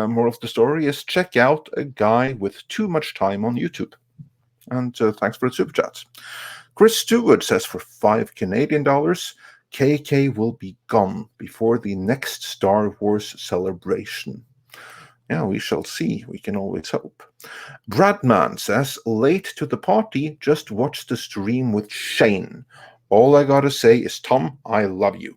moral of the story is check out a guy with too much time on YouTube. And thanks for the super chats. Chris Stewart says for 5 Canadian dollars, KK will be gone before the next Star Wars celebration. Yeah, we shall see. We can always hope. Bradman says, late to the party, just watch the stream with Shane. All I gotta say is, Tom, I love you.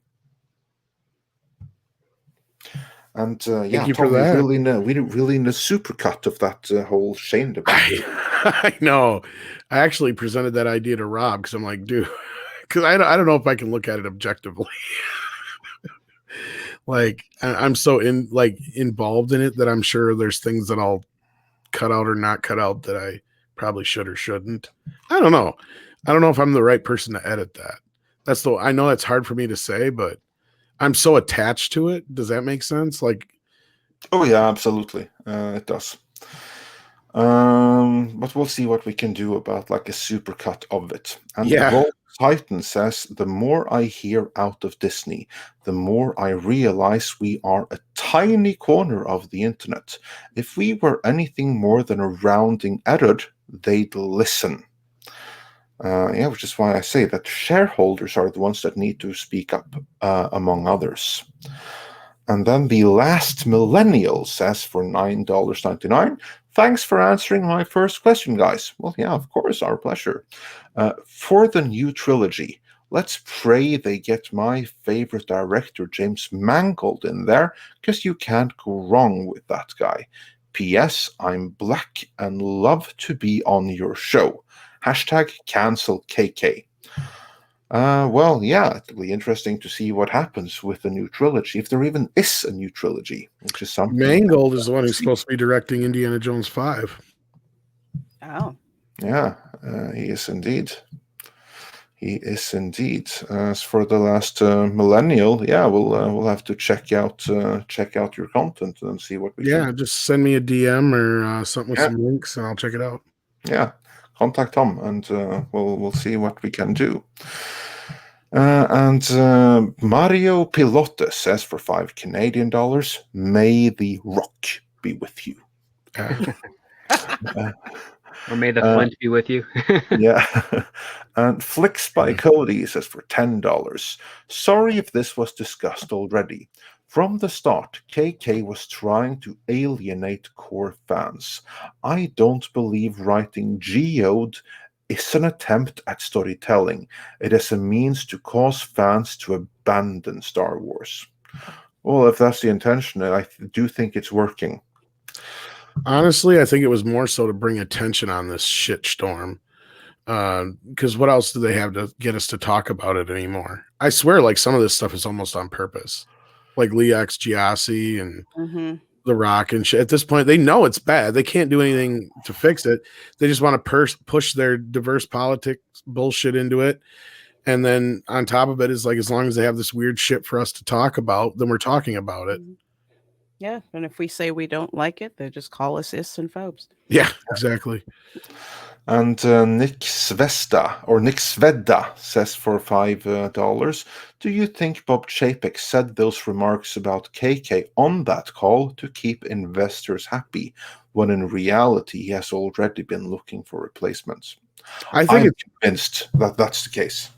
And Thank you Tom, for that. we really need a supercut of that whole Shane debate. I know. I actually presented that idea to Rob because I'm like, dude, because I don't know if I can look at it objectively. Like I'm so involved in it that I'm sure there's things that I'll cut out or not cut out that I probably should or shouldn't. I don't know. I don't know if I'm the right person to edit that. I know that's hard for me to say, but I'm so attached to it. Does that make sense? Like, oh yeah, absolutely. It does. But we'll see what we can do about like a supercut of it. And yeah. Titan says, the more I hear out of Disney, the more I realize we are a tiny corner of the internet. If we were anything more than a rounding error, they'd listen. Which is why I say that shareholders are the ones that need to speak up, among others. And then the last millennial says for $9.99, thanks for answering my first question, guys. Well, yeah, of course, our pleasure. For the new trilogy, let's pray they get my favorite director, James Mangold, in there, because you can't go wrong with that guy. P.S. I'm black and love to be on your show. #cancel KK. Well, yeah, it'll be interesting to see what happens with the new trilogy, if there even is a new trilogy, which is something. Mangold is the one who's supposed to be directing Indiana Jones 5. Oh. Yeah, he is indeed. He is indeed. As for the last millennial, yeah, we'll have to check out your content and see what we Yeah, can. just send me a DM or something with Yeah. some links, and I'll check it out. Yeah, contact Tom, and we'll see what we can do. And Mario Pilote says for $5 Canadian, may the rock be with you. Or may the flint be with you. Yeah. And Flicks by Cody says for $10. Sorry if this was discussed already. From the start, KK was trying to alienate core fans. I don't believe writing Geode is an attempt at storytelling. It is a means to cause fans to abandon Star Wars. Well, if that's the intention, I do think it's working. Honestly, I think it was more so to bring attention on this shitstorm. Because what else do they have to get us to talk about it anymore? I swear, like some of this stuff is almost on purpose. Like Leax Giassi and The Rock and shit. At this point, they know it's bad. They can't do anything to fix it. They just want to push their diverse politics bullshit into it. And then on top of it is like, as long as they have this weird shit for us to talk about, then we're talking about it. Yeah, and if we say we don't like it, they just call us ists and phobes. Yeah, exactly. And Nick Sveda says for $5, do you think Bob Chapek said those remarks about KK on that call to keep investors happy, when in reality he has already been looking for replacements? I think I'm convinced that that's the case.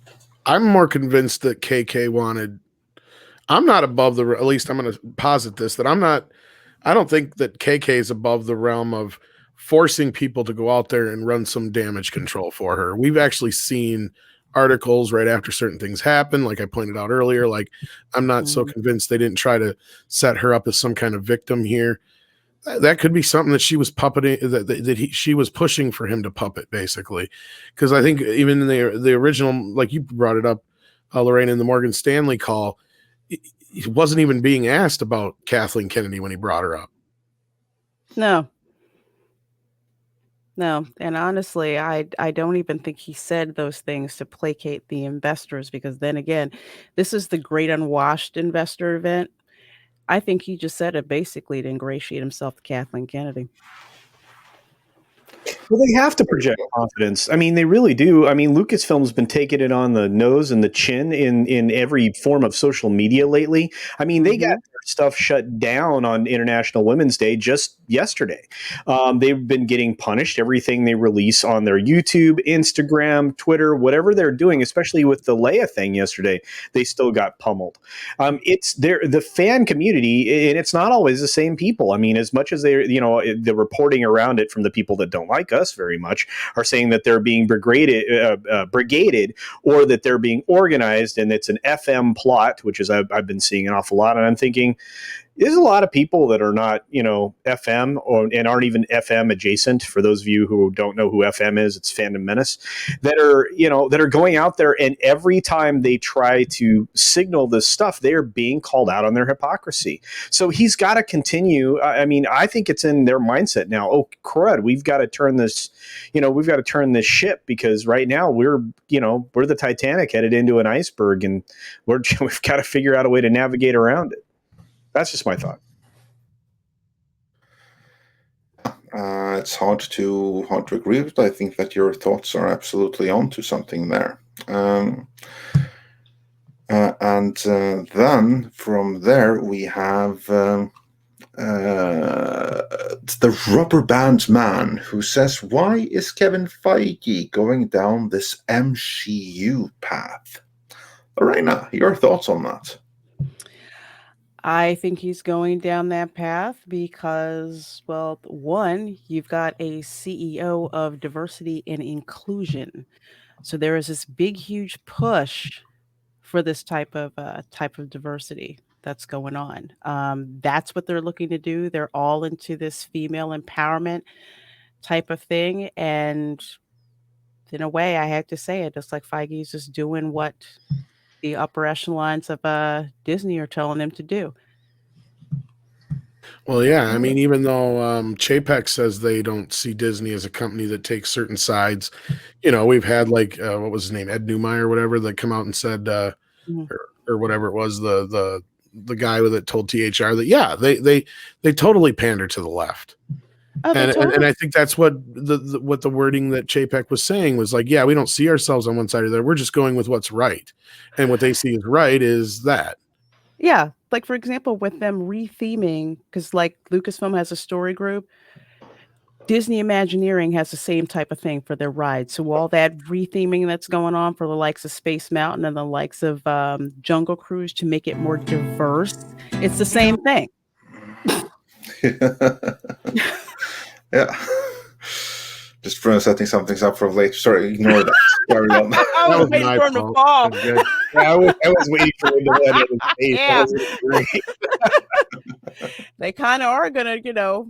I'm more convinced that KK wanted. I'm not above the. At least I'm going to posit this, that I don't think that KK is above the realm of forcing people to go out there and run some damage control for her. We've actually seen articles right after certain things happen, like I pointed out earlier. Like, I'm not so convinced they didn't try to set her up as some kind of victim here. That could be something that she was puppeting, she was pushing for him to puppet, basically. Because I think even in the original, like you brought it up, Lorraine, in the Morgan Stanley call, he wasn't even being asked about Kathleen Kennedy when he brought her up. No, and honestly, I don't even think he said those things to placate the investors, because then again, this is the great unwashed investor event. I think he just said it basically to ingratiate himself to Kathleen Kennedy. Well, they have to project confidence. I mean, they really do. I mean, Lucasfilm's been taking it on the nose and the chin in every form of social media lately. I mean, they got their stuff shut down on International Women's Day just yesterday. They've been getting punished. Everything they release on their YouTube, Instagram, Twitter, whatever they're doing, especially with the Leia thing yesterday, they still got pummeled. It's the fan community, and it's not always the same people. I mean, as much as the reporting around it from the people that don't like us very much are saying that they're being brigaded, or that they're being organized, and it's an FM plot, which is I've been seeing an awful lot, and I'm thinking, there's a lot of people that are not, FM and aren't even FM adjacent. For those of you who don't know who FM is, it's Fandom Menace, that are going out there, and every time they try to signal this stuff, they are being called out on their hypocrisy. So he's got to continue. I mean, I think it's in their mindset now. Oh, crud, we've got to turn this, we've got to turn this ship, because right now we're the Titanic headed into an iceberg, and we've got to figure out a way to navigate around it. That's just my thought. It's hard to agree with. I think that your thoughts are absolutely onto something there. And then from there we have the Rubber Band Man, who says, "Why is Kevin Feige going down this MCU path?" Reina, your thoughts on that? I think he's going down that path because, well, one, you've got a CEO of diversity and inclusion. So there is this big, huge push for this type of diversity that's going on. That's what they're looking to do. They're all into this female empowerment type of thing. And in a way, I had to say it. It's like Feige's just doing what the upper echelons of Disney are telling him to do. Well, yeah. I mean, even though Chapek says they don't see Disney as a company that takes certain sides, we've had like what was his name, Ed Newmeyer or whatever, that come out and said, or whatever it was, the guy with it told THR that they totally pander to the left. Oh, And I think that's what the wording that Chapek was saying was like, yeah, we don't see ourselves on one side or the other. We're just going with what's right, and what they see as right is that. Yeah, like for example, with them retheming, because like Lucasfilm has a story group, Disney Imagineering has the same type of thing for their rides. So all that retheming that's going on for the likes of Space Mountain and the likes of Jungle Cruise to make it more diverse, it's the same thing. Yeah. Just setting something up for later. Sorry, ignore that. Sorry, I was waiting for him to fall. Yeah, I was waiting for him to let it in space. Yeah. That was great. They kind of are going to,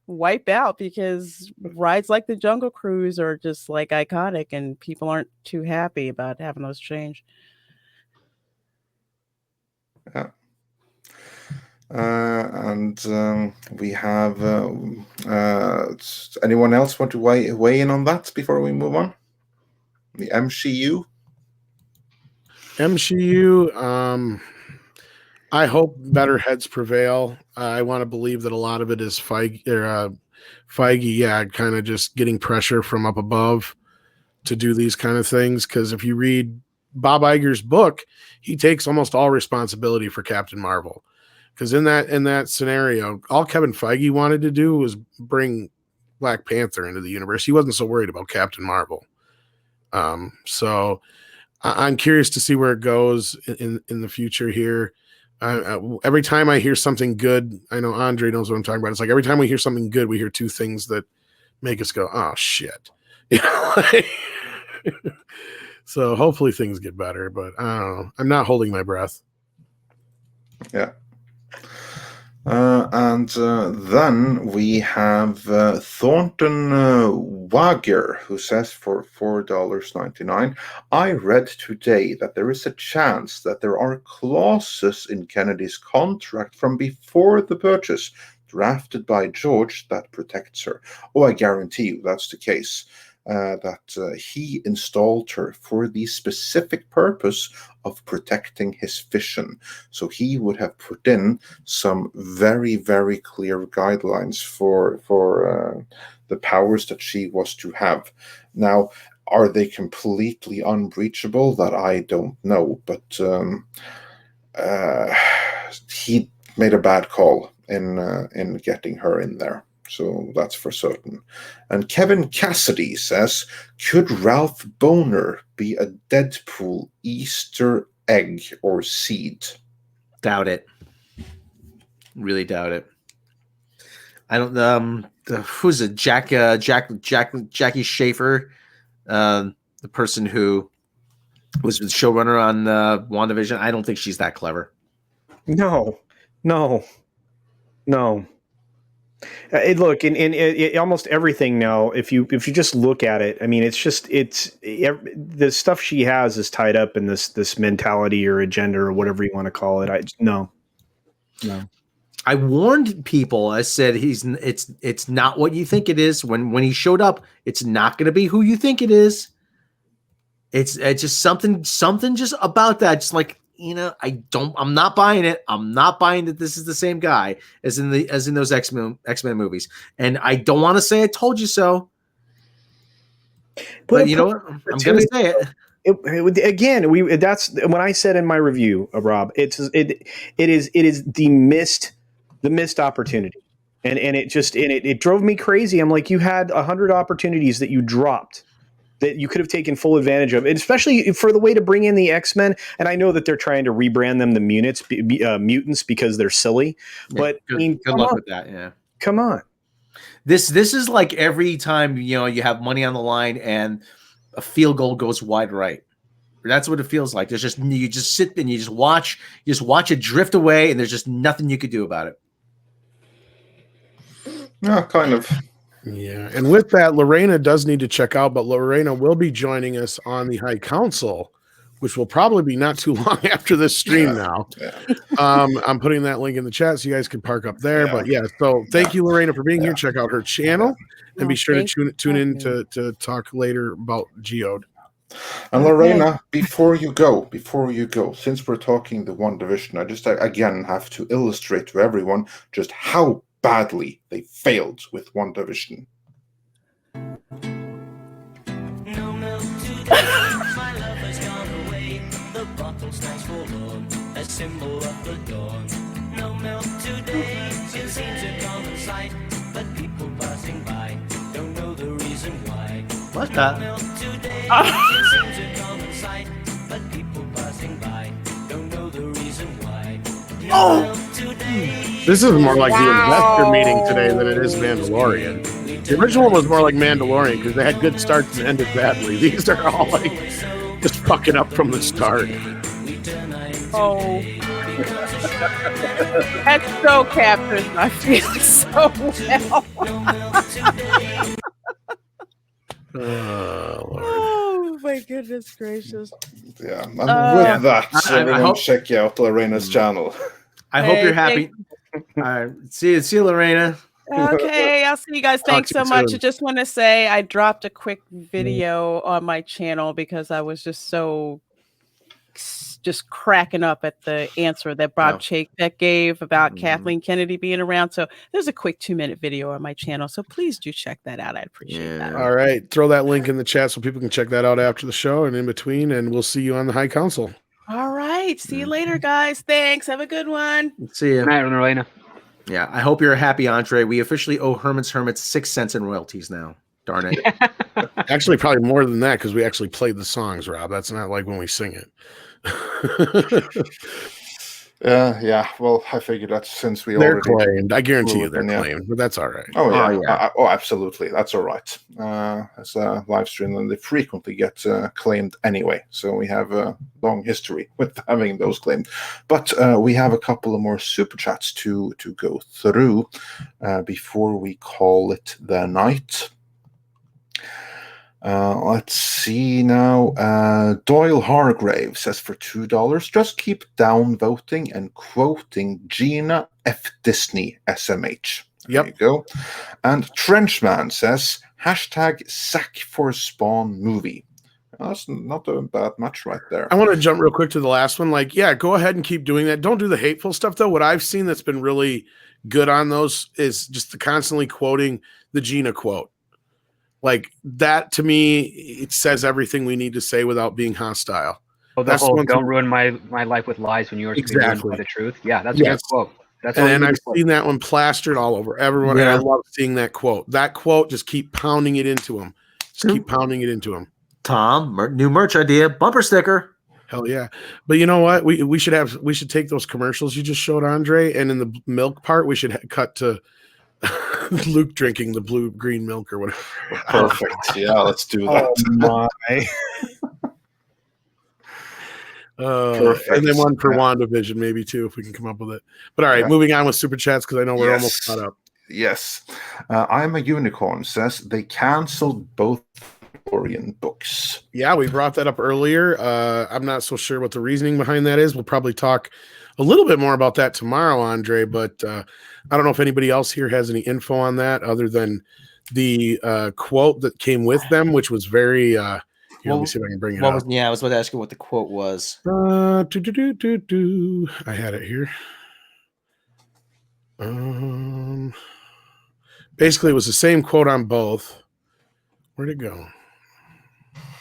wipe out because rides like the Jungle Cruise are just like iconic and people aren't too happy about having those change. Yeah. And we have anyone else want to weigh in on that before we move on? The MCU. I hope better heads prevail. I want to believe that a lot of it is Feige, kind of just getting pressure from up above to do these kind of things. Because if you read Bob Iger's book, he takes almost all responsibility for Captain Marvel. Because in that scenario, all Kevin Feige wanted to do was bring Black Panther into the universe. He wasn't so worried about Captain Marvel. So I'm curious to see where it goes in the future here. Every time I hear something good, I know Andre knows what I'm talking about. It's like every time we hear something good, we hear two things that make us go, "Oh shit!" So hopefully things get better, but I don't know. I'm not holding my breath. Yeah. And then we have Thornton Wager, who says for $4.99, I read today that there is a chance that there are clauses in Kennedy's contract from before the purchase, drafted by George, that protects her. Oh, I guarantee you that's the case. That he installed her for the specific purpose of protecting his vision. So he would have put in some very, very clear guidelines for the powers that she was to have. Now, are they completely unbreachable? That I don't know, but he made a bad call in getting her in there. So that's for certain. And Kevin Cassidy says, could Ralph Boner be a Deadpool Easter egg or seed? Doubt it. Really doubt it. I don't. Who's it? Jackie Schaefer, the person who was the showrunner on WandaVision. I don't think she's that clever. No. Look, in almost everything now, if you just look at it, I mean, the stuff she has is tied up in this mentality or agenda or whatever you want to call it. No. I warned people. I said it's not what you think it is. When he showed up, it's not going to be who you think it is. It's just something just about that. Just like, I'm not buying it. I'm not buying that this is the same guy as in those X-Men movies. And I don't want to say I told you so. But you know what? I'm going to say it. Again, that's when I said in my review, Rob, it is the missed opportunity. And it drove me crazy. I'm like, you had 100 opportunities that you dropped, that you could have taken full advantage of, and especially for the way to bring in the X-Men. And I know that they're trying to rebrand them the mutants because they're silly. Yeah, but good luck with that. Yeah, come on. This is like every time you have money on the line and a field goal goes wide right. That's what it feels like. There's you just sit and you just watch it drift away, and there's just nothing you could do about it. Yeah, kind of. Yeah, and with that, Lorena does need to check out, but Lorena will be joining us on the High Council, which will probably be not too long after this stream now. Yeah. I'm putting that link in the chat so you guys can park up there. But yeah, so thank you, Lorena, for being here. Check out her channel and be sure to tune in to talk later about Geode. And Lorena, before you go, since we're talking the WandaVision, I just again have to illustrate to everyone just how badly they failed with WandaVision. No milk today, my love has gone away. The bottle stands forlorn, a symbol of the dawn. No milk today, it seems a common sight, but people passing by don't know the reason why. What's that? No milk today, it seems a common sight, but people passing by don't know the reason why. No milk today. This is more like the investor meeting today than it is Mandalorian. The original one was more like Mandalorian because they had good starts and ended badly. These are all like just fucking up from the start. Oh, that so captures my feelings so well. Oh my goodness gracious! Yeah, and with that, I everyone hope- check out Lorena's channel. I hope you're happy. All right, see you, Lorena. Okay, I'll see you guys. Thanks to you so much. soon. I just want to say I dropped a quick video on my channel because I was just so cracking up at the answer that Bob Chapek gave about Kathleen Kennedy being around. So there's a quick 2-minute video on my channel. So please do check that out. I'd appreciate that. All right, throw that link in the chat so people can check that out after the show and in between, and we'll see you on the High Council. All right. See you later, guys. Thanks. Have a good one. See you. Good night, Lorena. Yeah, I hope you're happy, Andre. We officially owe Herman's Hermits 6 cents in royalties now. Darn it. Actually, probably more than that because we actually played the songs, Rob. That's not like when we sing it. Yeah. Well, I figured that since we They're already claimed. I guarantee you they're Yeah. claimed, but that's all right. Oh yeah, yeah. Oh, absolutely. That's all right. As a live stream, and they frequently get claimed anyway. So we have a long history with having those claimed. But we have a couple of more super chats to go through before we call it the night. Let's see now. Doyle Hargrave says for $2, just keep downvoting and quoting Gina F. Disney SMH. There you go. And Trenchman says hashtag sack for Spawn movie. That's not a bad match right there. I want to jump real quick to the last one. Like, yeah, go ahead and keep doing that. Don't do the hateful stuff, though. What I've seen that's been really good on those is just the constantly quoting the Gina quote. Like that to me, it says everything we need to say without being hostile. Oh, the whole "don't ruin my life with lies when yours can be ruined by the truth." Yeah, that's a good quote. That's and I've seen that one plastered all over everyone. Yeah. And I love seeing that quote. That quote, just keep pounding it into them. Just keep pounding it into them. Tom, new merch idea, bumper sticker. Hell yeah. But you know what? We should take those commercials you just showed, Andre, and in the milk part, we should cut to Luke drinking the blue-green milk or whatever. Perfect. Yeah, let's do that. Oh my. Perfect. And then one for WandaVision, maybe too, if we can come up with it. But all right, moving on with super chats because I know we're almost caught up. Yes. I'm a Unicorn says they canceled both Mandalorian books. Yeah, we brought that up earlier. I'm not so sure what the reasoning behind that is. We'll probably talk a little bit more about that tomorrow, Andre, but I don't know if anybody else here has any info on that other than the quote that came with them, which was very here, let me see if I can bring it up. I was about to ask you what the quote was. I had it here. Basically, it was the same quote on both. Where'd it go?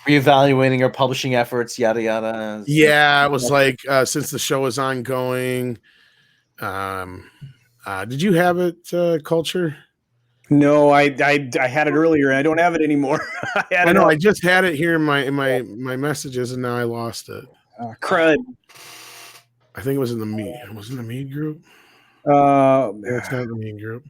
Reevaluating our publishing efforts, yada yada. Yeah, it was like since the show is ongoing. Did you have it, Culture? No, I had it earlier and I don't have it anymore. I know. I just had it here in my messages and now I lost it. Crud. I think it was in the Mead. Was it in the Mead group? It's not the Mead group.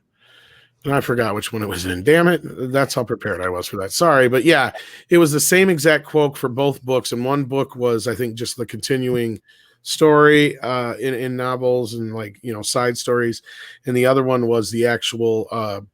And I forgot which one it was in. Damn it. That's how prepared I was for that. Sorry. But yeah, it was the same exact quote for both books. And one book was, I think, just the continuing story in novels and side stories. And the other one was the actual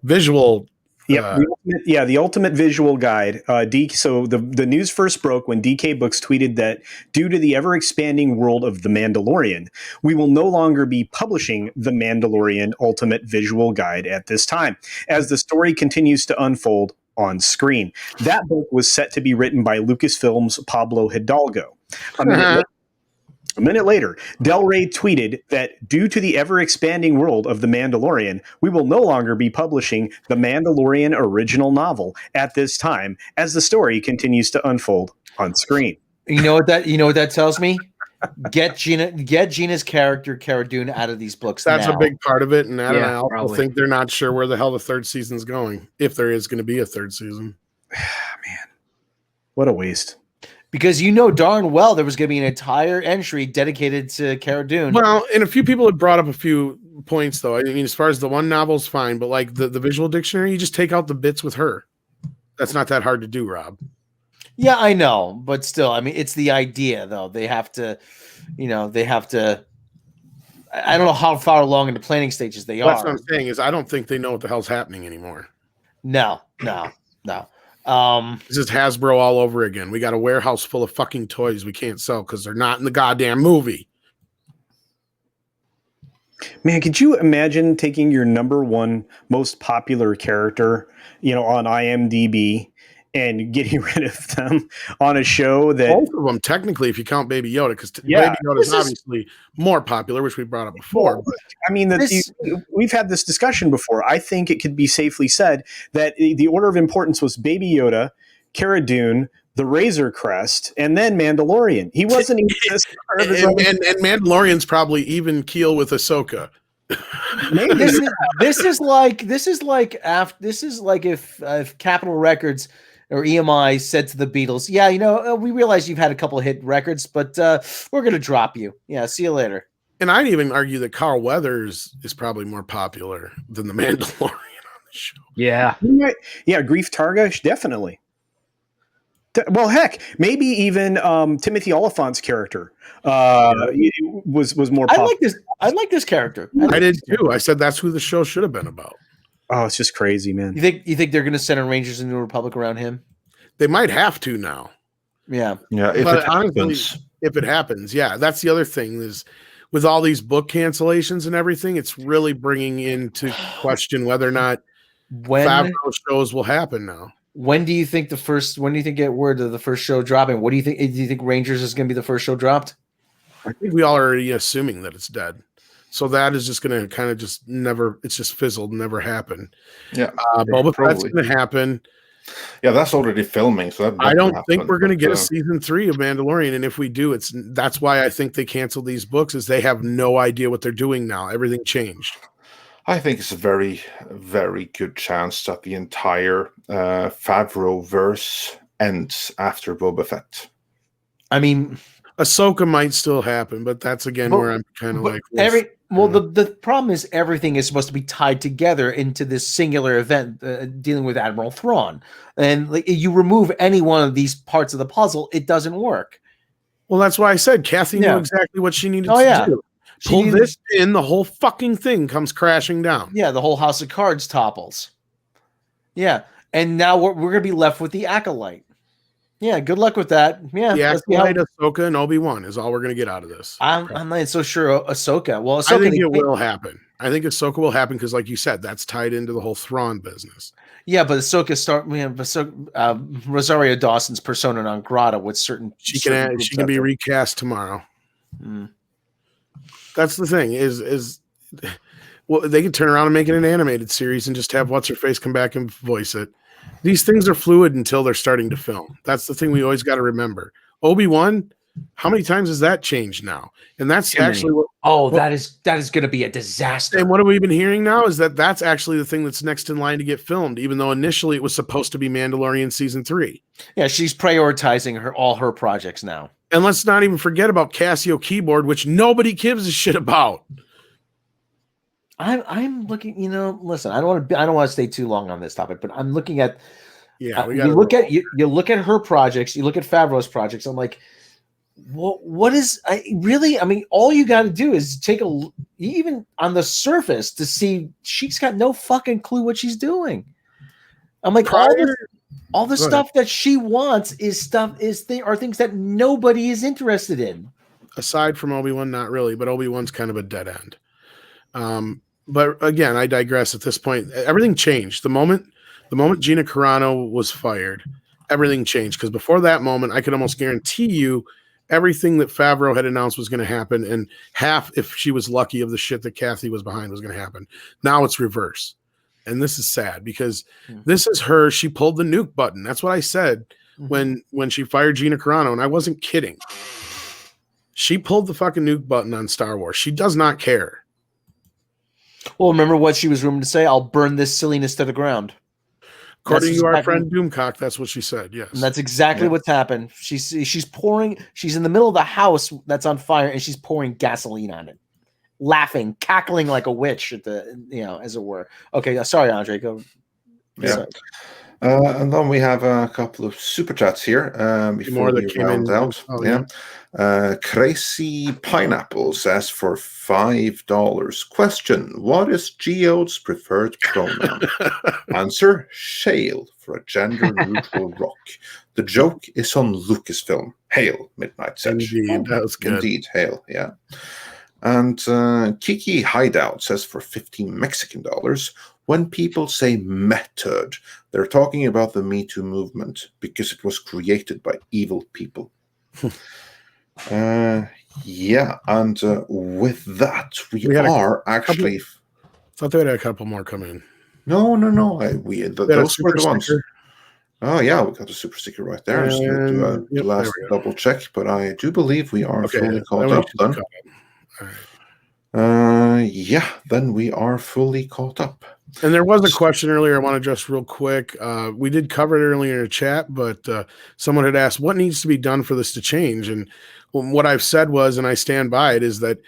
visual. Yeah, the ultimate visual guide. So the news first broke when DK Books tweeted that due to the ever expanding world of The Mandalorian, we will no longer be publishing The Mandalorian Ultimate Visual Guide at this time, as the story continues to unfold on screen. That book was set to be written by Lucasfilm's Pablo Hidalgo. A minute later, Del Rey tweeted that due to the ever-expanding world of The Mandalorian, we will no longer be publishing the Mandalorian original novel at this time as the story continues to unfold on screen. You know what that tells me? Get Gina's character, Cara Dune, out of these books. That's now. a big part of it, and Matt and I also probably think they're not sure where the hell the third season's going, if there is going to be a third season. Man, what a waste. Because you know darn well there was going to be an entire entry dedicated to Cara Dune. Well, and a few people had brought up a few points, though. I mean, as far as the one novel's fine, but like the visual dictionary, you just take out the bits with her. That's not that hard to do, Rob. Yeah, I know, but still, I mean, it's the idea, though. They have to. I don't know how far along in the planning stages they are. That's what I'm saying is I don't think they know what the hell's happening anymore. No. This is Hasbro all over again. We got a warehouse full of fucking toys we can't sell because they're not in the goddamn movie. Man, could you imagine taking your number one most popular character, on IMDb and getting rid of them on a show that both of them technically, if you count Baby Yoda, because Baby Yoda is obviously more popular, which we brought up before. But, I mean, we've had this discussion before. I think it could be safely said that the order of importance was Baby Yoda, Cara Dune, the Razor Crest, and then Mandalorian. He wasn't even this part of his and Mandalorian's probably even keel with Ahsoka. This is like if Capitol Records or EMI said to the Beatles, "Yeah, we realize you've had a couple of hit records, but we're going to drop you. Yeah, see you later." And I'd even argue that Carl Weathers is probably more popular than the Mandalorian on the show. Yeah, Grief Targa, definitely. Well, heck, maybe even Timothy Oliphant's character was more popular. I like this character. I did too. I said that's who the show should have been about. Oh, it's just crazy, man. You think they're going to send in Rangers in the Republic around him? They might have to now. Yeah. If it happens, yeah. That's the other thing is with all these book cancellations and everything, it's really bringing into question whether or not Favreau shows will happen now. When do you think get word of the first show dropping? What do you think? Do you think Rangers is going to be the first show dropped? I think we all are already assuming that it's dead. So that is just going to kind of just never, it's just fizzled, never happen. Yeah. Boba Fett's going to happen. Yeah, that's already filming. So I don't think we're going to get a season 3 of Mandalorian. And if we do, that's why I think they canceled these books is they have no idea what they're doing now. Everything changed. I think it's a very, very good chance that the entire Favreau verse ends after Boba Fett. I mean, Ahsoka might still happen, but that's where I'm kind of like the problem is everything is supposed to be tied together into this singular event dealing with Admiral Thrawn, and you remove any one of these parts of the puzzle, it doesn't work. Well, that's why I said Kathy knew exactly what she needed to do. Pull this in, the whole fucking thing comes crashing down. Yeah, the whole house of cards topples. Yeah, and now we're going to be left with the Acolyte. Yeah, good luck with that. Yeah, the Acolyte, Ahsoka, and Obi-Wan is all we're going to get out of this. I'm not so sure Ahsoka. Well, Ahsoka, I think it will happen. I think Ahsoka will happen because, like you said, that's tied into the whole Thrawn business. Yeah, but Ahsoka Rosario Dawson's persona non grata with certain. She can be recast tomorrow. That's the thing is well, they could turn around and make it an animated series and just have what's her face come back and voice it. These things are fluid until they're starting to film. That's the thing we always got to remember. Obi-Wan, how many times has that changed now? And that's actually that is going to be a disaster. And what have we been hearing now is that's actually the thing that's next in line to get filmed, even though initially it was supposed to be Mandalorian season 3. Yeah, she's prioritizing all her projects now. And let's not even forget about Casio keyboard, which nobody gives a shit about. I'm looking, listen, I don't want to stay too long on this topic, but I'm looking at you look at her projects, you look at Favreau's projects. I'm like, what is really? I mean, all you got to do is take even on the surface to see she's got no fucking clue what she's doing. I'm like, all the stuff that she wants are things that nobody is interested in. Aside from Obi-Wan, not really, but Obi-Wan's kind of a dead end. But again, I digress at this point. Everything changed. The moment Gina Carano was fired, everything changed. Because before that moment, I could almost guarantee you everything that Favreau had announced was going to happen, and half, if she was lucky, of the shit that Kathy was behind was going to happen. Now it's reverse. And this is sad because this is her. She pulled the nuke button. That's what I said when she fired Gina Carano, and I wasn't kidding. She pulled the fucking nuke button on Star Wars. She does not care. Well, remember what she was rumored to say? I'll burn this silliness to the ground. According to our friend Doomcock, that's what she said. Yes, and that's exactly what's happened. She's pouring. She's in the middle of the house that's on fire, and she's pouring gasoline on it, laughing, cackling like a witch at the, as it were. Okay, sorry, Andre. Go. Yeah. And then we have a couple of super chats here before we round out. Crazy Pineapple says for $5. Question: what is Geode's preferred pronoun? Answer: shale for a gender-neutral rock. The joke is on Lucasfilm. Hail, Midnight Sedge. Indeed, that was good. Indeed, hail, yeah. And Kiki Hideout says for $15 Mexican, when people say method, they're talking about the Me Too movement because it was created by evil people. Yeah, and with that, we are actually... I thought they had a couple more come in. No. Those were the ones. Sticker? Oh, yeah, we got a super sticker right there. Just do a last double check, but I do believe we are fully caught up then. Yeah, then we are fully caught up. And there was a question earlier I want to address real quick. We did cover it earlier in the chat, but someone had asked what needs to be done for this to change. And what I've said was, and I stand by it, is that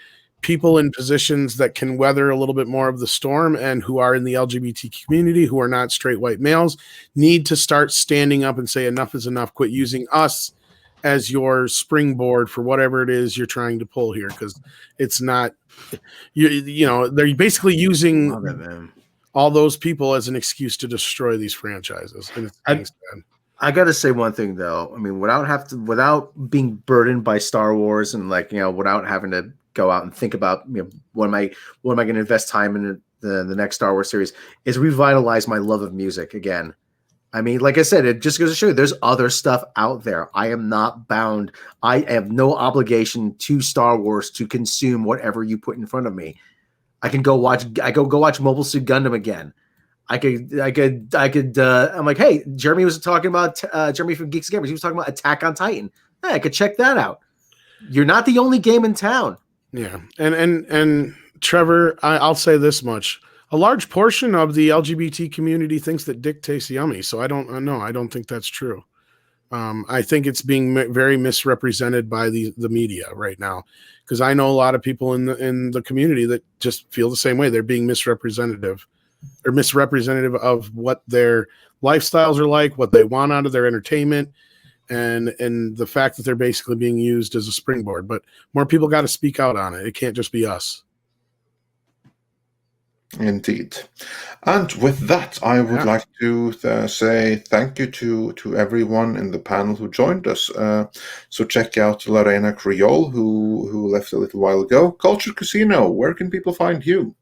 people in positions that can weather a little bit more of the storm and who are in the LGBT community, who are not straight white males, need to start standing up and say enough is enough. Quit using us as your springboard for whatever it is you're trying to pull here, because it's not, they're basically using all those people as an excuse to destroy these franchises. And I got to say one thing though. I mean, without being burdened by Star Wars and without having to go out and think about what am I going to invest time in the next Star Wars series, is revitalize my love of music again. I mean, like I said, it just goes to show you there's other stuff out there. I am not bound. I have no obligation to Star Wars to consume whatever you put in front of me. I can go watch. Go watch Mobile Suit Gundam again. I could. I'm like, hey, Jeremy was talking about Jeremy from Geeks and Gamers. He was talking about Attack on Titan. Hey, I could check that out. You're not the only game in town. Yeah, and Trevor, I'll say this much. A large portion of the LGBT community thinks that dick tastes yummy. So I don't think that's true. I think it's being very misrepresented by the media right now, because I know a lot of people in the community that just feel the same way. They're being misrepresentative of what their lifestyles are like, what they want out of their entertainment, and the fact that they're basically being used as a springboard. But more people got to speak out on it. It can't just be us. Indeed. And with that, I would like to say thank you to everyone in the panel who joined us. So check out Reina Creole, who left a little while ago. Culture Casino, where can people find you?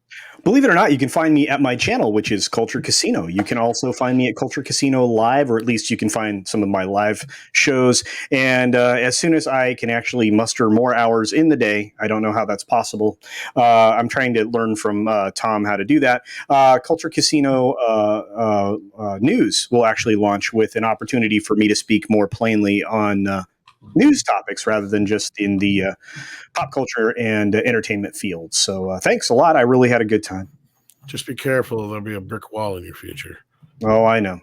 Believe it or not, you can find me at my channel, which is Culture Casino. You can also find me at Culture Casino Live, or at least you can find some of my live shows. And as soon as I can actually muster more hours in the day, I don't know how that's possible. I'm trying to learn from Tom how to do that. Culture Casino News will actually launch with an opportunity for me to speak more plainly on news topics rather than just in the pop culture and entertainment field. So thanks a lot. I really had a good time. Just be careful. There'll be a brick wall in your future. Oh, I know.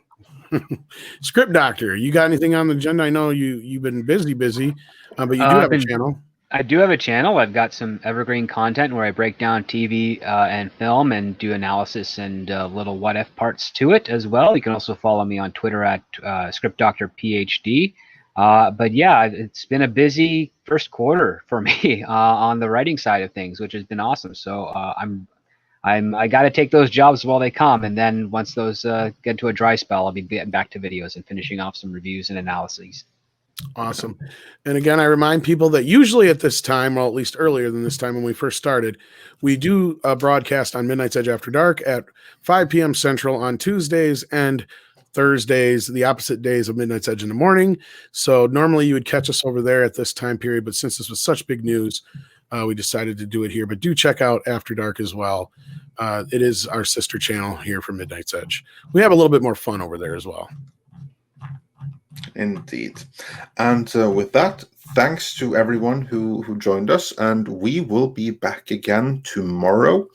Script Doctor, you got anything on the agenda? I know you've been busy, but you do have a channel. I do have a channel. I've got some evergreen content where I break down TV and film and do analysis and little what if parts to it as well. You can also follow me on Twitter at Script Doctor PhD. But yeah, it's been a busy first quarter for me on the writing side of things, which has been awesome. So I got to take those jobs while they come, and then once those get to a dry spell, I'll be getting back to videos and finishing off some reviews and analyses. Awesome. And again, I remind people that usually at this time, well, at least earlier than this time when we first started, we do a broadcast on Midnight's Edge After Dark at 5 p.m. Central on Tuesdays and Thursdays, the opposite days of Midnight's Edge in the morning. So normally you would catch us over there at this time period, but since this was such big news, we decided to do it here. But do check out After Dark as well. It is our sister channel here for Midnight's Edge. We have a little bit more fun over there as well. Indeed. And with that, thanks to everyone who joined us, and we will be back again tomorrow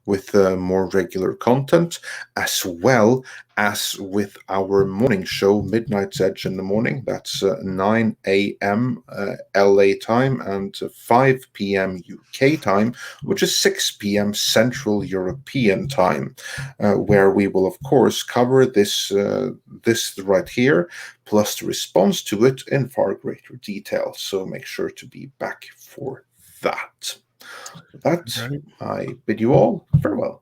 with more regular content, as well as with our morning show, Midnight's Edge in the Morning. That's 9 a.m. LA time and 5 p.m. UK time, which is 6 p.m. Central European time, where we will, of course, cover this right here, plus the response to it in far greater detail. So make sure to be back for that. With that, I bid you all farewell.